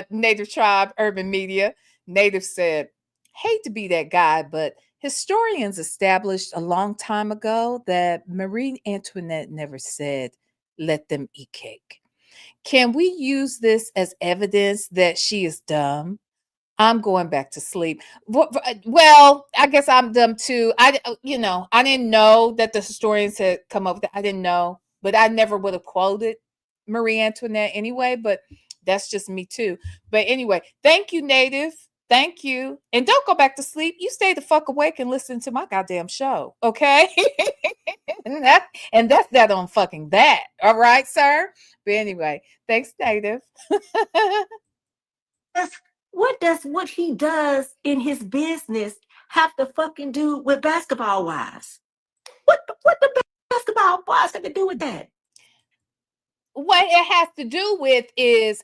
Native Tribe Urban Media. Native said, hate to be that guy, but historians established a long time ago that Marie Antoinette never said, let them eat cake. Can we use this as evidence that she is dumb? I'm going back to sleep. Well, I guess I'm dumb too. I didn't know that the historians had come up with that. I didn't know, but I never would have quoted Marie Antoinette anyway. But that's just me too. But anyway, thank you, Native. Thank you. And don't go back to sleep. You stay the fuck awake and listen to my goddamn show. Okay. and that's that on fucking that. All right, sir. But anyway, thanks, Native. what he does in his business have to fucking do with basketball wives? What the basketball wives got to do with that? What it has to do with is,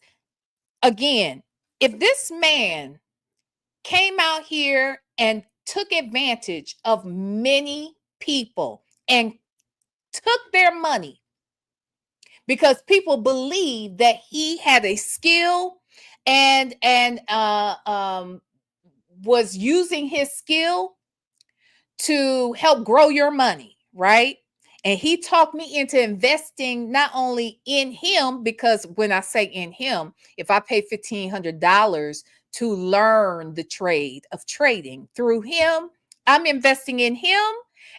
again, if this man came out here and took advantage of many people and took their money because people believed that he had a skill and was using his skill to help grow your money, right? And he talked me into investing not only in him, because when I say in him, if I pay $1,500 to learn the trade of trading through him, I'm investing in him.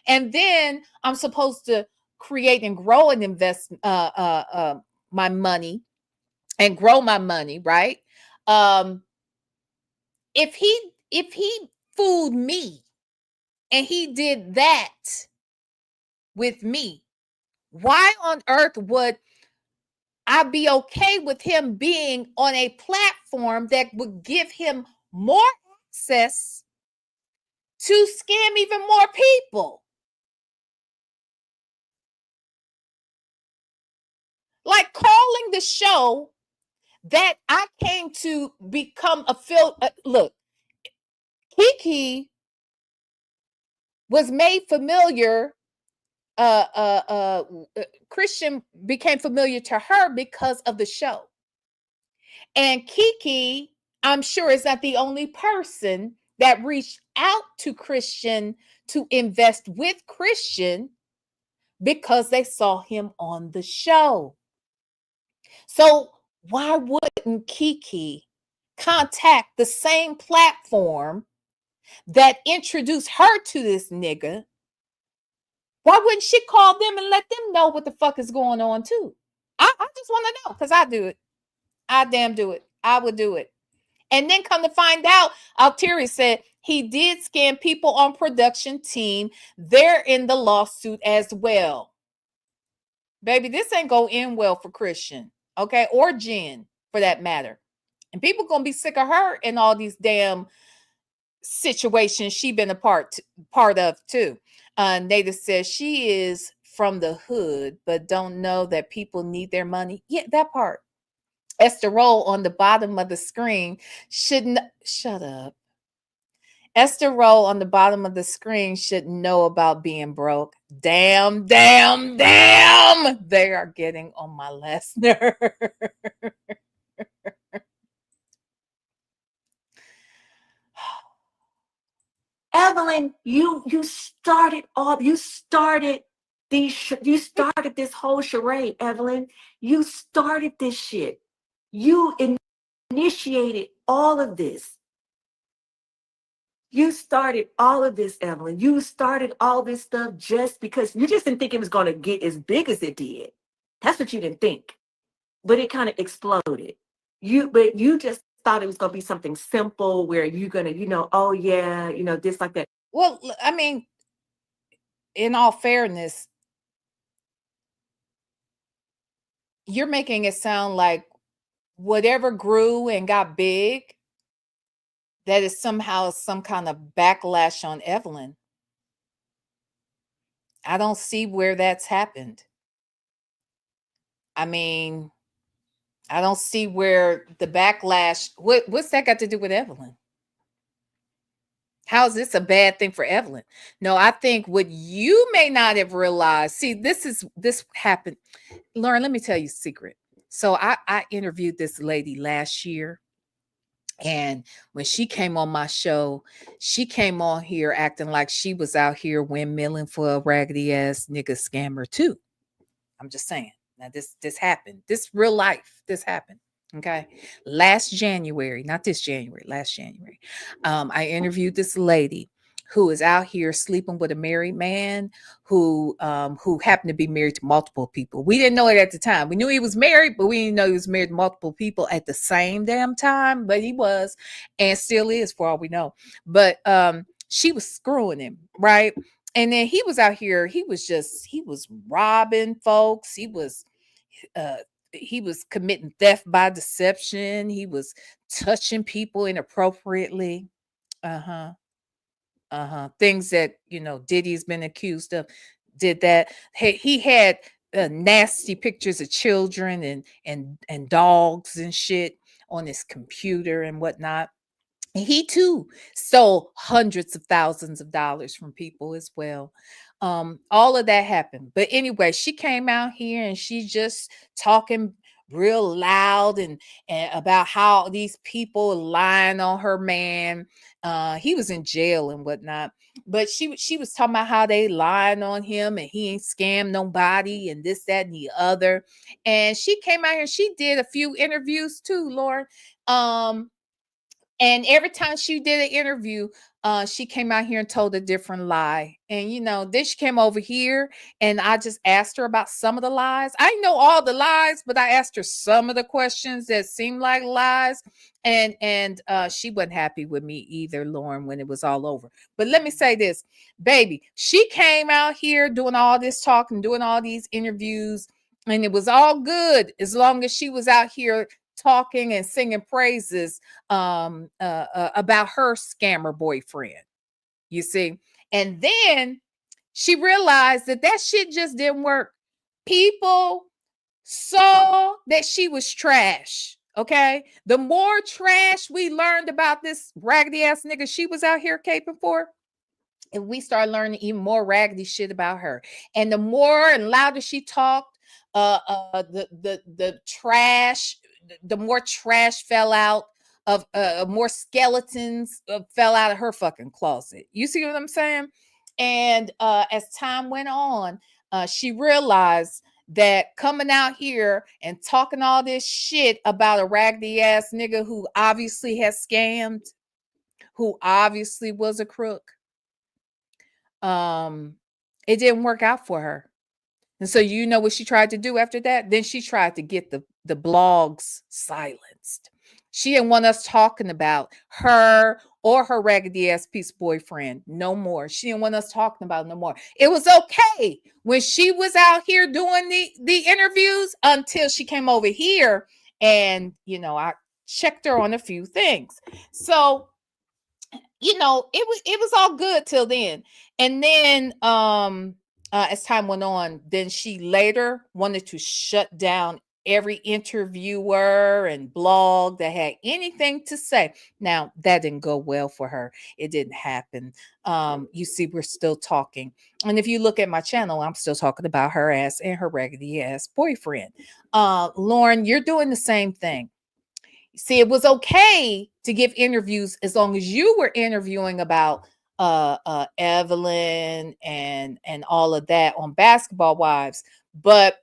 And then I'm supposed to create and grow and invest my money and grow my money, right? Um, if he fooled me and he did that with me, why on earth would I be okay with him being on a platform that would give him more access to scam even more people? Like calling the show that I came to become look, Kiki was made familiar. Uh, uh, uh, Christian became familiar to her because of the show. And Kiki, I'm sure, is not the only person that reached out to Christian to invest with Christian because they saw him on the show. So why wouldn't Kiki contact the same platform that introduced her to this nigga? Why wouldn't she call them and let them know what the fuck is going on too? I just want to know, because I do it. I damn do it. I would do it. And then come to find out, Altieri said he did scam people on production team. They're in the lawsuit as well. Baby, this ain't gonna end well for Christian, okay? Or Jen, for that matter. And people gonna be sick of her in all these damn situations she been a part of too. Native says she is from the hood, but don't know that people need their money. Yeah, that part. Esther Roll on the bottom of the screen shouldn't shut up. Esther Roll on the bottom of the screen should know about being broke. Damn, damn, damn. They are getting on my last nerve. Evelyn, you started this whole charade, Evelyn. You started this shit. You initiated all of this. You started all of this, Evelyn. You started all this stuff just because you just didn't think it was going to get as big as it did. That's what you didn't think. But it kind of exploded. But you just thought it was going to be something simple where you're going to, oh yeah, this like that. Well, I mean, in all fairness, you're making it sound like whatever grew and got big, that is somehow some kind of backlash on Evelyn. I don't see where that's happened. I mean, I don't see where the backlash. What's that got to do with Evelyn? How is this a bad thing for Evelyn? No, I think what you may not have realized. See, this happened. Lauren, let me tell you a secret. So I interviewed this lady last year, and when she came on my show, she came on here acting like she was out here windmilling for a raggedy ass nigga scammer too. I'm just saying. Now this happened. This real life. This happened. Okay. Last January, not this January, last January. I interviewed this lady who is out here sleeping with a married man who happened to be married to multiple people. We didn't know it at the time. We knew he was married, but we didn't know he was married to multiple people at the same damn time. But he was, and still is for all we know. But she was screwing him, right? And then he was out here, he was robbing folks. Uh he was committing theft by deception. He was touching people inappropriately. Uh-huh. Uh-huh. Things that, Diddy's been accused of. Did that. Hey, he had nasty pictures of children and dogs and shit on his computer and whatnot. He too stole hundreds of thousands of dollars from people as well. All of that happened. But anyway, she came out here and she's just talking real loud and about how these people lying on her man. He was in jail and whatnot. But she was talking about how they lying on him and he ain't scammed nobody and this, that, and the other. And she came out here, she did a few interviews too, Lauren. And every time she did an interview, she came out here and told a different lie. And then she came over here and I just asked her about some of the lies. I didn't know all the lies, but I asked her some of the questions that seemed like lies. And she wasn't happy with me either, Lauren, when it was all over. But let me say this, baby, she came out here doing all this talking, doing all these interviews, and it was all good as long as she was out here talking and singing praises about her scammer boyfriend, you see. And then she realized that shit just didn't work. People saw that she was trash. Okay. The more trash we learned about this raggedy ass nigga she was out here caping for, and we started learning even more raggedy shit about her. And the more and louder she talked, the trash, the more trash fell out of more skeletons fell out of her fucking closet. You see what I'm saying? And as time went on, she realized that coming out here and talking all this shit about a raggedy ass nigga who obviously has scammed, who obviously was a crook, it didn't work out for her. And so you know what she tried to do after that? Then she tried to get the blogs silenced. She didn't want us talking about her or her raggedy ass piece boyfriend no more. She didn't want us talking about it no more. It was okay when she was out here doing the interviews until she came over here and I checked her on a few things. So it was all good till then. And then as time went on, then she later wanted to shut down every interviewer and blog that had anything to say. Now that didn't go well for her. It didn't happen. You see, we're still talking. And if you look at my channel, I'm still talking about her ass and her raggedy ass boyfriend. Lauren, you're doing the same thing. See, it was okay to give interviews as long as you were interviewing about Evelyn and all of that on Basketball Wives, but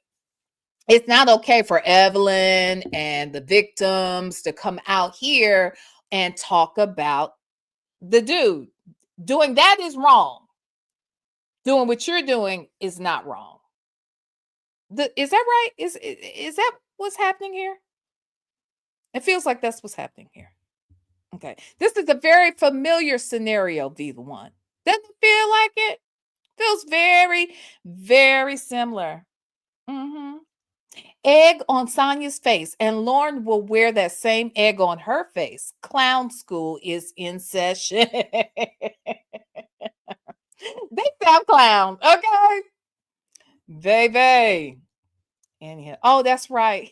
it's not okay for Evelyn and the victims to come out here and talk about the dude. Doing that is wrong. Doing what you're doing is not wrong. Is that right? Is that what's happening here? It feels like that's what's happening here. Okay. This is a very familiar scenario, V1. Doesn't it feel like it? Feels very, very similar. Egg on Sonia's face, and Lauren will wear that same egg on her face. Clown school is in session. They sound clown, okay? Baby. Anyhow. Oh, that's right.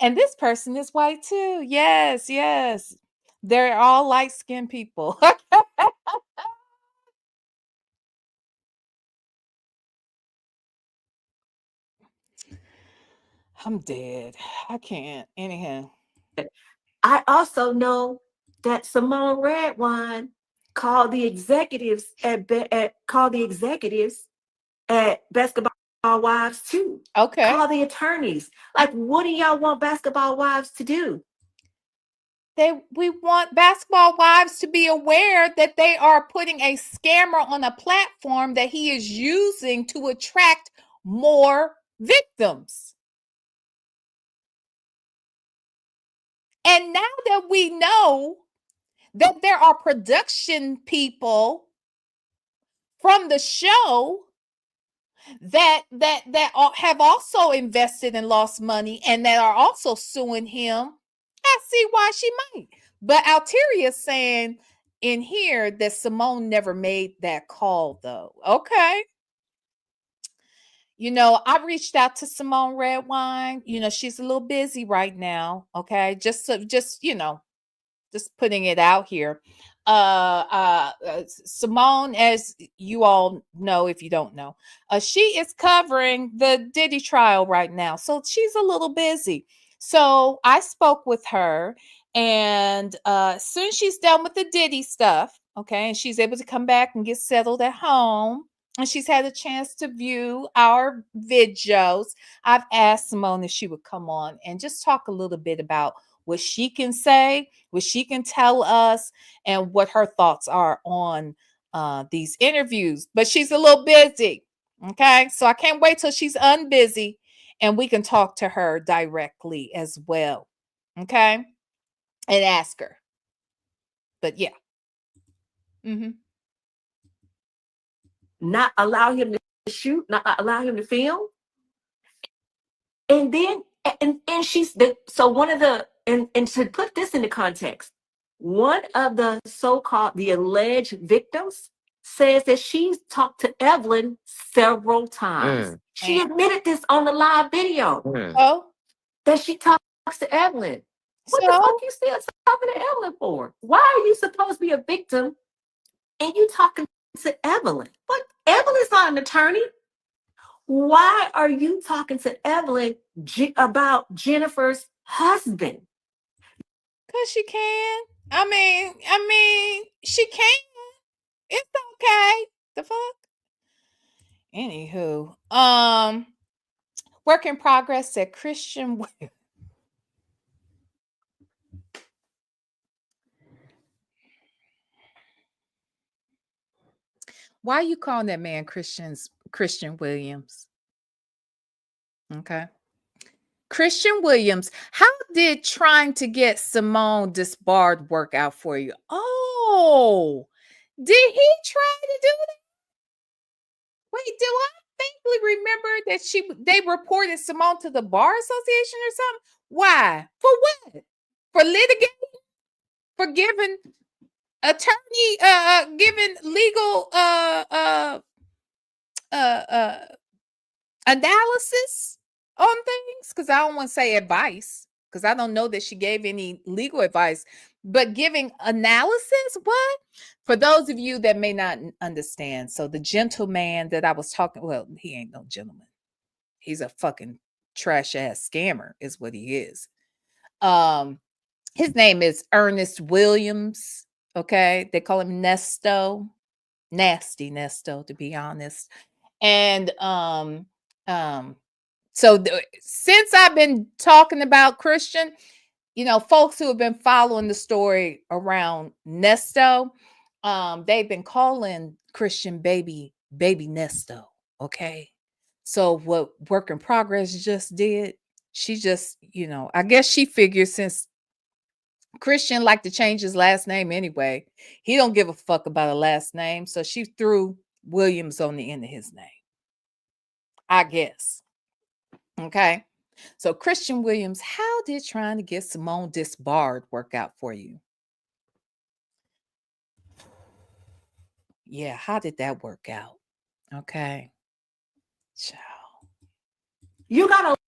And this person is white too. Yes, yes. They're all light-skinned people. I'm dead. I can't. Anyhow. I also know that Simone Redwine called the executives at Basketball Wives too. Okay. Call the attorneys. Like, what do y'all want Basketball Wives to do? We want Basketball Wives to be aware that they are putting a scammer on a platform that he is using to attract more victims. And now that we know that there are production people from the show that have also invested and lost money and that are also suing him, I see why she might. But Alteria's saying in here that Simone never made that call, though. Okay. I reached out to Simone Redwine. She's a little busy right now. Okay. Just putting it out here. Simone, as you all know, if you don't know, she is covering the Diddy trial right now, so she's a little busy. So I spoke with her, and soon as she's done with the Diddy stuff, okay, and she's able to come back and get settled at home, and she's had a chance to view our videos, I've asked Simone if she would come on and just talk a little bit about what she can say, what she can tell us, and what her thoughts are on these interviews. But she's a little busy. Okay. So I can't wait till she's unbusy and we can talk to her directly as well. Okay. And ask her. But yeah. Mm-hmm. Not allow him to shoot, not allow him to film. And then, and she's the, so one of the, and to put this into context, one of the so-called, the alleged victims says that she's talked to Evelyn several times. She admitted this on the live video. Oh, that she talks to Evelyn. What the so fuck you still talking to Evelyn for? Why are you supposed to be a victim and you talking to Evelyn? But Evelyn's not an attorney. Why are you talking to Evelyn about Jennifer's husband? because she can. I mean, she can. It's okay. The fuck? Anywho, work in progress said Christian. Why are you calling that man Christian Williams? Okay. Christian Williams, how did trying to get Simone disbarred work out for you? Oh, did he try to do that? Wait, do I faintly remember that they reported Simone to the Bar Association or something? Why? For what? For litigating? For giving giving legal uh analysis on things? Because I don't want to say advice, because I don't know that she gave any legal advice, but giving analysis. What? For those of you that may not understand, so the gentleman that I was talking, well, he ain't no gentleman, he's a fucking trash ass scammer is what he is. His name is Ernest Williams. Okay, they call him Nesto, nasty Nesto, to be honest. And so since I've been talking about Christian, folks who have been following the story around Nesto, they've been calling Christian baby Nesto. Okay. So what Work in Progress just did, she just, I guess she figures since Christian liked to change his last name anyway, he don't give a fuck about a last name. So she threw Williams on the end of his name. I guess. Okay. So Christian Williams, how did trying to get Simone disbarred work out for you? Yeah, how did that work out? Okay. Ciao. You got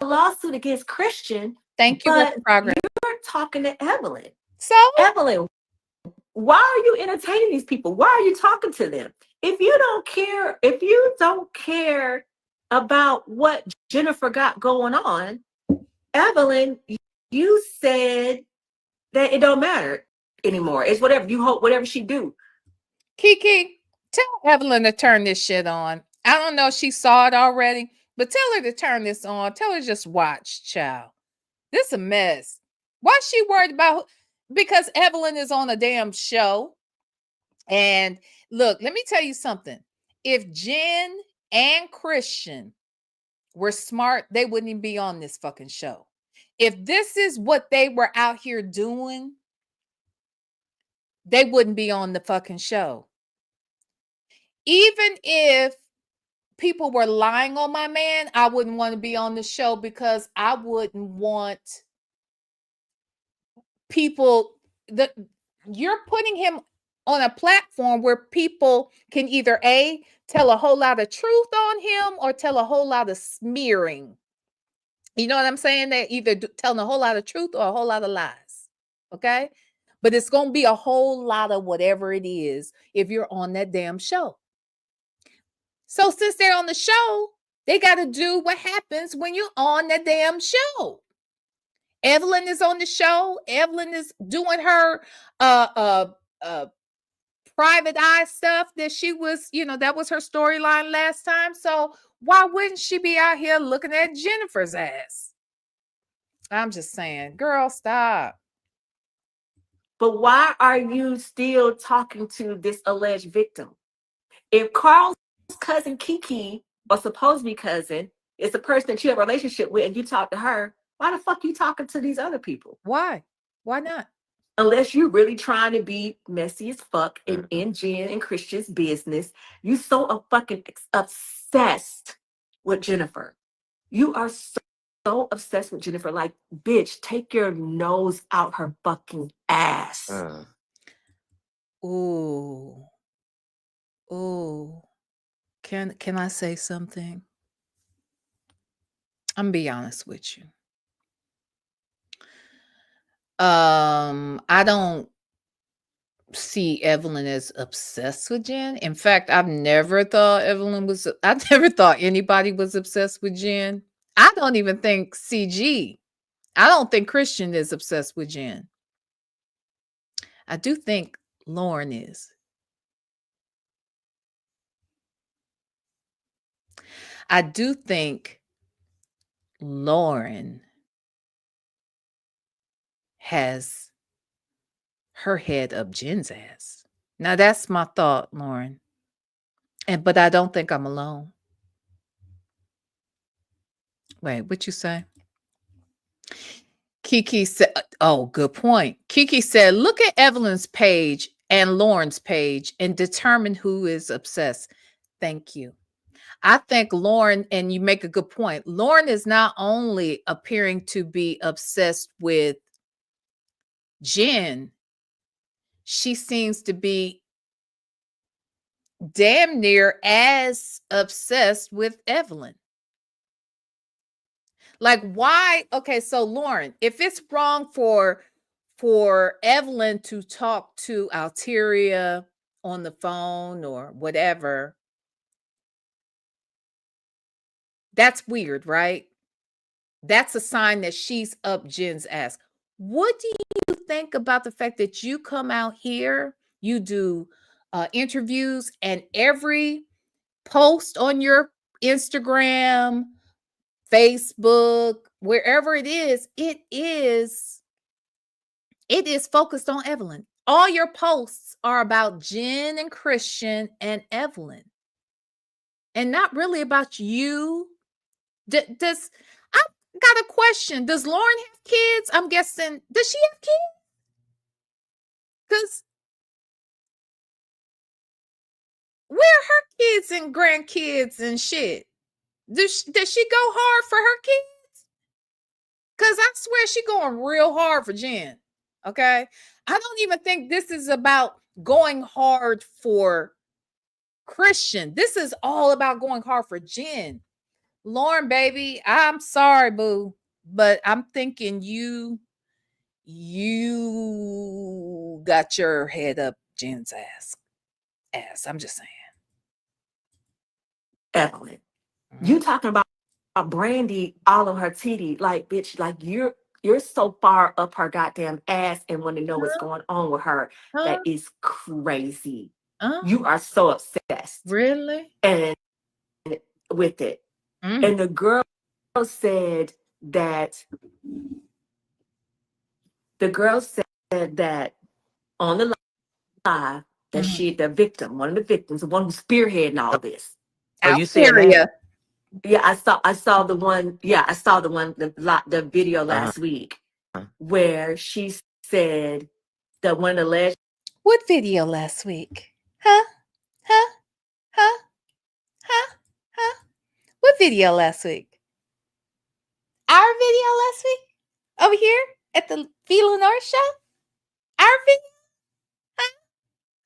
a lawsuit against Christian. Thank you, but work in progress. you're talking to Evelyn. So Evelyn, why are you entertaining these people? Why are you talking to them? If you don't care about what Jennifer got going on, Evelyn, you said that it don't matter anymore. It's whatever you hope, whatever she do. Kiki, tell Evelyn to turn this shit on. I don't know if she saw it already, but tell her to turn this on. Tell her to just watch, child. This a mess. Why is she worried about? Because Evelyn is on a damn show. And look, let me tell you something. If Jen and Christian were smart, they wouldn't even be on this fucking show. If this is what they were out here doing, they wouldn't be on the fucking show. Even if people were lying on my man, I wouldn't want to be on the show because I wouldn't want people that you're putting him on a platform where people can either A, tell a whole lot of truth on him or tell a whole lot of smearing. You know what I'm saying? They're either telling a whole lot of truth or a whole lot of lies. Okay. But it's going to be a whole lot of whatever it is if you're on that damn show. So since they're on the show, they got to do what happens when you're on that damn show. Evelyn is on the show. Evelyn is doing her private eye stuff that she was, that was her storyline last time. So why wouldn't she be out here looking at Jennifer's ass? I'm just saying, girl, stop. But why are you still talking to this alleged victim? If Carl's cousin Kiki, or supposed to be cousin, is the person that you have a relationship with and you talk to her, why the fuck you talking to these other people? Why? Why not? Unless you're really trying to be messy as fuck and in Jen and Christian's business. You so fucking obsessed with Jennifer. You are so obsessed with Jennifer. Like, bitch, take your nose out her fucking ass. Ooh. Ooh. Can I say something? I'm gonna be honest with you. I don't see Evelyn as obsessed with Jen. In fact, I never thought anybody was obsessed with Jen. I don't even think I don't think Christian is obsessed with Jen. I do think Lauren is. I do think Lauren has her head up Jen's ass. Now that's my thought, Lauren. But I don't think I'm alone. Wait, what you say? Kiki said, oh, good point. Kiki said, look at Evelyn's page and Lauren's page and determine who is obsessed. Thank you. I think Lauren, and you make a good point, Lauren is not only appearing to be obsessed with Jen, she seems to be damn near as obsessed with Evelyn. Like, why? Okay, so Lauren, if it's wrong for Evelyn to talk to Alteria on the phone or whatever, that's weird, right? That's a sign that she's up Jen's ass. What do you think about the fact that you come out here, you do interviews, and every post on your Instagram, Facebook, wherever it is focused on Evelyn. All your posts are about Jen and Christian and Evelyn, and not really about you. Does I got a question? Does Lauren have kids? I'm guessing. Does she have kids? Because where are her kids and grandkids and shit? Does she go hard for her kids? Because I swear she going real hard for Jen. Okay. I don't even think this is about going hard for Christian. This is all about going hard for Jen. Lauren, baby, I'm sorry, boo, but I'm thinking you got your head up Jen's ass. I'm just saying. Evelyn, Mhm. you talking about Brandy all on her titty, like bitch, like you're so far up her goddamn ass and want to know what's going on with her. Huh? That is crazy. Huh? You are so obsessed Really? and with it. Mm. And the girl said that on the live that she, the victim, one of the victims, the one who's spearheading all this. Oh, you seeing that? Yeah, I saw the one. Yeah, I saw the video last week where she said that one of the last. What video last week? Huh? Huh? Huh? Huh? Huh? What video last week? Our video last week? Over here at the VLenore show? Our video? Huh?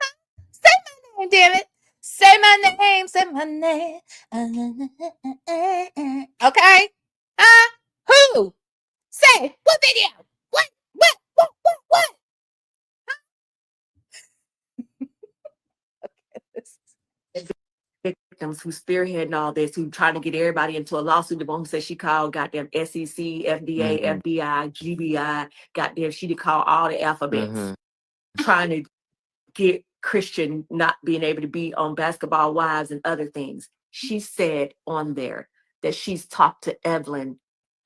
Huh? Say my name, damn it. Say my name. Say my name. Okay? Huh? Who? Say what video? What? What? Victims who spearheading all this, who trying to get everybody into a lawsuit. The one who said she called goddamn SEC, FDA, FBI, GBI, goddamn, she did call all the alphabets, trying to get Christian not being able to be on Basketball Wives and other things. She said on there that she's talked to Evelyn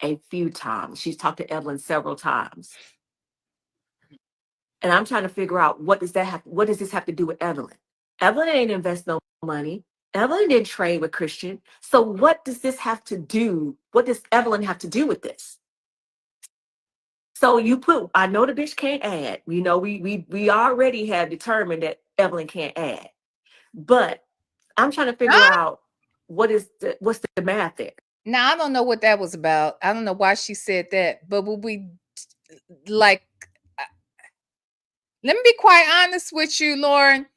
a few times. She's talked to Evelyn several times. And I'm trying to figure out what does this have to do with Evelyn? Evelyn ain't invest no money. Evelyn didn't trade with Christian. So what does this have to do? What does Evelyn have to do with this? So I know the bitch can't add. We know we already have determined that Evelyn can't add. But I'm trying to figure out what's the math there. Now I don't know what that was about. I don't know why she said that, but would we like let me be quite honest with you, Lauren.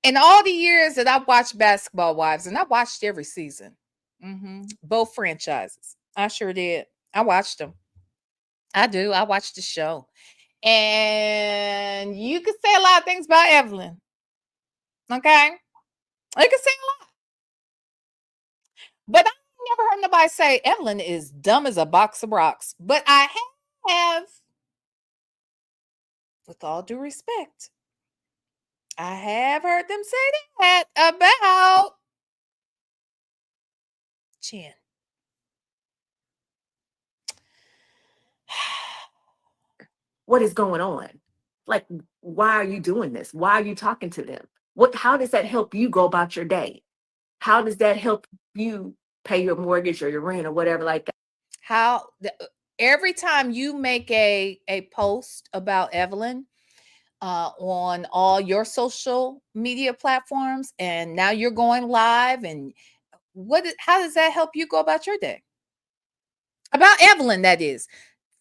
In all the years that I've watched Basketball Wives, and I watched every season, both franchises, I sure did. I watched them. I do. I watched the show. And you could say a lot of things about Evelyn. Okay? You could say a lot. But I never heard nobody say Evelyn is dumb as a box of rocks. But I have, with all due respect, I have heard them say that about Jen. What is going on? Like, why are you doing this? Why are you talking to them? How does that help you go about your day? How does that help you pay your mortgage or your rent or whatever like that? Every time you make a post about Evelyn on all your social media platforms, and now you're going live, and how does that help you go about your day? About Evelyn, that is.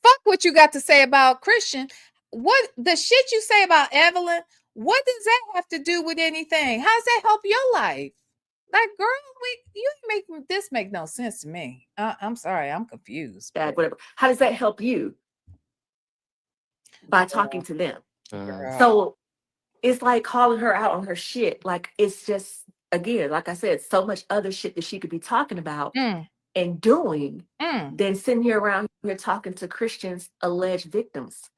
Fuck what you got to say about Christian. What the shit you say about Evelyn, what does that have to do with anything? How does that help your life? Like, girl, you make this make no sense to me. I'm sorry, I'm confused. Whatever. How does that help you? By talking to them. Girl. So it's like calling her out on her shit. Like, it's just, again, like I said, so much other shit that she could be talking about and doing than sitting here around here talking to Christian's alleged victims.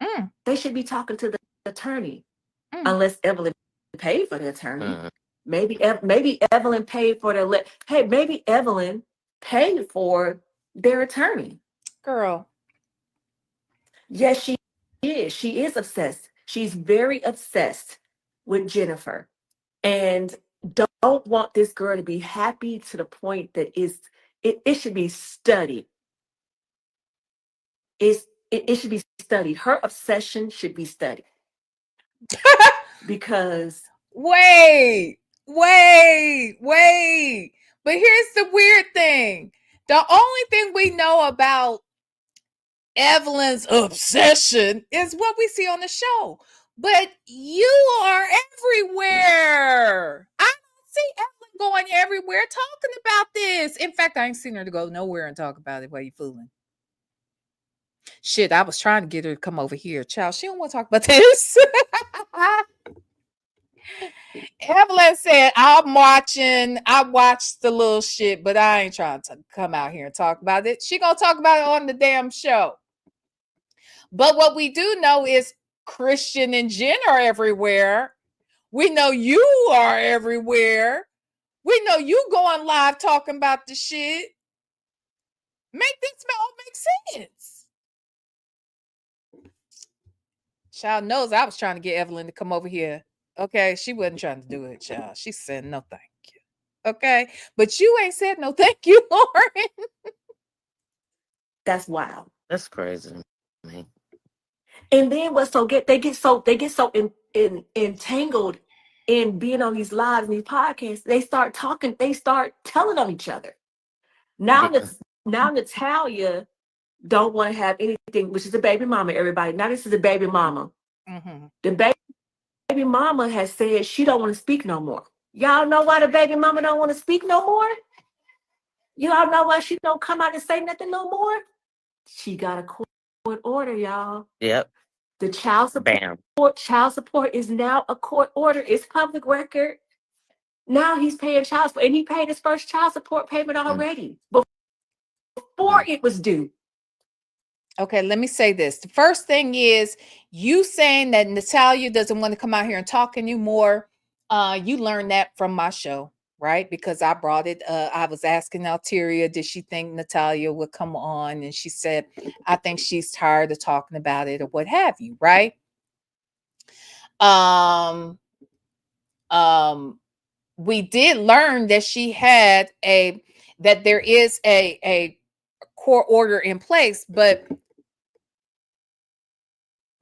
They should be talking to the attorney, unless Evelyn paid for the attorney. Maybe Evelyn paid for maybe Evelyn paid for their attorney. Girl. Yes, she is. She is obsessed. She's very obsessed with Jennifer, and don't want this girl to be happy to the point that it should be studied. It should be studied. Her obsession should be studied. Because wait. But here's the weird thing. The only thing we know about Evelyn's obsession is what we see on the show. But you are everywhere. I don't see Evelyn going everywhere talking about this. In fact, I ain't seen her to go nowhere and talk about it while you fooling. Shit, I was trying to get her to come over here. Child, she don't want to talk about this. Evelyn said, I watched the little shit, but I ain't trying to come out here and talk about it. She gonna talk about it on the damn show. But what we do know is Christian and Jen are everywhere. We know you are everywhere. We know you going live talking about the shit. Make this all make sense. Child knows I was trying to get Evelyn to come over here. Okay, she wasn't trying to do it, child. She said no thank you. Okay, but you ain't said no thank you, Lauren. That's wild. That's crazy, man. And then they get so entangled in being on these lives and these podcasts. They start talking. They start telling on each other. Now Natalia don't want to have anything, which is a baby mama. Everybody, now this is a baby mama. Mm-hmm. The baby mama has said she don't want to speak no more. Y'all know why the baby mama don't want to speak no more? Y'all know why she don't come out and say nothing no more? She got a court order, y'all. Yep. The child support is now a court order. It's public record. Now he's paying child support, and he paid his first child support payment already before it was due. Okay, let me say this. The first thing is you saying that Natalia doesn't want to come out here and talk anymore. You learned that from my show, right? Because I brought it. I was asking Alteria, did she think Natalia would come on? And she said, I think she's tired of talking about it or what have you, right? We did learn that she had that there is a court order in place, but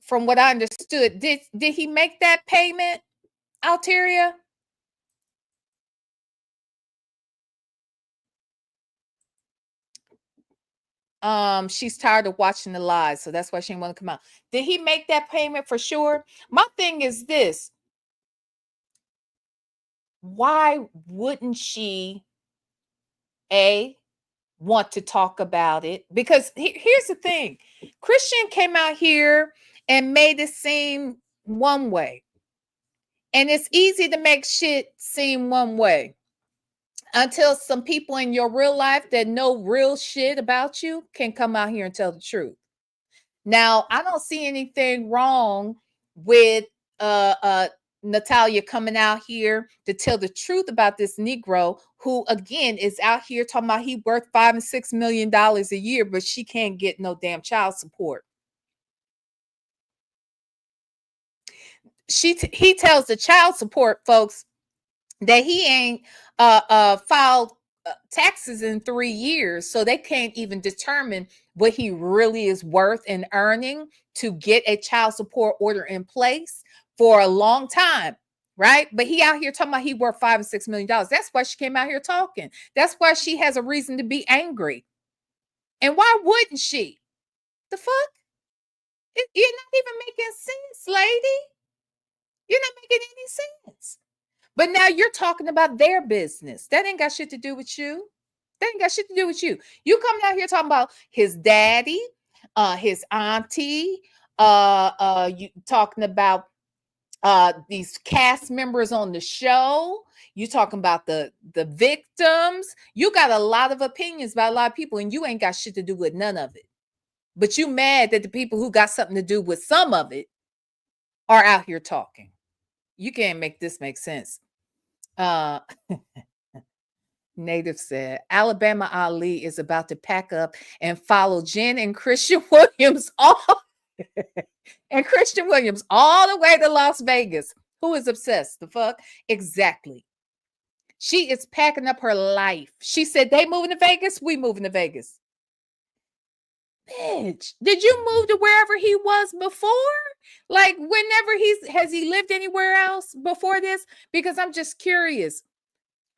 from what I understood, did he make that payment, Alteria? She's tired of watching the lies, so that's why she didn't want to come out. Did he make that payment for sure? My thing is this: why wouldn't she want to talk about it? Because here's the thing: Christian came out here and made it seem one way, and it's easy to make shit seem one way until some people in your real life that know real shit about you can come out here and tell the truth. Now, I don't see anything wrong with Natalia coming out here to tell the truth about this Negro who, again, is out here talking about he worth $5 and $6 million a year, but she can't get no damn child support. He tells the child support folks that he ain't filed taxes in 3 years, so they can't even determine what he really is worth and earning to get a child support order in place for a long time, right? But he out here talking about he worth $5 and $6 million. That's why she came out here talking. That's why she has a reason to be angry. And why wouldn't she? The fuck? You're not even making sense, lady. You're not making any sense. But now you're talking about their business. That ain't got shit to do with you. That ain't got shit to do with you. You coming out here talking about his daddy, his auntie, you talking about these cast members on the show. You talking about the victims. You got a lot of opinions about a lot of people, and you ain't got shit to do with none of it. But you mad that the people who got something to do with some of it are out here talking. You can't make this make sense. Native said Alabama Ali is about to pack up and follow Jen and Christian Williams all the way to Las Vegas. Who is obsessed? The fuck? Exactly. She is packing up her life. She said they moving to Vegas, we moving to Vegas. Bitch, did you move to wherever he was before? Like whenever has he lived anywhere else before this? Because I'm just curious.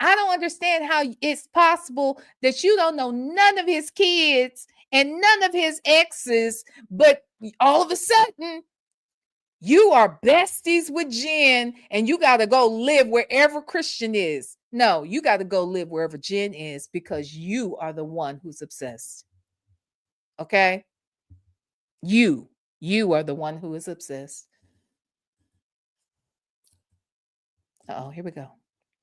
I don't understand how it's possible that you don't know none of his kids and none of his exes, but all of a sudden you are besties with Jen and you got to go live wherever Christian is. No, you got to go live wherever Jen is because you are the one who's obsessed. Okay? You are the one who is obsessed. Oh, here we go.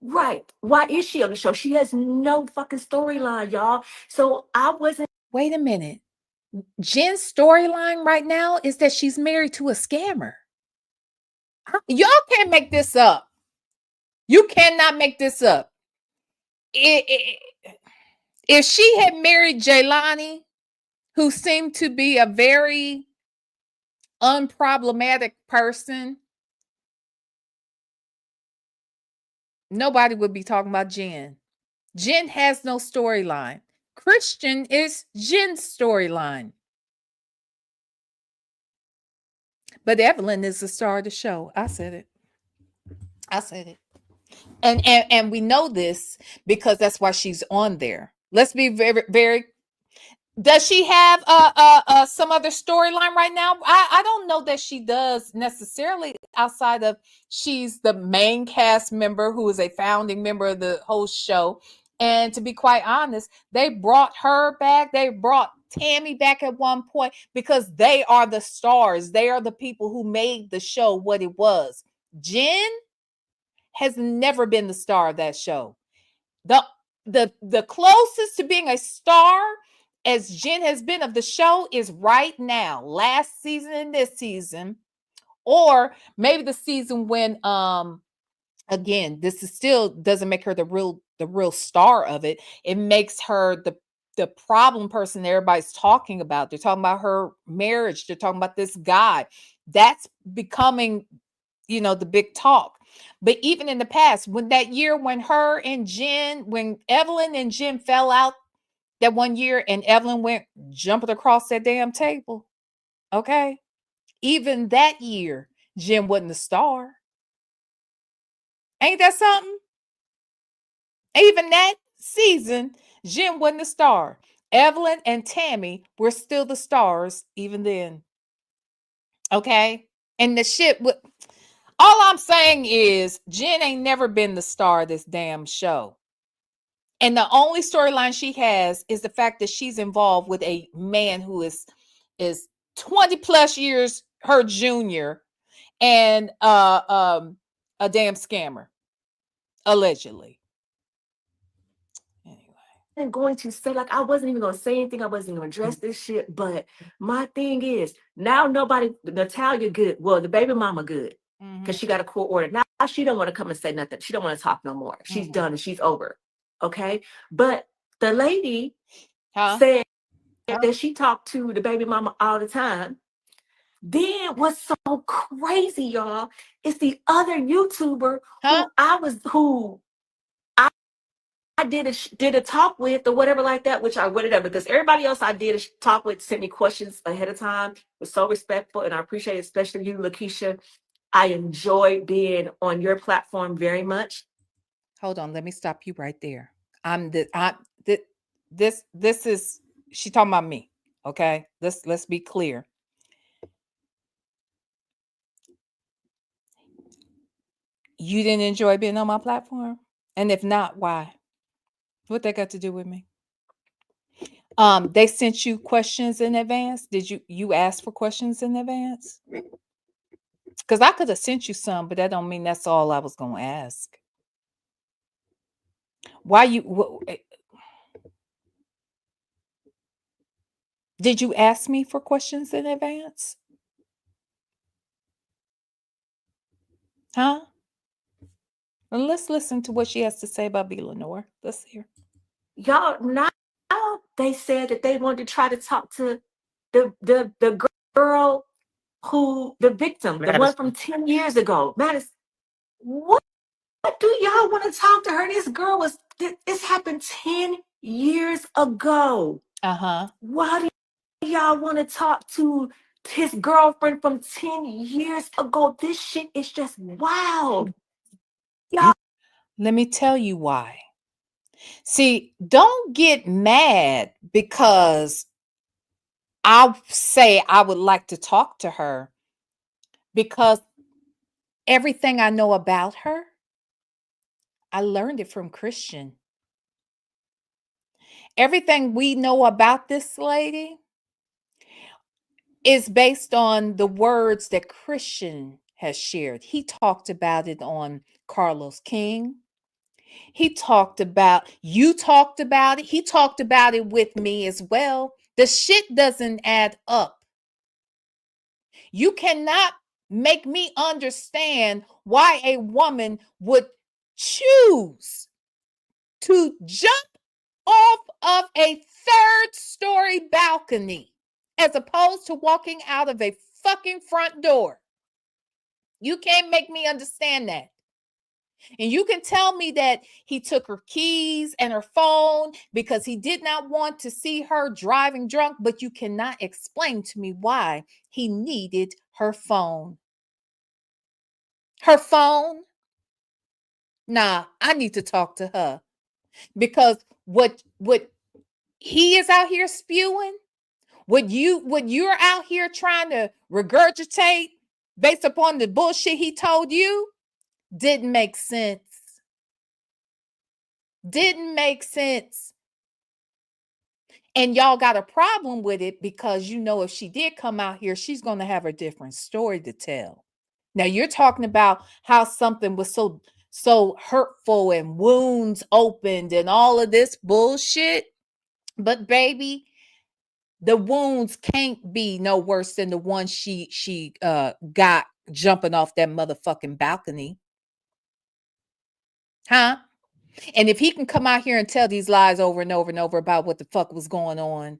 Right. Why is she on the show? She has no fucking storyline, y'all. So I wasn't. Wait a minute. Jen's storyline right now is that she's married to a scammer. Y'all can't make this up. You cannot make this up. If she had married Jaylani, who seemed to be a very unproblematic person, nobody would be talking about Jen. Jen has no storyline. Christian is Jen's storyline. But Evelyn is the star of the show. I said it. I said it. And we know this because that's why she's on there. Let's be very, very. Does she have some other storyline right now? I don't know that she does necessarily, outside of she's the main cast member who is a founding member of the whole show. And to be quite honest, they brought her back. They brought Tammy back at one point because they are the stars. They are the people who made the show what it was. Jen has never been the star of that show. The closest to being a star as Jen has been of the show is right now, last season and this season, or maybe the season when again, this is still doesn't make her the real star of it. It makes her the problem person everybody's talking about. They're talking about her marriage. They're talking about this guy. That's becoming, the big talk. But even in the past, when that year when when Evelyn and Jen fell out that one year and Evelyn went jumping across that damn table, okay? Even that year, Jen wasn't the star. Ain't that something? Even that season, Jen wasn't the star. Evelyn and Tammy were still the stars even then. Okay? And the shit would. All I'm saying is Jen ain't never been the star of this damn show. And the only storyline she has is the fact that she's involved with a man who is 20 plus years her junior and a damn scammer, allegedly. Anyway. Going to say, like, I wasn't even gonna say anything. I wasn't gonna address this shit. But my thing is now Natalia good. Well, the baby mama good. Because she got a court order. Now she don't want to come and say nothing. She don't want to talk no more. She's done and she's over. Okay. But the lady said that she talked to the baby mama all the time. Then what's so crazy, y'all, is the other YouTuber who I did a talk with or whatever like that, whatever, because everybody else I did a talk with sent me questions ahead of time. It was so respectful, and I appreciate it, especially you, Lakeisha. I enjoy being on your platform very much. Hold on, let me stop you right there. This is she talking about me. Okay, let's be clear. You didn't enjoy being on my platform, and if not, why? What that got to do with me? They sent you questions in advance. Did you ask for questions in advance? Because I could have sent you some, but that don't mean that's all I was gonna ask. Why did you ask me for questions in advance? Huh? Well, let's listen to what she has to say about VLenore. Let's hear. Y'all, now they said that they wanted to try to talk to the girl the victim, the one from 10 years ago. Madison, what do y'all want to talk to her? This happened 10 years ago. Why do y'all want to talk to his girlfriend from 10 years ago? This shit is just wild. Let me tell you why. See, don't get mad because I say I would like to talk to her, because everything I know about her, I learned it from Christian. Everything we know about this lady is based on the words that Christian has shared. He talked about it on Carlos King. He talked about, you talked about it. He talked about it with me as well. The shit doesn't add up. You cannot make me understand why a woman would choose to jump off of a third-story balcony as opposed to walking out of a fucking front door. You can't make me understand that. And you can tell me that he took her keys and her phone because he did not want to see her driving drunk, but you cannot explain to me why he needed her phone. Her phone? Nah, I need to talk to her, because what he is out here spewing, what you're out here trying to regurgitate based upon the bullshit he told you, didn't make sense. Didn't make sense. And y'all got a problem with it because you know if she did come out here, she's going to have a different story to tell. Now you're talking about how something was so hurtful and wounds opened and all of this bullshit. But baby, the wounds can't be no worse than the one she got jumping off that motherfucking balcony. Huh? And if he can come out here and tell these lies over and over and over about what the fuck was going on,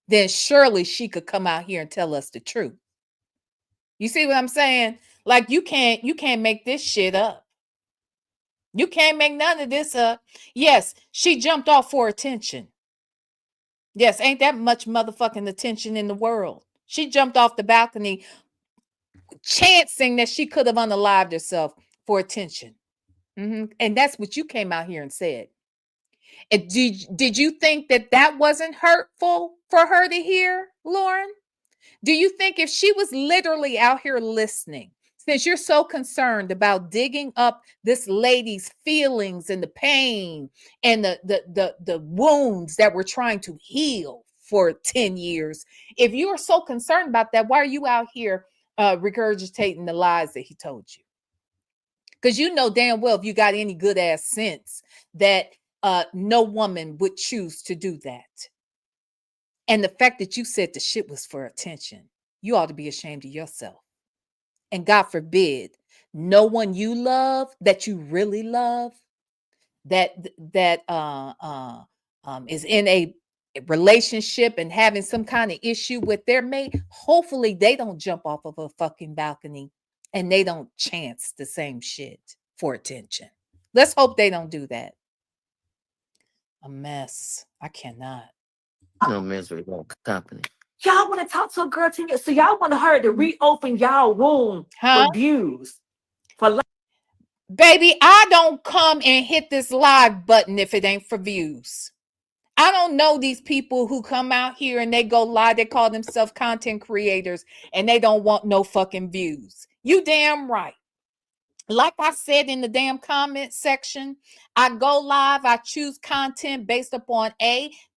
then surely she could come out here and tell us the truth. You see what I'm saying? Like you can't make this shit up. You can't make none of this up. Yes, she jumped off for attention. Yes, ain't that much motherfucking attention in the world. She jumped off the balcony chancing that she could have unalived herself for attention. And that's what you came out here and said. And did you think that that wasn't hurtful for her to hear, Lauren? Do you think if she was literally out here listening, since you're so concerned about digging up this lady's feelings and the pain and the wounds that we're trying to heal for 10 years, if you are so concerned about that, why are you out here regurgitating the lies that he told you? Because you know damn well, if you got any good ass sense, that no woman would choose to do that. And the fact that you said the shit was for attention, you ought to be ashamed of yourself. And God forbid, no one you love, that you really love, that is in a relationship and having some kind of issue with their mate, hopefully they don't jump off of a fucking balcony and they don't chance the same shit for attention. Let's hope they don't do that. A mess. I cannot. No misery, no company. Y'all want to talk to a girl 10 years. So y'all want her to reopen y'all womb for views. For baby, I don't come and hit this live button if it ain't for views. I don't know these people who come out here and they go live. They call themselves content creators and they don't want no fucking views. You damn right. Like I said in the damn comment section, I go live, I choose content based upon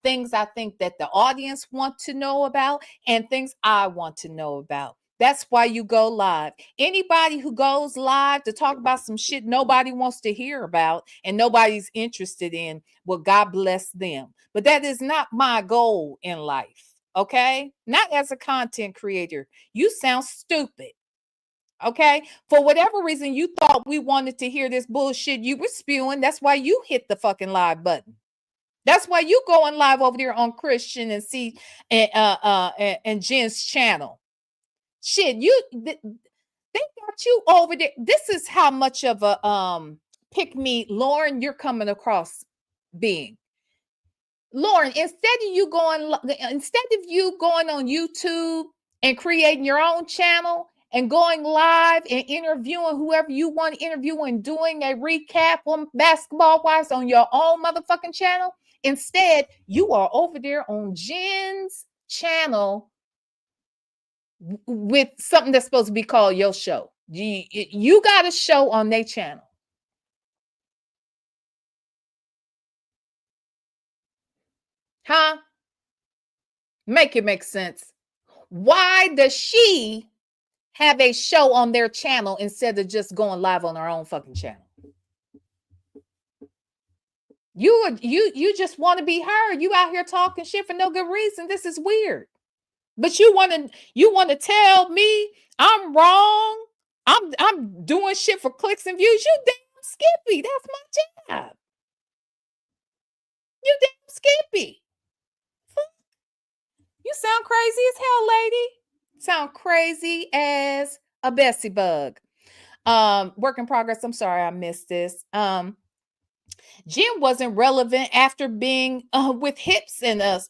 things I think that the audience want to know about and things I want to know about. That's why you go live. Anybody who goes live to talk about some shit nobody wants to hear about and nobody's interested in, well, God bless them. But that is not my goal in life, okay? Not as a content creator. You sound stupid. Okay. For whatever reason, you thought we wanted to hear this bullshit you were spewing. That's why you hit the fucking live button. That's why you going live over there on Christian and see and Jen's channel. Shit, they got you over there. This is how much of a pick me, Lauren, you're coming across being. Lauren, instead of you going on YouTube and creating your own channel and going live and interviewing whoever you want to interview and doing a recap on basketball wise on your own motherfucking channel. Instead, you are over there on Jen's channel with something that's supposed to be called your show. You got a show on their channel. Huh? Make it make sense. Why does she have a show on their channel instead of just going live on her own fucking channel? You just want to be heard. You out here talking shit for no good reason. This is weird. But you want to tell me I'm wrong? I'm doing shit for clicks and views. You damn skippy. That's my job. You damn skippy. You sound crazy as hell, lady. Sound crazy as a Bessie bug. Work in progress. I'm sorry I missed this. Jen wasn't relevant after being with Hips and Us.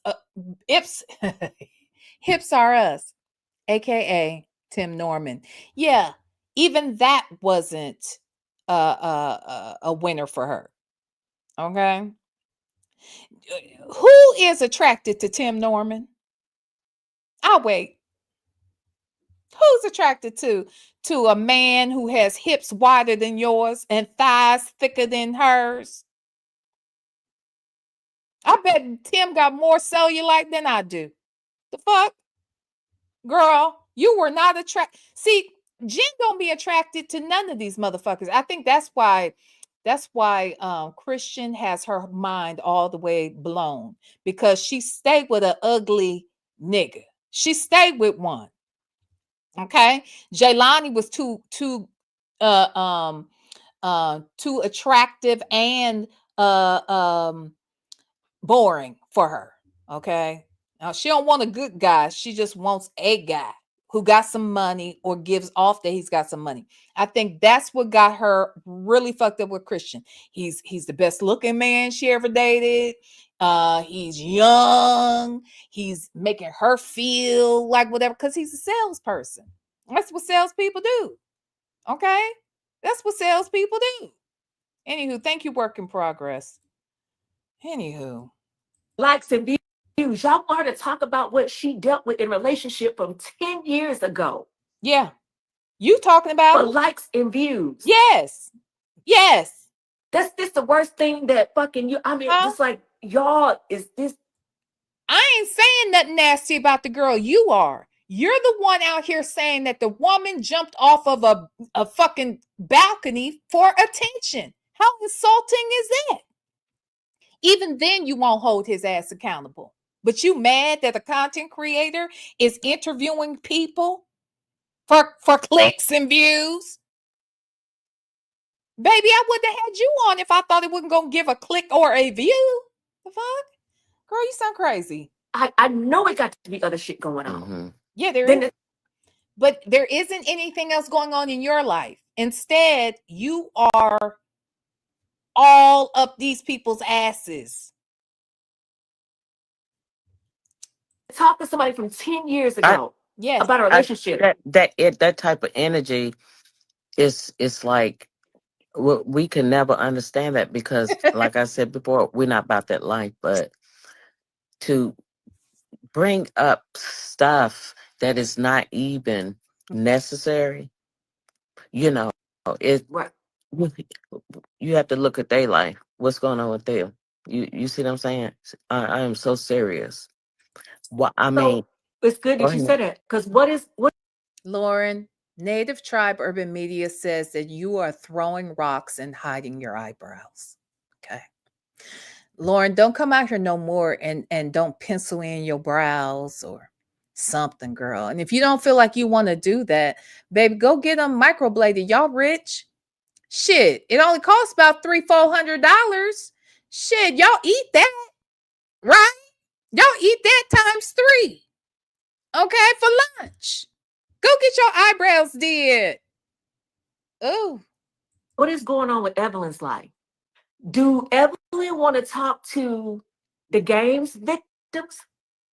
Hips, Hips Are Us, aka Tim Norman. Yeah, even that wasn't a winner for her. Okay, who is attracted to Tim Norman? I'll wait. Who's attracted to a man who has hips wider than yours and thighs thicker than hers? I bet Tim got more cellulite than I do. The fuck? Girl, you were not attracted. See, Jen don't be attracted to none of these motherfuckers. I think that's why Christian has her mind all the way blown, because she stayed with an ugly nigga. She stayed with one. Okay. Jaylani was too attractive and boring for her. Okay. Now she don't want a good guy. She just wants a guy who got some money or gives off that he's got some money. I think that's what got her really fucked up with Christian. He's the best looking man she ever dated. He's young. He's making her feel like whatever, because he's a salesperson. That's what salespeople do. Okay? That's what salespeople do. Anywho, thank you, work in progress. Anywho. Likes and views. Y'all want her to talk about what she dealt with in relationship from 10 years ago. Yeah. You talking about for likes and views. Yes. Yes. That's just the worst thing that fucking you. I mean, just like y'all is this. I ain't saying nothing nasty about the girl. You are. You're the one out here saying that the woman jumped off of a fucking balcony for attention. How insulting is that? Even then, you won't hold his ass accountable. But you mad that a content creator is interviewing people for clicks and views? Baby, I wouldn't have had you on if I thought it wasn't going to give a click or a view. The fuck? Girl, you sound crazy. I know it got to be other shit going on. Mm-hmm. Yeah, there is. But there isn't anything else going on in your life. Instead, you are all up these people's asses. Talk to somebody from 10 years ago about a relationship. That type of energy is like, we can never understand that, because like I said before, we're not about that life. But to bring up stuff that is not even necessary, it right. You have to look at their life. What's going on with them? You see what I'm saying? I am so serious. What I mean, it's good that you said that, because what Lauren, Native Tribe Urban Media says that you are throwing rocks and hiding your eyebrows. Okay. Lauren, don't come out here no more and don't pencil in your brows or something, girl. And if you don't feel like you want to do that, baby, go get them microbladed. Y'all rich? Shit, it only costs about $300-400. Shit, y'all eat that, right? Y'all eat that times 3. Okay, for lunch. Go get your eyebrows did. Oh. What is going on with Evelyn's life? Do Evelyn want to talk to the game's victims?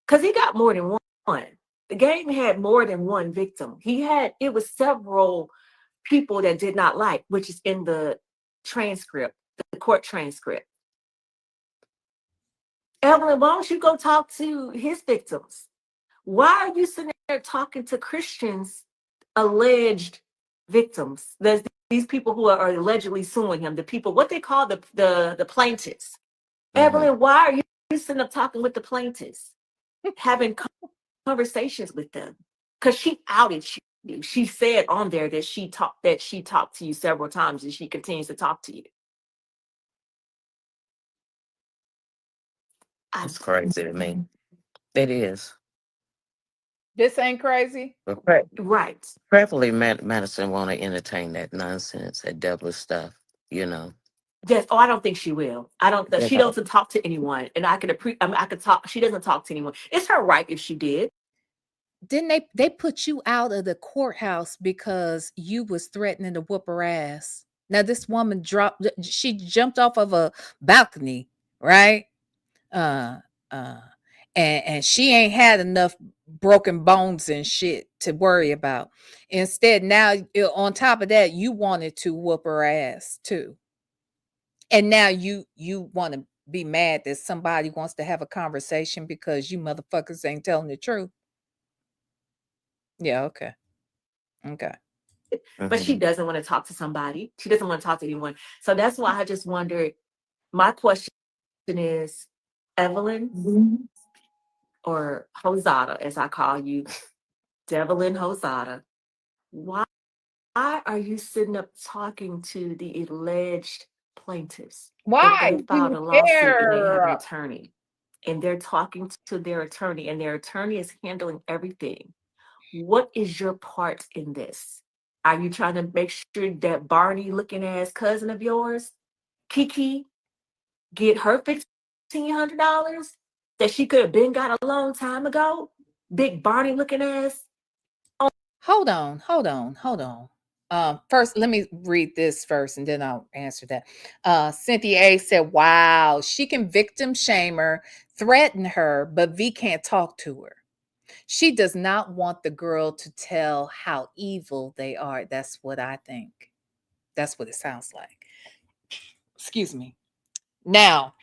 Because he got more than one. The game had more than one victim. It was several people that did not like, which is in the transcript, the court transcript. Evelyn, why don't you go talk to his victims? Why are you sitting there talking to Christian's alleged victims? There's these people who are allegedly suing him, the people, what they call the plaintiffs. Evelyn, why are you sitting up talking with the plaintiffs, having conversations with them? Because she outed you. She said on there that she talked to you several times, and she continues to talk to you. It's crazy to me. It is. This ain't crazy. Right. Prayerfully, Madison want to entertain that nonsense, that devilish stuff, you know. Yes. Oh, I don't think she will. I don't. She doesn't talk to anyone, and I could I could talk. She doesn't talk to anyone. It's her right if she did. Didn't they put you out of the courthouse because you was threatening to whoop her ass? Now this woman she jumped off of a balcony, right? Uh uh and she ain't had enough broken bones and shit to worry about. Instead, now on top of that, you wanted to whoop her ass too. And now you want to be mad that somebody wants to have a conversation because you motherfuckers ain't telling the truth. Yeah, okay. Okay. But she doesn't want to talk to somebody. She doesn't want to talk to anyone. So that's why I just wondered. My question is, Evelyn or Hosada, as I call you, Devlin Hosada, why are you sitting up talking to the alleged plaintiffs? Why If they do filed you a lawsuit and they have an care? attorney, and they're talking to their attorney, and their attorney is handling everything. What is your part in this? Are you trying to make sure that Barney looking ass cousin of yours, Kiki, get her $1,500 that she could have been got a long time ago? Big Barney looking ass. Hold on. First, let me read this first and then I'll answer that. Cynthia A said, wow, she can victim shame her, threaten her, but V can't talk to her. She does not want the girl to tell how evil they are. That's what I think. That's what it sounds like. Excuse me. Now,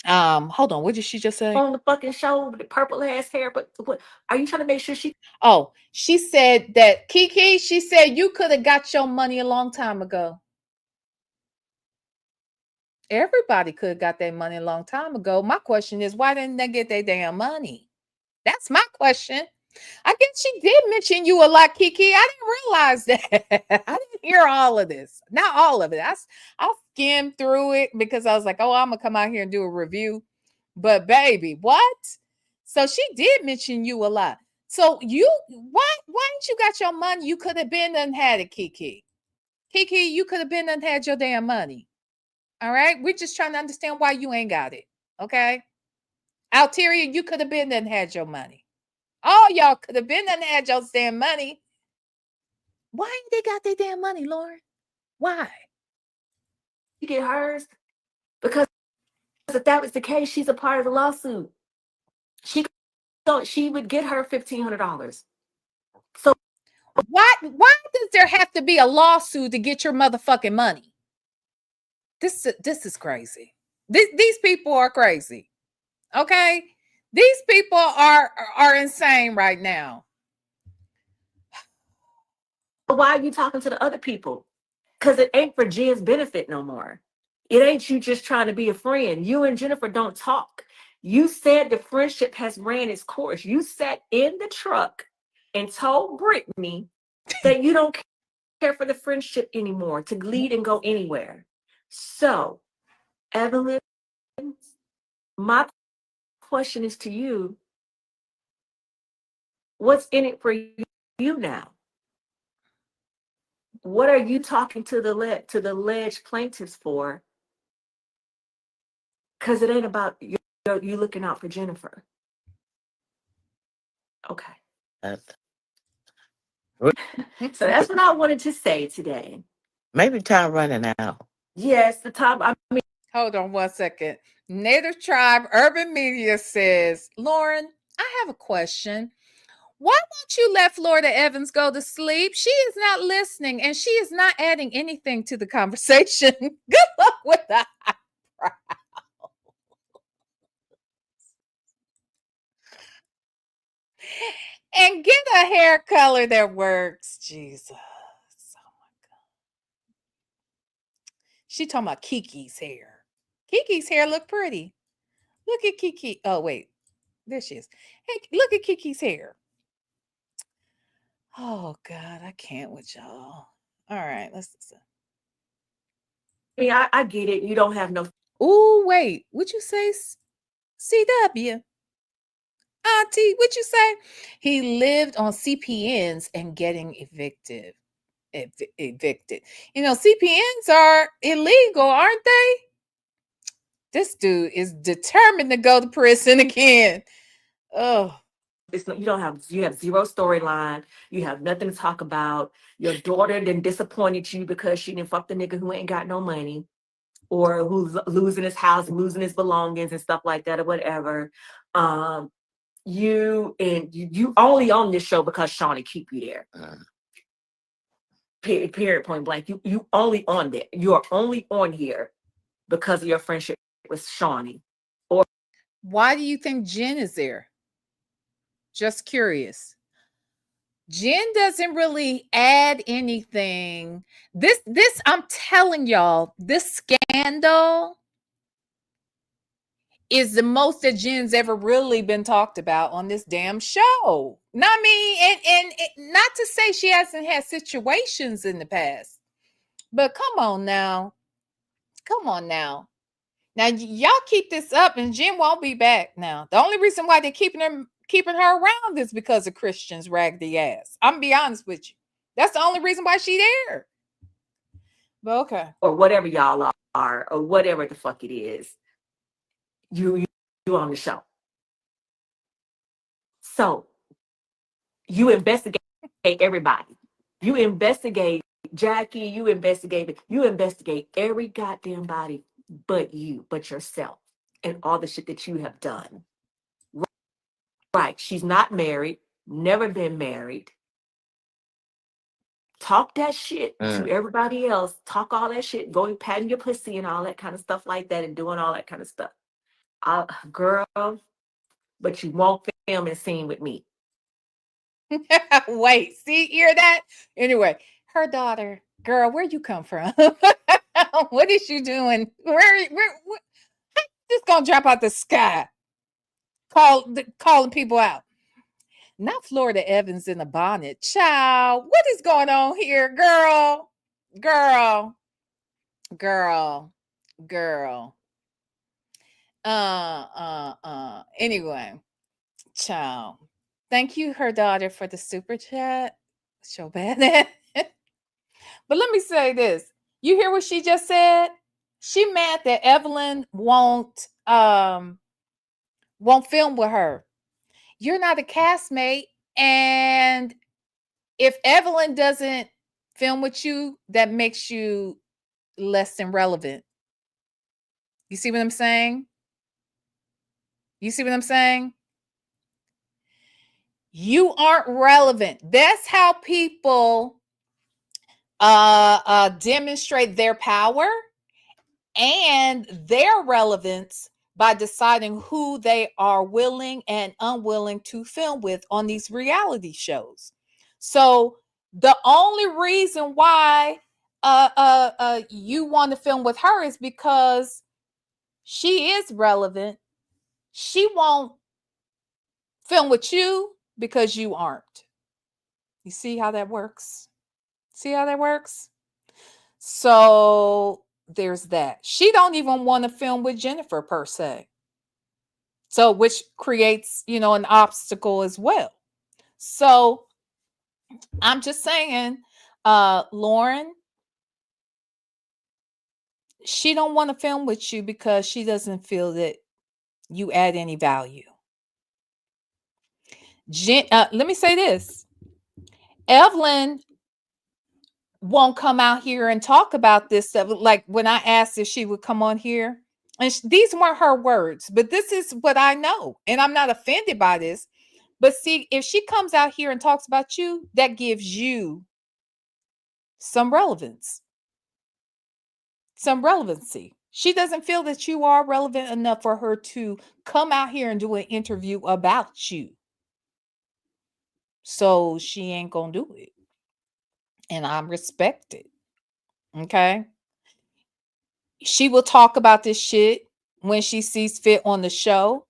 hold on. What did she just say? On the fucking show with the purple ass hair, but what are you trying to make sure she? Oh, she said that Kiki, she said you could have got your money a long time ago. Everybody could have got their money a long time ago. My question is, why didn't they get their damn money? That's my question. I guess she did mention you a lot, Kiki. I didn't realize that. I didn't hear all of this. Not all of it. I skimmed through it because I was like, oh, I'm going to come out here and do a review. But baby, what? So she did mention you a lot. So why didn't you got your money? You could have been and had it, Kiki. Kiki, you could have been and had your damn money. All right. We're just trying to understand why you ain't got it. Okay. Alteria, you could have been and had your money. All y'all could have been and had your damn money. Why ain't they got their damn money, Lauren? Why? She get hers? Because if that was the case, she's a part of the lawsuit. She would get her $1,500. So why does there have to be a lawsuit to get your motherfucking money? This is crazy. These people are crazy. Okay? These people are insane right now. why are you talking to the other people? Because it ain't for Jen's benefit no more. It ain't you just trying to be a friend. You and Jennifer don't talk. You said the friendship has ran its course. You sat in the truck and told Brittany that you don't care for the friendship anymore, to lead and go anywhere. So, Evelyn, my question is to you, what's in it for you now? What are you talking to the alleged plaintiffs for? Because it ain't about you looking out for Jennifer. Okay. So that's what I wanted to say today. Maybe time running out. Yes, the time. Hold on 1 second. Native Tribe Urban Media says, Lauren, I have a question. Why won't you let Florida Evans go to sleep? She is not listening and she is not adding anything to the conversation. Good luck with that. And get a hair color that works. Jesus. She talking about Kiki's hair. Kiki's hair look pretty. Look at Kiki. Oh, wait. There she is. Hey, look at Kiki's hair. Oh, God. I can't with y'all. All right. Let's listen. Yeah, I get it. You don't have no. Oh, wait. Would you say CW? Auntie, would you say? He lived on CPNs and getting evicted. Evicted. You know, CPNs are illegal, aren't they? This dude is determined to go to prison again. Oh. You have zero storyline. You have nothing to talk about. Your daughter then disappointed you because she didn't fuck the nigga who ain't got no money, or who's losing his house, losing his belongings and stuff like that, or whatever. You only on this show because Shawnee keep you there. Period, point blank. You only on there. You are only on here because of your friendship with Shawnee. Or why do you think Jen is there? Just curious. Jen doesn't really add anything. This I'm telling y'all, this scandal is the most that Jen's ever really been talked about on this damn show. Now, I mean, and not to say she hasn't had situations in the past, but come on now. Come on now. Now y'all keep this up and Jen won't be back now. The only reason why they're keeping her around is because of Christian's raggedy ass. I'm gonna be honest with you. That's the only reason why she there. But okay. Or whatever y'all are, or whatever the fuck it is. You on the show. So you investigate everybody. You investigate Jackie, you investigate every goddamn body but yourself and all the shit that you have done. Right. She's not married, never been married. Talk that shit to everybody else. Talk all that shit, going patting your pussy and all that kind of stuff like that and doing all that kind of stuff. Girl, but you won't film and scene with me. Wait, see, hear that? Anyway, her daughter, girl, where you come from? What is you doing? Where just gonna drop out the sky? Calling people out. Not Florida Evans in a bonnet. Child, what is going on here, girl? Girl. Girl. Girl. Anyway, child. Thank you, her daughter, for the super chat. So bad. But let me say this. You hear what she just said? She mad that Evelyn won't film with her. You're not a castmate, and if Evelyn doesn't film with you, that makes you less than relevant. You see what I'm saying? You see what I'm saying? You aren't relevant. That's how people demonstrate their power and their relevance by deciding who they are willing and unwilling to film with on these reality shows. So the only reason why you want to film with her is because she is relevant. She won't film with you because you aren't. You see how that works? See how that works? So there's that. She don't even want to film with Jennifer per se. So which creates, an obstacle as well. So I'm just saying, Lauren, she don't want to film with you because she doesn't feel that you add any value. Let me say this. Evelyn won't come out here and talk about this stuff. Like when I asked if she would come on here, and these weren't her words, but this is what I know. And I'm not offended by this. But see, if she comes out here and talks about you, that gives you some relevance, some relevancy. She doesn't feel that you are relevant enough for her to come out here and do an interview about you. So she ain't gonna do it. And I respect it. Okay. She will talk about this shit when she sees fit on the show.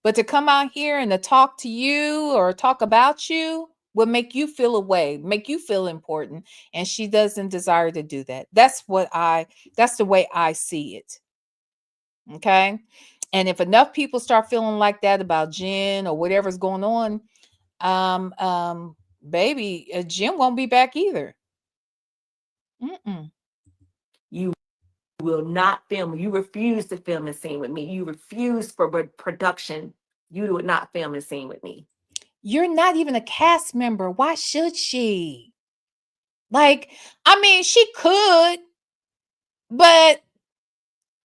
But to come out here and to talk to you or talk about you will make you feel away, make you feel important. And she doesn't desire to do that. That's the way I see it. Okay. And if enough people start feeling like that about Jen or whatever's going on, baby, Jen won't be back either. Mm-mm. You will not film. You refuse to film a scene with me. You refuse for production. You would not film a scene with me. You're not even a cast member. Why should she? Like, I mean, she could, but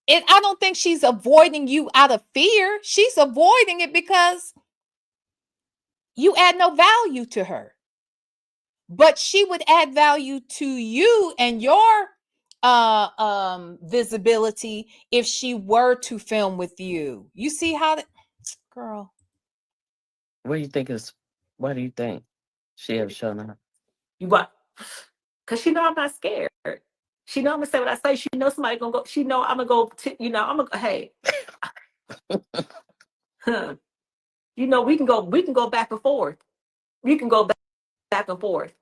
I don't think she's avoiding you out of fear. She's avoiding it because you add no value to her. But she would add value to you and your visibility if she were to film with you. You see how girl. What do you think she ever shown up? You what? Because she know I'm not scared. She know I'm gonna say what I say. She know somebody gonna go. She know I'm gonna go. I'm gonna. Hey, we can go. We can go back and forth. We can go back and forth.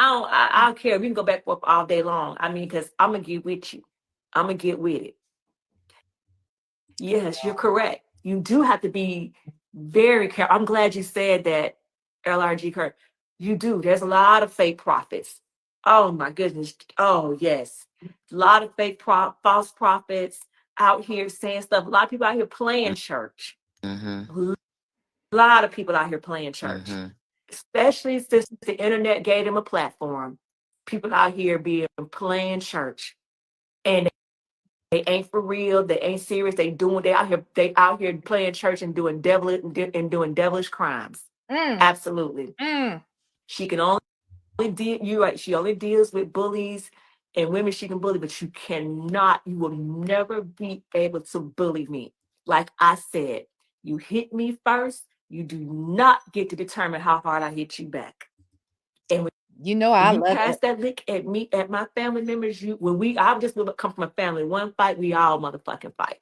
I don't care. We can go back and forth all day long. I mean, because I'm gonna get with you. I'm gonna get with it. Yes, you're correct. You do have to be very careful. I'm glad you said that, LRG Kurt. You do. There's a lot of fake prophets. Oh my goodness. Oh yes. A lot of fake false prophets out here saying stuff. A lot of people out here playing church. Mm-hmm. A lot of people out here playing church. Mm-hmm. Especially since the internet gave them a platform. People out here being playing church. And they ain't for real. They ain't serious. They out here playing church and doing devilish crimes. Absolutely. She can only you're right. She only deals with bullies and women she can bully, but you will never be able to bully me. Like I said, you hit me first. You do not get to determine how hard I hit you back. And when I you love pass it. that lick at me, at my family members, I've just come from a family. One fight, we all motherfucking fight.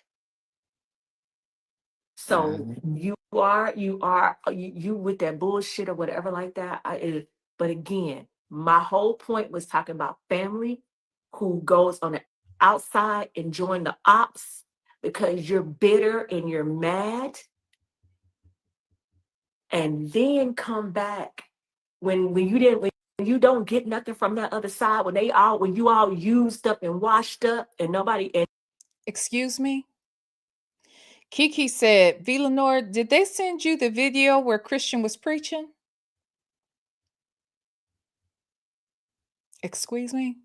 So you with that bullshit or whatever like that. But again, my whole point was talking about family who goes on the outside and join the ops because you're bitter and you're mad, and then come back when you don't get nothing from that other side, when you all used up and washed up and nobody. And Excuse me? Kiki said, VLenore, did they send you the video where Christian was preaching? Excuse me?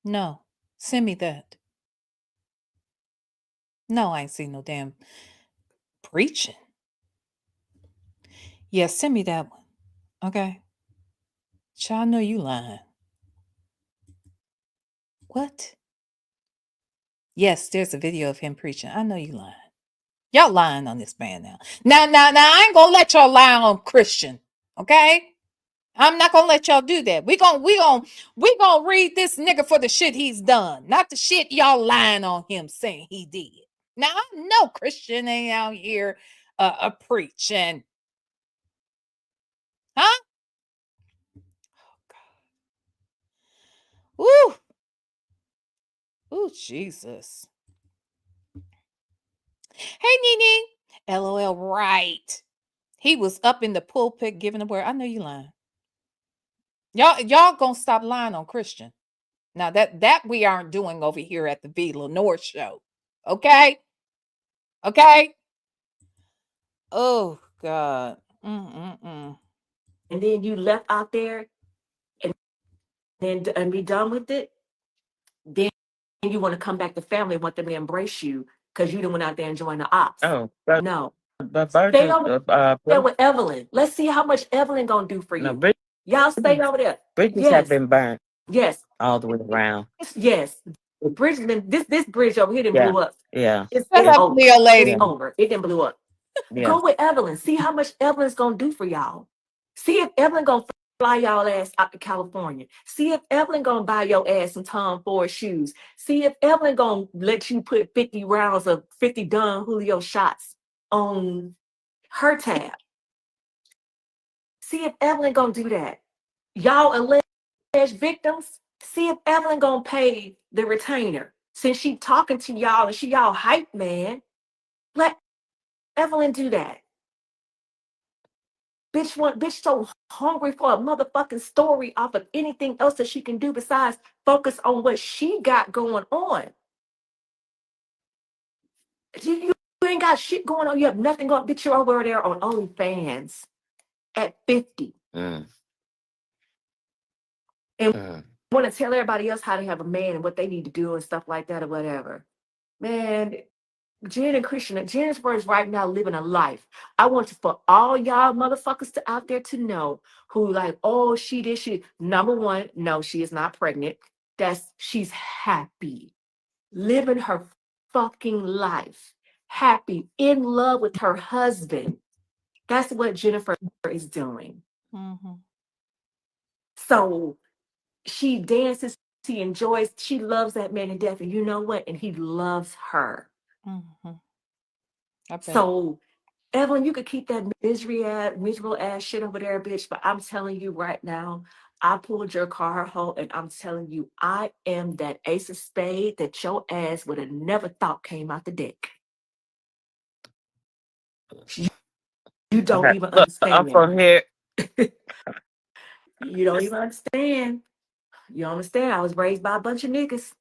No. Send me that. No, I ain't seen no damn preaching. Yeah, send me that one. Okay. Child, I know you lying. What? Yes, there's a video of him preaching. I know you lying. Y'all lying on this man now. Now, I ain't gonna let y'all lie on Christian. Okay? I'm not gonna let y'all do that. We gonna read this nigga for the shit he's done, not the shit y'all lying on him saying he did. Now I know Christian ain't out here preaching, huh? Ooh, ooh, Jesus. Hey, Nene. LOL. Right. He was up in the pulpit giving the word. I know you lying. Y'all gonna stop lying on Christian. Now that we aren't doing over here at the VLenore show. Okay? Okay? Oh God. Mm-mm-mm. and then you left out there and be done with it. Then you want to come back to family, want them to embrace you because you didn't went out there and join the ops. Oh, No. Stay Virgil, over there with Evelyn. Let's see how much Evelyn gonna do for no, you. Y'all stay over there. bridges have Yes, been burned yes, all the way around. yes. Bridge been this bridge over here didn't Yeah, blew up. yeah, Shut It's up, over. Leo It's lady. yeah, over. It didn't blew up. yeah. Go with Evelyn. See how much Evelyn's gonna do for y'all. See if Evelyn gonna fly y'all ass out to California. See if Evelyn gonna buy your ass some Tom Ford shoes. See if Evelyn gonna let you put 50 rounds of 50 Don Julio shots on her tab. See if Evelyn gonna do that. Y'all alleged victims. See if Evelyn gonna pay the retainer. Since she talking to y'all and she y'all hype man, let Evelyn do that. Bitch so hungry for a motherfucking story off of anything else that she can do besides focus on what she got going on. You ain't got shit going on. You have nothing going. Bitch, you're over there on OnlyFans at 50 Mm, and mm. want to tell everybody else how to have a man and what they need to do and stuff like that or whatever. Man, Jen and Christian, Jennifer is right now living a life. I want for all y'all motherfuckers to out there to know who like, oh, she did she. Number one, no, she is not pregnant. She's happy, living her fucking life, happy, in love with her husband. That's what Jennifer is doing. Mm-hmm. So she dances, she enjoys, she loves that man to death. And you know what? And he loves her. Mm-hmm. I bet. So Evelyn, you could keep that miserable ass shit over there, bitch. But I'm telling you right now, I pulled your car home, and I'm telling you, I am that ace of spade that your ass would have never thought came out the deck. You, you don't Okay, even look, I'm understand. from here. You don't even understand. You don't understand. I was raised by a bunch of niggas.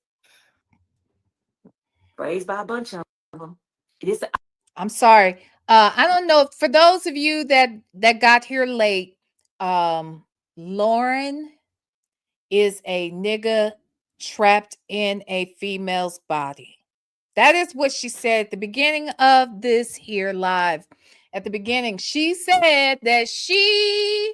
Raised by a bunch of them. It is. I'm sorry. I don't know. For those of you that got here late, Lauren is a nigga trapped in a female's body. That is what she said at the beginning of this here live. At the beginning, she said that she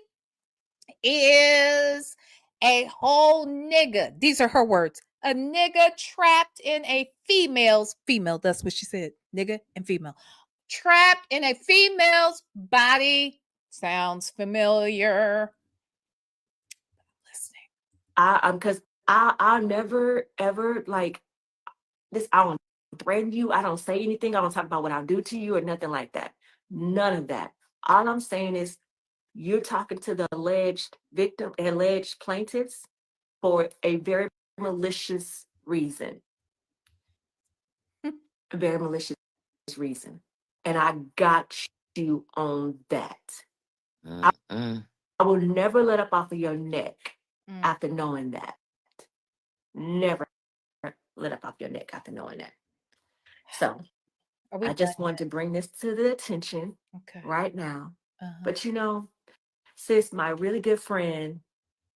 is a whole nigga. These are her words. A nigga trapped in a female. That's what she said. Nigga and female. Trapped in a female's body. Sounds familiar. Listening. I'm because I never ever like this. I don't threaten you. I don't say anything. I don't talk about what I'll do to you or nothing like that. None of that. All I'm saying is you're talking to the alleged victim, alleged plaintiffs for a very malicious reason. A very malicious reason. And I got you on that. I, Mm, mm. I will never let up off of your neck Mm. after knowing that. Never let up off your neck after knowing that. So Are we I done? just wanted to bring this to the attention Okay. right now. Uh-huh. But you know, sis, my really good friend,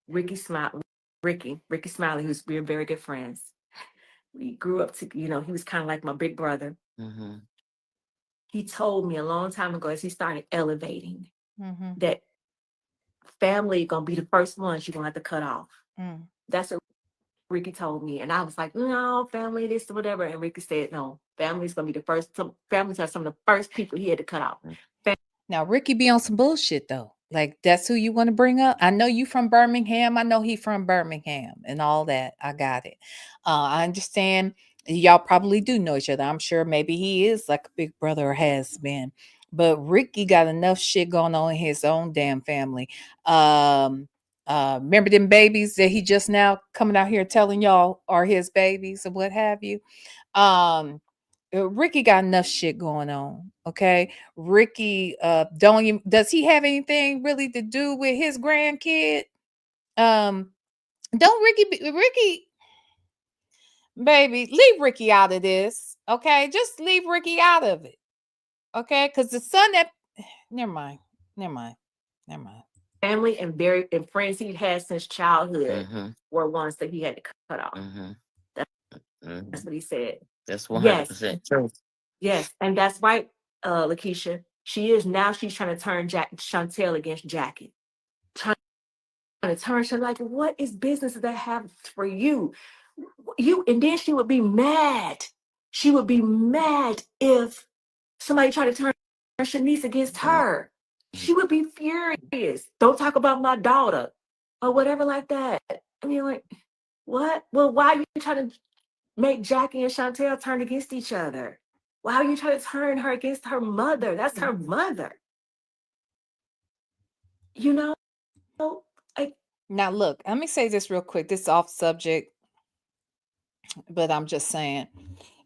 Ricky Smiley, who's we're very good friends. We grew up to, he was kind of like my big brother. Mm-hmm. He told me a long time ago as he started elevating Mm-hmm. that family gonna be the first ones you're gonna have to cut off. Mm. That's what Ricky told me. And I was like, no, family, this, whatever. And Ricky said, no, family's gonna be the first. Families are some of the first people he had to cut off. Now Ricky be on some bullshit though. Like that's who you want to bring up. I know you from Birmingham. I know he from Birmingham and all that. I got it. I understand y'all probably do know each other. I'm sure maybe he is like a big brother or has been. But Ricky got enough shit going on in his own damn family. Remember them babies that he just now coming out here telling y'all are his babies or what have you. Um Ricky got enough shit going on. Okay. Ricky don't even does he have anything really to do with his grandkid? Um don't Ricky baby, leave Ricky out of this. Okay? Just leave Ricky out of it. Okay? Cuz the son that never mind. Never mind. Never mind. Family and friends he had since childhood Mm-hmm. were ones that he had to cut off. Mm-hmm. That's, Mm-hmm. that's what he said. That's Yes, 100% true. yes, and that's right, Lakeisha. She is now. She's trying to turn Chantel against Jackie. Trying to turn her like, what is business that have for you? And then she would be mad. She would be mad if somebody tried to turn Shanice against her. She would be furious. Don't talk about my daughter or whatever like that. I mean, like, what? Well, why are you trying to make Jackie and Chantel turn against each other? Why are you trying to turn her against her mother? That's her mother. You know, like, Now, look, let me say this real quick. This is off subject, but I'm just saying,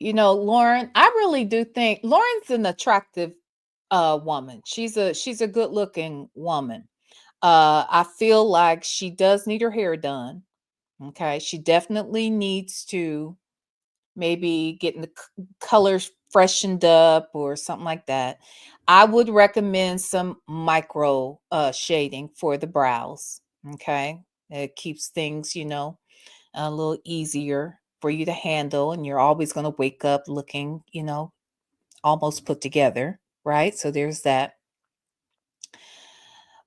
Lauren, I really do think Lauren's an attractive woman. She's a good looking woman. I feel like she does need her hair done. Okay. She definitely needs to maybe getting the colors freshened up or something like that. I would recommend some micro shading for the brows. Okay. It keeps things, a little easier for you to handle. And you're always going to wake up looking, almost put together. Right. So there's that.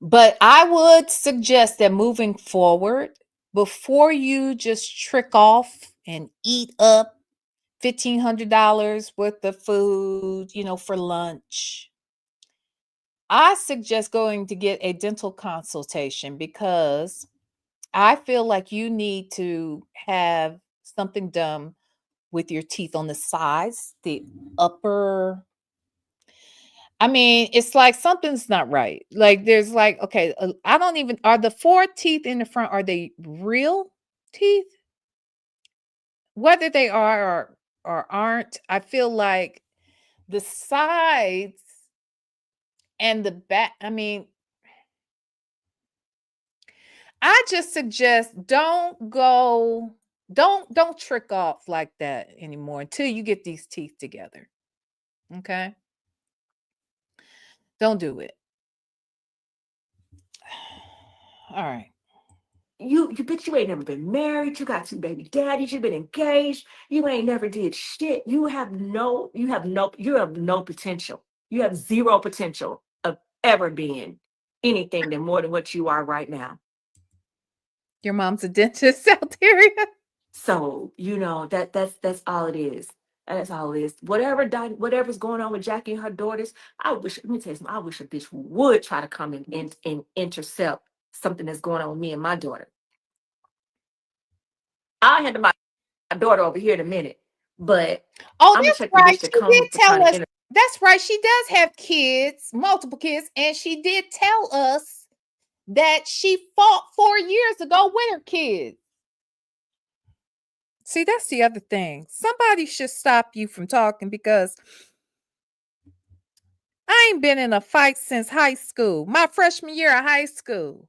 But I would suggest that moving forward, before you just trick off and eat up $1,500 worth of food, for lunch, I suggest going to get a dental consultation because I feel like you need to have something done with your teeth on the sides, the upper. I mean, it's like something's not right. Like there's like, okay, I don't even, are the four teeth in the front, are they real teeth? Whether they are or aren't, I feel like the sides and the back, I mean, I just suggest don't trick off like that anymore until you get these teeth together. Okay? Don't do it. All right. you bitch, you ain't never been married. You got two baby daddies. You've been engaged. You ain't never did shit. You have no potential. You have zero potential of ever being anything than more than what you are right now. Your mom's a dentist out there. So that's all it is. That's all it is. Whatever's going on with Jackie and her daughters, let me tell you something. I wish a bitch would try to come and intercept something that's going on with me and my daughter. I'll handle my daughter over here in a minute, but Oh, I'm gonna that's check the right. bitch to She did come to try tell to us. enter. That's right. She does have kids, multiple kids, and she did tell us that she fought 4 years ago with her kids. See, that's the other thing. Somebody should stop you from talking because I ain't been in a fight since high school, my freshman year of high school.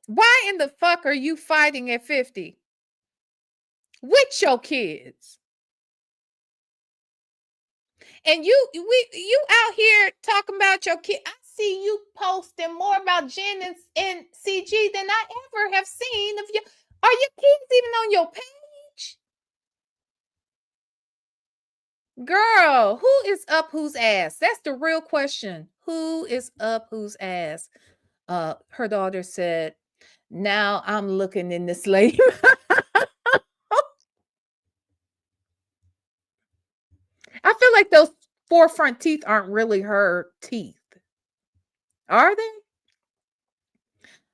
Why in the fuck are you fighting at 50 with your kids? And you out here talking about your kid. I see you posting more about Jen and CG than I ever have seen of you. Are your kids even on your page? Girl, who is up whose ass? That's the real question. Who is up whose ass? Her daughter said, now I'm looking in this lady. I feel like those four front teeth aren't really her teeth. Are they?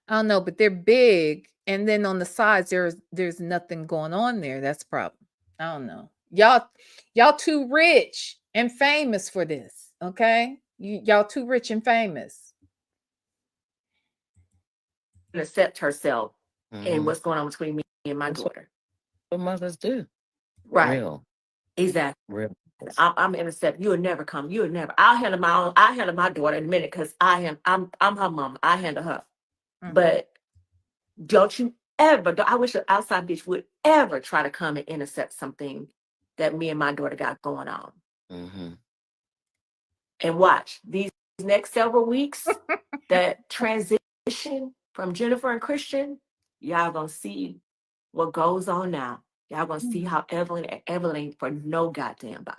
I don't know, but they're big. And then on the sides, there's nothing going on there. That's the problem. I don't know. Y'all too rich and famous for this. Okay? Y'all too rich and famous. Accept herself and what's going on between me and my daughter. What mothers do. Right. Real. Exactly. Real. I'm intercept. You'll never come. You'll never. I'll handle my daughter in a minute because I'm her mama. I handle her. Mm. But don't you ever, I wish an outside bitch would ever try to come and intercept something that me and my daughter got going on. And watch these next several weeks, that transition from Jennifer and Christian, y'all gonna see what goes on now. Y'all gonna see how Evelyn ain't for no goddamn body.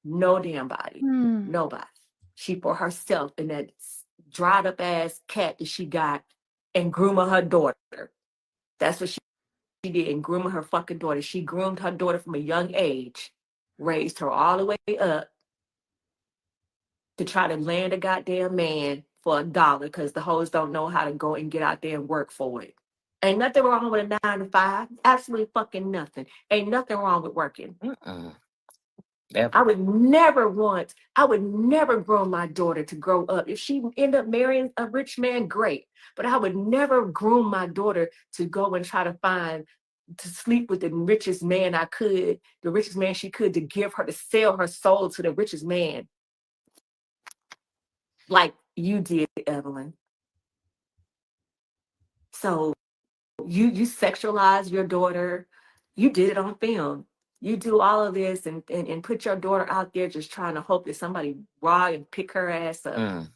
No damn body. Nobody. She for herself in that dried up ass cat that she got and grooming her daughter. That's what she did, and grooming her fucking daughter. She groomed her daughter from a young age, raised her all the way up to try to land a goddamn man for $1 because the hoes don't know how to go and get out there and work for it. Ain't nothing wrong with a 9 to 5. Absolutely fucking nothing. Ain't nothing wrong with working. I would never groom my daughter to grow up. If she end up marrying a rich man, great. But I would never groom my daughter to go and try to sleep with the richest man I could, the richest man she could, to sell her soul to the richest man. Like you did, Evelyn. So you sexualize your daughter. You did it on film. You do all of this and put your daughter out there just trying to hope that somebody raw and pick her ass up.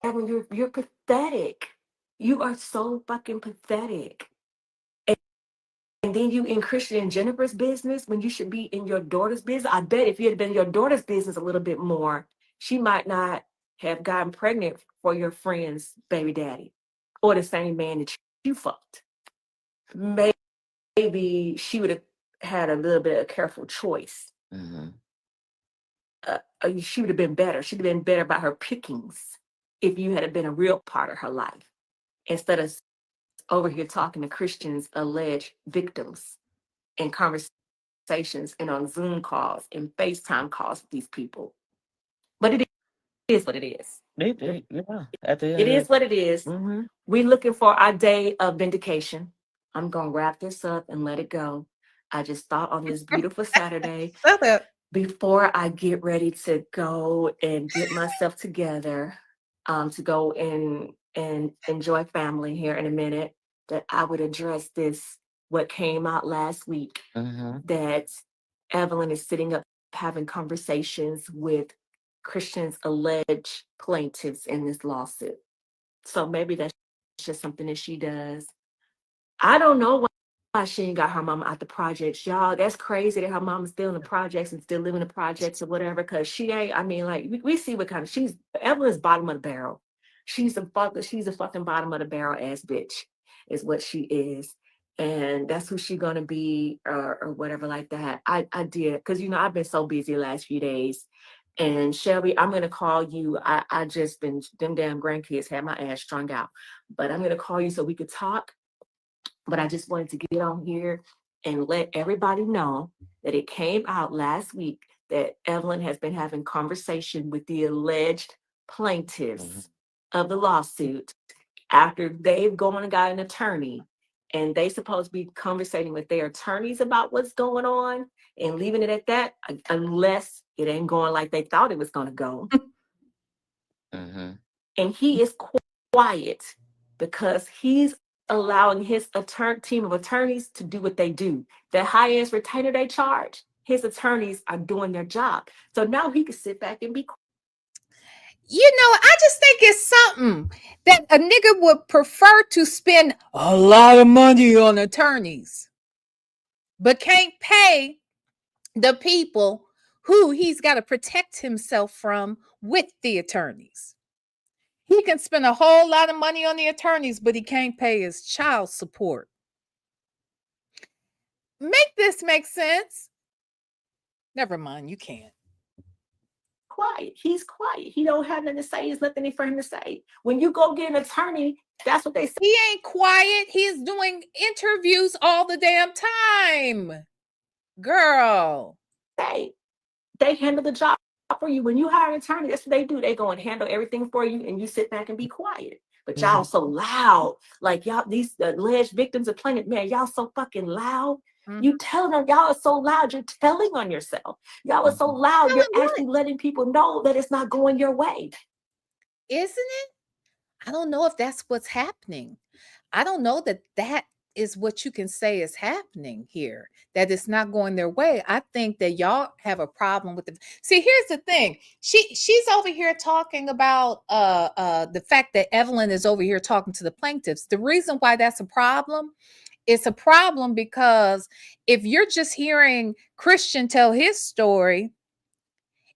Evelyn, you're pathetic. You are so fucking pathetic. And then you in Christian and Jennifer's business when you should be in your daughter's business. I bet if you had been in your daughter's business a little bit more, she might not have gotten pregnant for your friend's baby daddy or the same man that you fucked. Maybe she would have had a little bit of a careful choice. She would have been better. She'd have been better about her pickings if you had been a real part of her life instead of over here talking to Christians' alleged victims in conversations and on Zoom calls and FaceTime calls with these people. But it is what it is. It is what it is. We're looking for our day of vindication. I'm going to wrap this up and let it go. I just thought on this beautiful Saturday, before I get ready to go and get myself together, to go and enjoy family here in a minute, that I would address this, what came out last week, that Evelyn is sitting up having conversations with Christians' alleged plaintiffs in this lawsuit. So maybe that's just something that she does. I don't know why she ain't got her mama out the projects, y'all. That's crazy that her mama's still in the projects and still living in the projects or whatever. Because she ain't. I mean, like we see what kind of Evelyn's bottom of the barrel. She's a fucking bottom of the barrel ass bitch, is what she is, and that's who she's gonna be or whatever like that. I did because I've been so busy the last few days. And Shelby, I'm gonna call you. I just been them damn grandkids had my ass strung out, but I'm gonna call you so we could talk. But I just wanted to get on here and let everybody know that it came out last week that Evelyn has been having conversation with the alleged plaintiffs of the lawsuit after they've gone and got an attorney, and they supposed to be conversating with their attorneys about what's going on and leaving it at that, unless it ain't going like they thought it was going to go. And he is quiet because he's allowing his team of attorneys to do what they do. The highest retainer they charge, his attorneys are doing their job. So now he can sit back and be quiet. I just think it's something that a nigga would prefer to spend a lot of money on attorneys, but can't pay the people who he's got to protect himself from with the attorneys. He can spend a whole lot of money on the attorneys, but he can't pay his child support. Make this make sense? Never mind, you can't. Quiet. He's quiet. He don't have nothing to say. There's nothing for him to say. When you go get an attorney, that's what they say. He ain't quiet. He's doing interviews all the damn time. Girl. They handle the job for you. When you hire an attorney, that's what they do. They go and handle everything for you, and you sit back and be quiet. But y'all so loud. Like y'all, these alleged victims of plaintiff, man, y'all so fucking loud. You telling them y'all are so loud. You're telling on yourself. Y'all are so loud. You're actually letting people know that it's not going your way. Isn't it? I don't know if that's what's happening. I don't know that is what you can say is happening here, that it's not going their way. I think that y'all have a problem with See, here's the thing. She's over here talking about the fact that Evelyn is over here talking to the plaintiffs. The reason why that's a problem it's a problem because if you're just hearing Christian tell his story,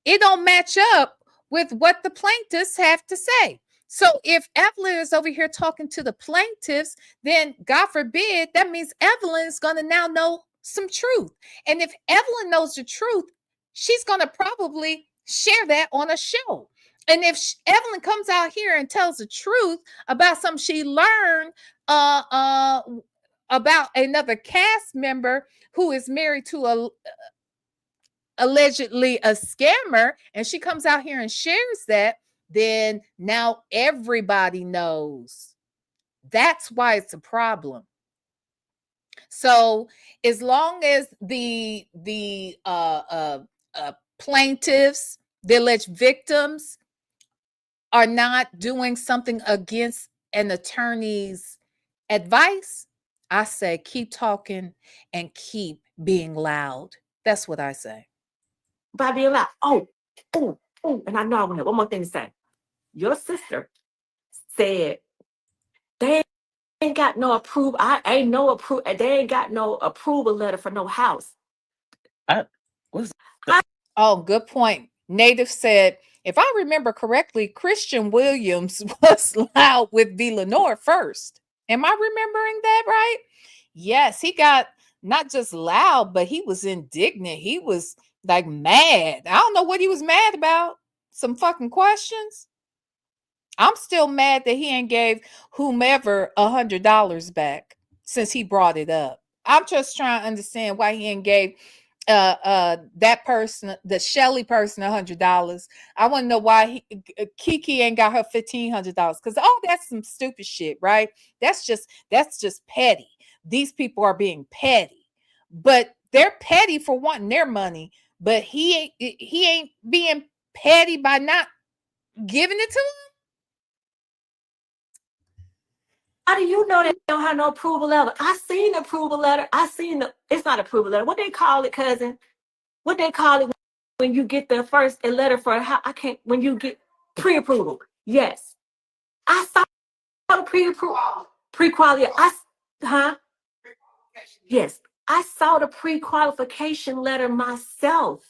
it don't match up with what the plaintiffs have to say. So if Evelyn is over here talking to the plaintiffs, then God forbid, that means Evelyn is going to now know some truth. And if Evelyn knows the truth, she's going to probably share that on a show. And if Evelyn comes out here and tells the truth about something she learned about another cast member who is married to a allegedly a scammer, and she comes out here and shares that, then now everybody knows. That's why it's a problem. So as long as the plaintiffs, the alleged victims, are not doing something against an attorney's advice, I say keep talking and keep being loud. That's what I say. By being loud. Oh, and I know I want to have one more thing to say. Your sister said they ain't got no approval. They ain't got no approval letter for no house. Oh, good point. Native said, if I remember correctly, Christian Williams was loud with VLenore first. Am I remembering that right? Yes, he got not just loud, but he was indignant. He was like mad. I don't know what he was mad about. Some fucking questions. I'm still mad that he ain't gave whomever $100 back since he brought it up. I'm just trying to understand why he ain't gave that person, the Shelly person, $100. I want to know why Kiki ain't got her $1,500, because that's some stupid shit, right? That's just petty. These people are being petty, but they're petty for wanting their money. But he ain't being petty by not giving it to them. How do you know they don't have no approval letter? I seen the approval letter. It's not approval letter. What they call it, cousin? What they call it when you get the first letter for how when you get pre-approval? Yes. I saw the pre-approval, pre-quality. Yes. I saw the pre-qualification letter myself.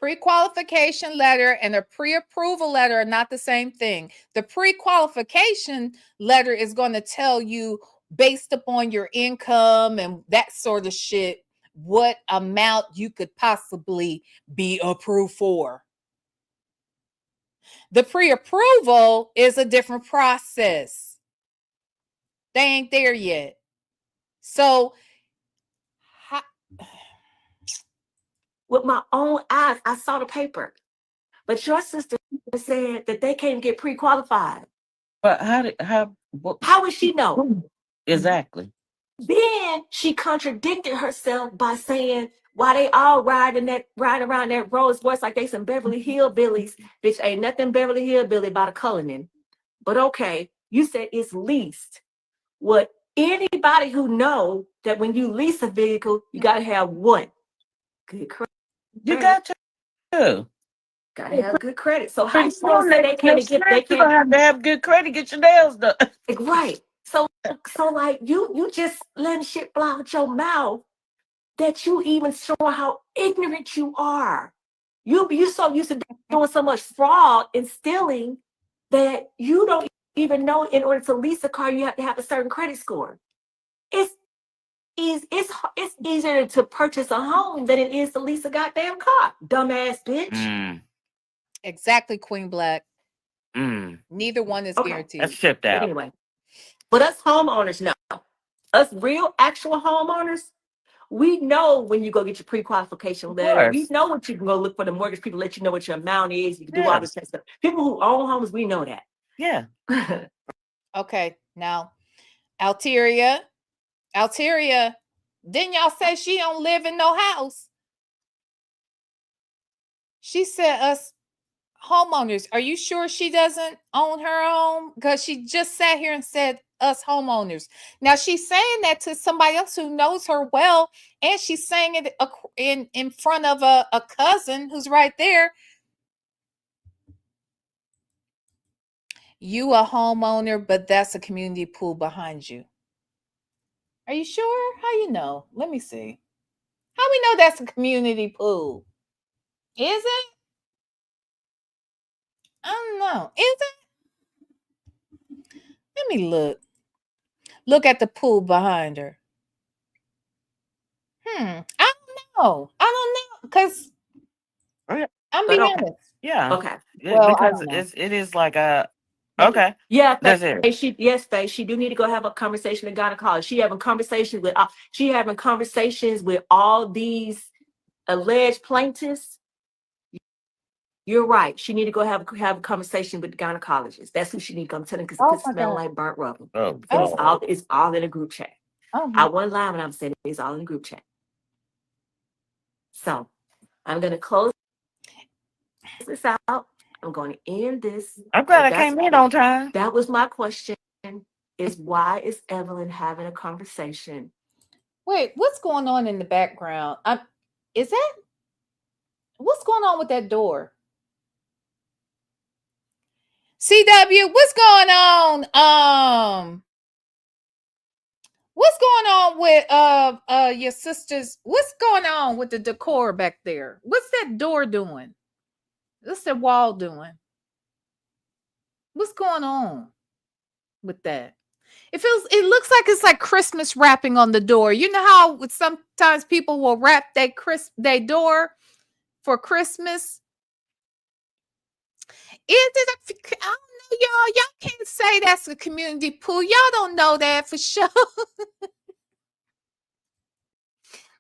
Pre-qualification letter and a pre-approval letter are not the same thing. The pre-qualification letter is going to tell you, based upon your income and that sort of shit, what amount you could possibly be approved for. The pre-approval is a different process. They ain't there yet. So with my own eyes, I saw the paper. But your sister said that they can't get pre-qualified. But how would she know? Exactly. Then she contradicted herself by saying, why they all ride around that Rolls Royce like they some Beverly Hillbillies, bitch, ain't nothing Beverly Hillbilly about a Cullinan. But okay, you said it's leased. What anybody who know that when you lease a vehicle, you got to have what? Good credit. You got to. Gotta have good credit. So how you supposed to say they can't get? They can't have to have good credit. Get your nails done. Right. So like you just letting shit fly out your mouth that you even showing how ignorant you are. You so used to doing so much fraud and stealing that you don't even know in order to lease a car you have to have a certain credit score. It's easier to purchase a home than it is to lease a goddamn car. Dumbass bitch. Exactly, Queen Black. Neither one is guaranteed. That's shipped out. Anyway, but us homeowners know. Us real actual homeowners, we know when you go get your pre-qualification letter. We know what you can go look for the mortgage people, let you know what your amount is. You can do all this kind of stuff. People who own homes, we know that. Yeah. Okay, now Alteria, didn't y'all say she don't live in no house? She said us homeowners. Are you sure she doesn't own her home? Because she just sat here and said us homeowners. Now she's saying that to somebody else who knows her well, and she's saying it in front of a cousin who's right there. You a homeowner, but that's a community pool behind you. Are you sure? How you know? Let me see. How we know that's a community pool? Is it? I don't know. Is it? Let me look. Look at the pool behind her. I don't know. I don't know. Because I'm being Okay. honest. Yeah. Okay. Well, I Because don't know. it is like a okay. Yeah, That's it. Faye, she do need to go have a conversation with gynecology. She having conversations with all these alleged plaintiffs. You're right. She need to go have a conversation with the gynecologist. That's who she need to come tell them because Oh it my smell God. like burnt rubber. Oh, And Oh, it's all in a group chat. oh I my. wasn't lying when I'm saying it's all in a group chat. So I'm gonna close this out. I'm going to end this. I'm glad But I came in on time. that was my question: is why is Evelyn having a conversation? Wait, what's going on in the background? Is that what's going on with that door? CW, what's going on? What's going on with your sisters? What's going on with the decor back there? What's that door doing? What's that wall doing? What's going on with that? It looks like it's like Christmas wrapping on the door. You know how sometimes people will wrap their door for Christmas? I don't know, y'all. Y'all can't say that's a community pool. Y'all don't know that for sure.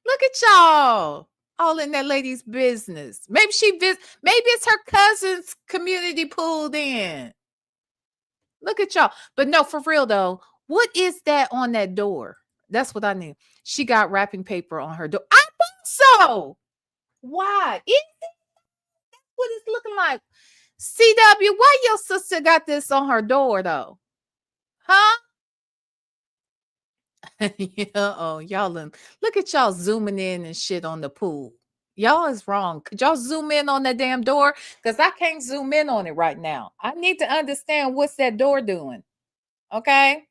Look at y'all. All in that lady's business. Maybe maybe it's her cousin's community pool then. Look at y'all. But no, for real though, what is that on that door? That's what I need. She got wrapping paper on her door. I think so. Why? Is that what it's looking like? CW, why your sister got this on her door though? Huh? Yeah, oh, look at y'all zooming in and shit on the pool. Y'all is wrong. Could y'all zoom in on that damn door? Because I can't zoom in on it right now. I need to understand what's that door doing. Okay?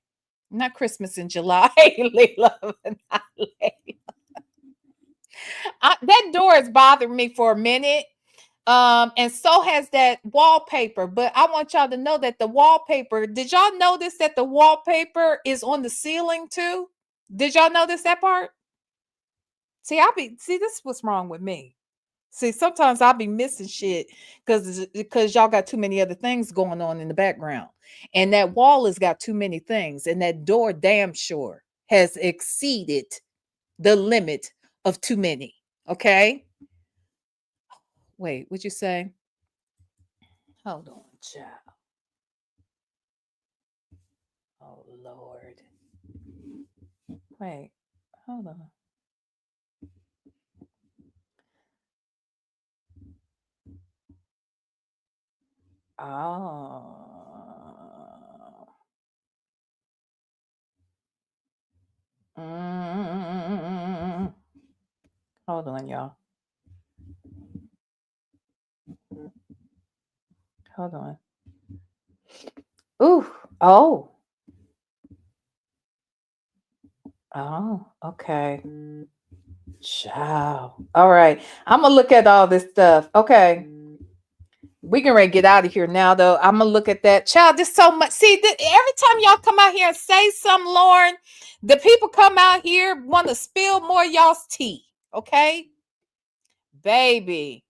Not Christmas in July. Leila, not Leila. That door has bothered me for a minute. And so has that wallpaper. But I want y'all to know that the wallpaper, did y'all notice that the wallpaper is on the ceiling too? Did y'all notice that part? See, this is what's wrong with me. See, sometimes I'll be missing shit because y'all got too many other things going on in the background. And that wall has got too many things. And that door damn sure has exceeded the limit of too many. Okay. Wait, what'd you say? Hold on, child. Oh Lord. Wait, hold on. Oh. Mm. Hold on, y'all. Hold on. Ooh. Oh. Oh, okay. Ciao. All right. I'm gonna look at all this stuff. Okay. We can ready to get out of here now, though. I'm gonna look at that. Child, there's so much. See, every time y'all come out here and say something, Lauren, the people come out here want to spill more y'all's tea. Okay, baby.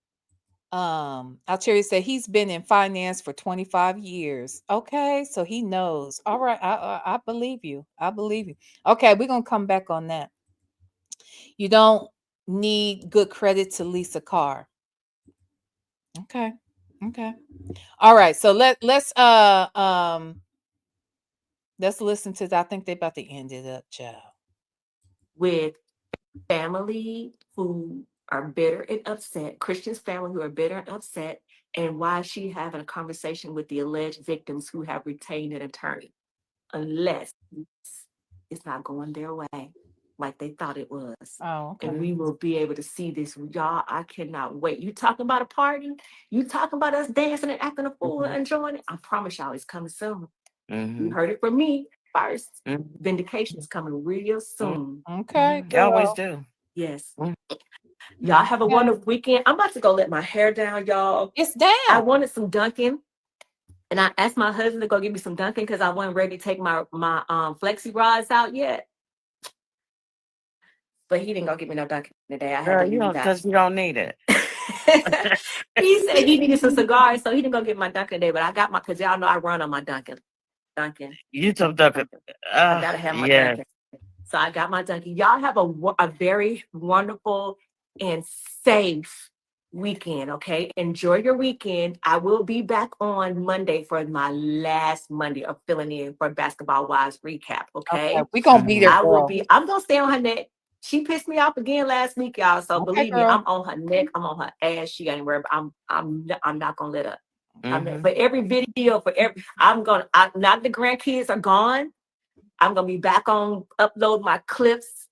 Altieri said he's been in finance for 25 years. Okay, so he knows. All right, I believe you. I believe you. Okay, we're gonna come back on that. You don't need good credit to lease a car. Okay. Okay. All right. So let's listen to that. I think they about to end it up, child. With family who are bitter and upset, Christian's family who are bitter and upset, and why is she having a conversation with the alleged victims who have retained an attorney, unless it's not going their way like they thought it was. Oh, okay. And we will be able to see this. Y'all, I cannot wait. You talking about a party? You talking about us dancing and acting a fool and enjoying it? I promise y'all it's coming soon. You heard it from me. first. Mhm. Vindication is coming real soon. Okay, You always girl. do. Yes. Mm. Y'all have a Okay. wonderful weekend. I'm about to go let my hair down, y'all. It's I down. wanted some Dunkin', and I asked my husband to go get me some Dunkin' because I wasn't ready to take my flexi rods out yet. But he didn't go get me no Dunkin' today. I had to Girl, you leave don't, out. because you don't need it. He said he needed some cigars, so he didn't go get my Dunkin' today. But I got my, because y'all know I run on my Dunkin'. You took the, I gotta have my yeah. Dunkin'. So I got my Dunkin'. Y'all have a very wonderful and safe weekend, okay? Enjoy your weekend. I will be back on Monday for my last Monday of filling in for Basketball Wives recap, Okay, okay? we gonna be there, I will girl. be, I'm gonna stay on her neck. She pissed me off again last week, y'all. So Okay, believe me, girl. I'm on her neck. I'm on her ass. She ain't worried. I'm not gonna let her. Mhm. For every video, not the grandkids are gone. I'm gonna be back on upload my clips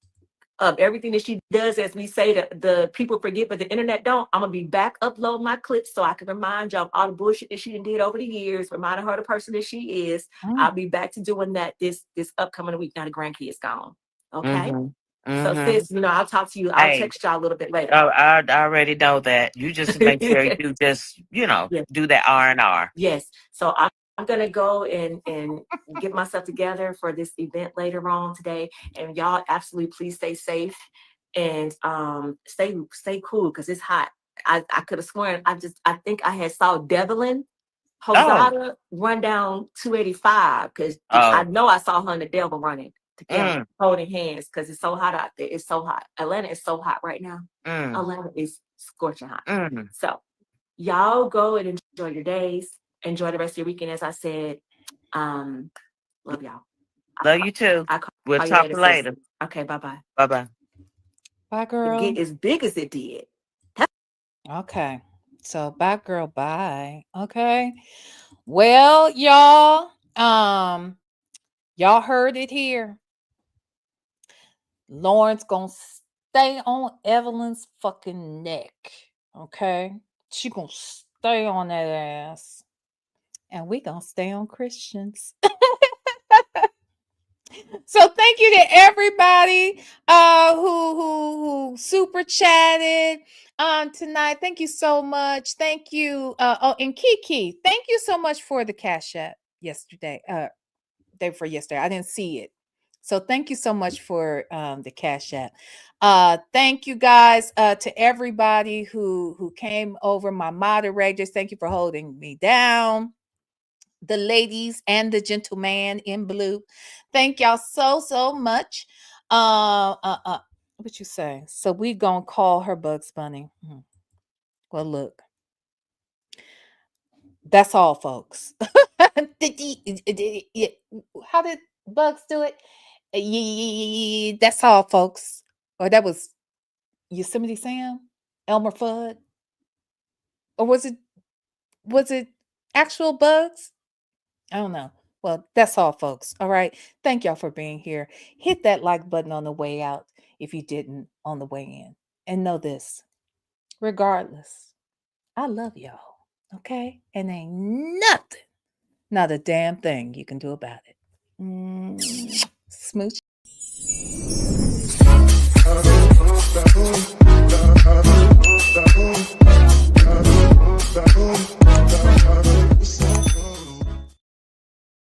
of everything that she does. As we say, the people forget, but the internet don't. I'm gonna be back upload my clips so I can remind y'all of all the bullshit that she did over the years, reminding her the person that she is. I'll be back to doing that this upcoming week. Now the grandkids gone. Okay. Mhm. So Mhm. sis, I'll talk to you. I'll Hey, text y'all a little bit later. I already know that. You just make sure you just, Yes. do that R&R. Yes. So I'm gonna go and get myself together for this event later on today. And y'all absolutely please stay safe and stay cool because it's hot. I could have sworn I think I had saw Devlin Oh, Hosada run down 285 because I oh, know I saw her and the devil running together, mm, holding hands because it's so hot out there. It's so hot. Atlanta is so hot right now. mm, Atlanta is scorching hot. mm. So y'all go and enjoy your days. Enjoy the rest of your weekend. As I said, love y'all. Love you too. I We'll call you talk later, sis. later. Okay, bye-bye. Bye-bye. Bye, It girl. get as big as it did. Okay. So bye, girl. Bye. Okay. Well, y'all heard it here. Lauren's gonna stay on Evelyn's fucking neck. Okay. She gonna stay on that ass. And we gonna stay on Christians. So thank you to everybody who super chatted tonight. Thank you so much. Thank you. And Kiki, thank you so much for the cash app yesterday. Day before yesterday. I didn't see it. So thank you so much for the cash app. Thank you guys to everybody who came over, my moderators. Thank you for holding me down, the ladies and the gentleman in blue. Thank y'all so much. What you say? So we gonna call her Bugs Bunny. Well, look, that's all, folks. How did Bugs do it? That's all, folks. Or that was Yosemite Sam, Elmer Fudd, or was it actual Bugs? I don't know. Well, that's all, folks. All right. Thank y'all for being here. Hit that like button on the way out if you didn't on the way in. And know this, regardless, I love y'all. Okay? And ain't nothing, not a damn thing you can do about it. Smooch.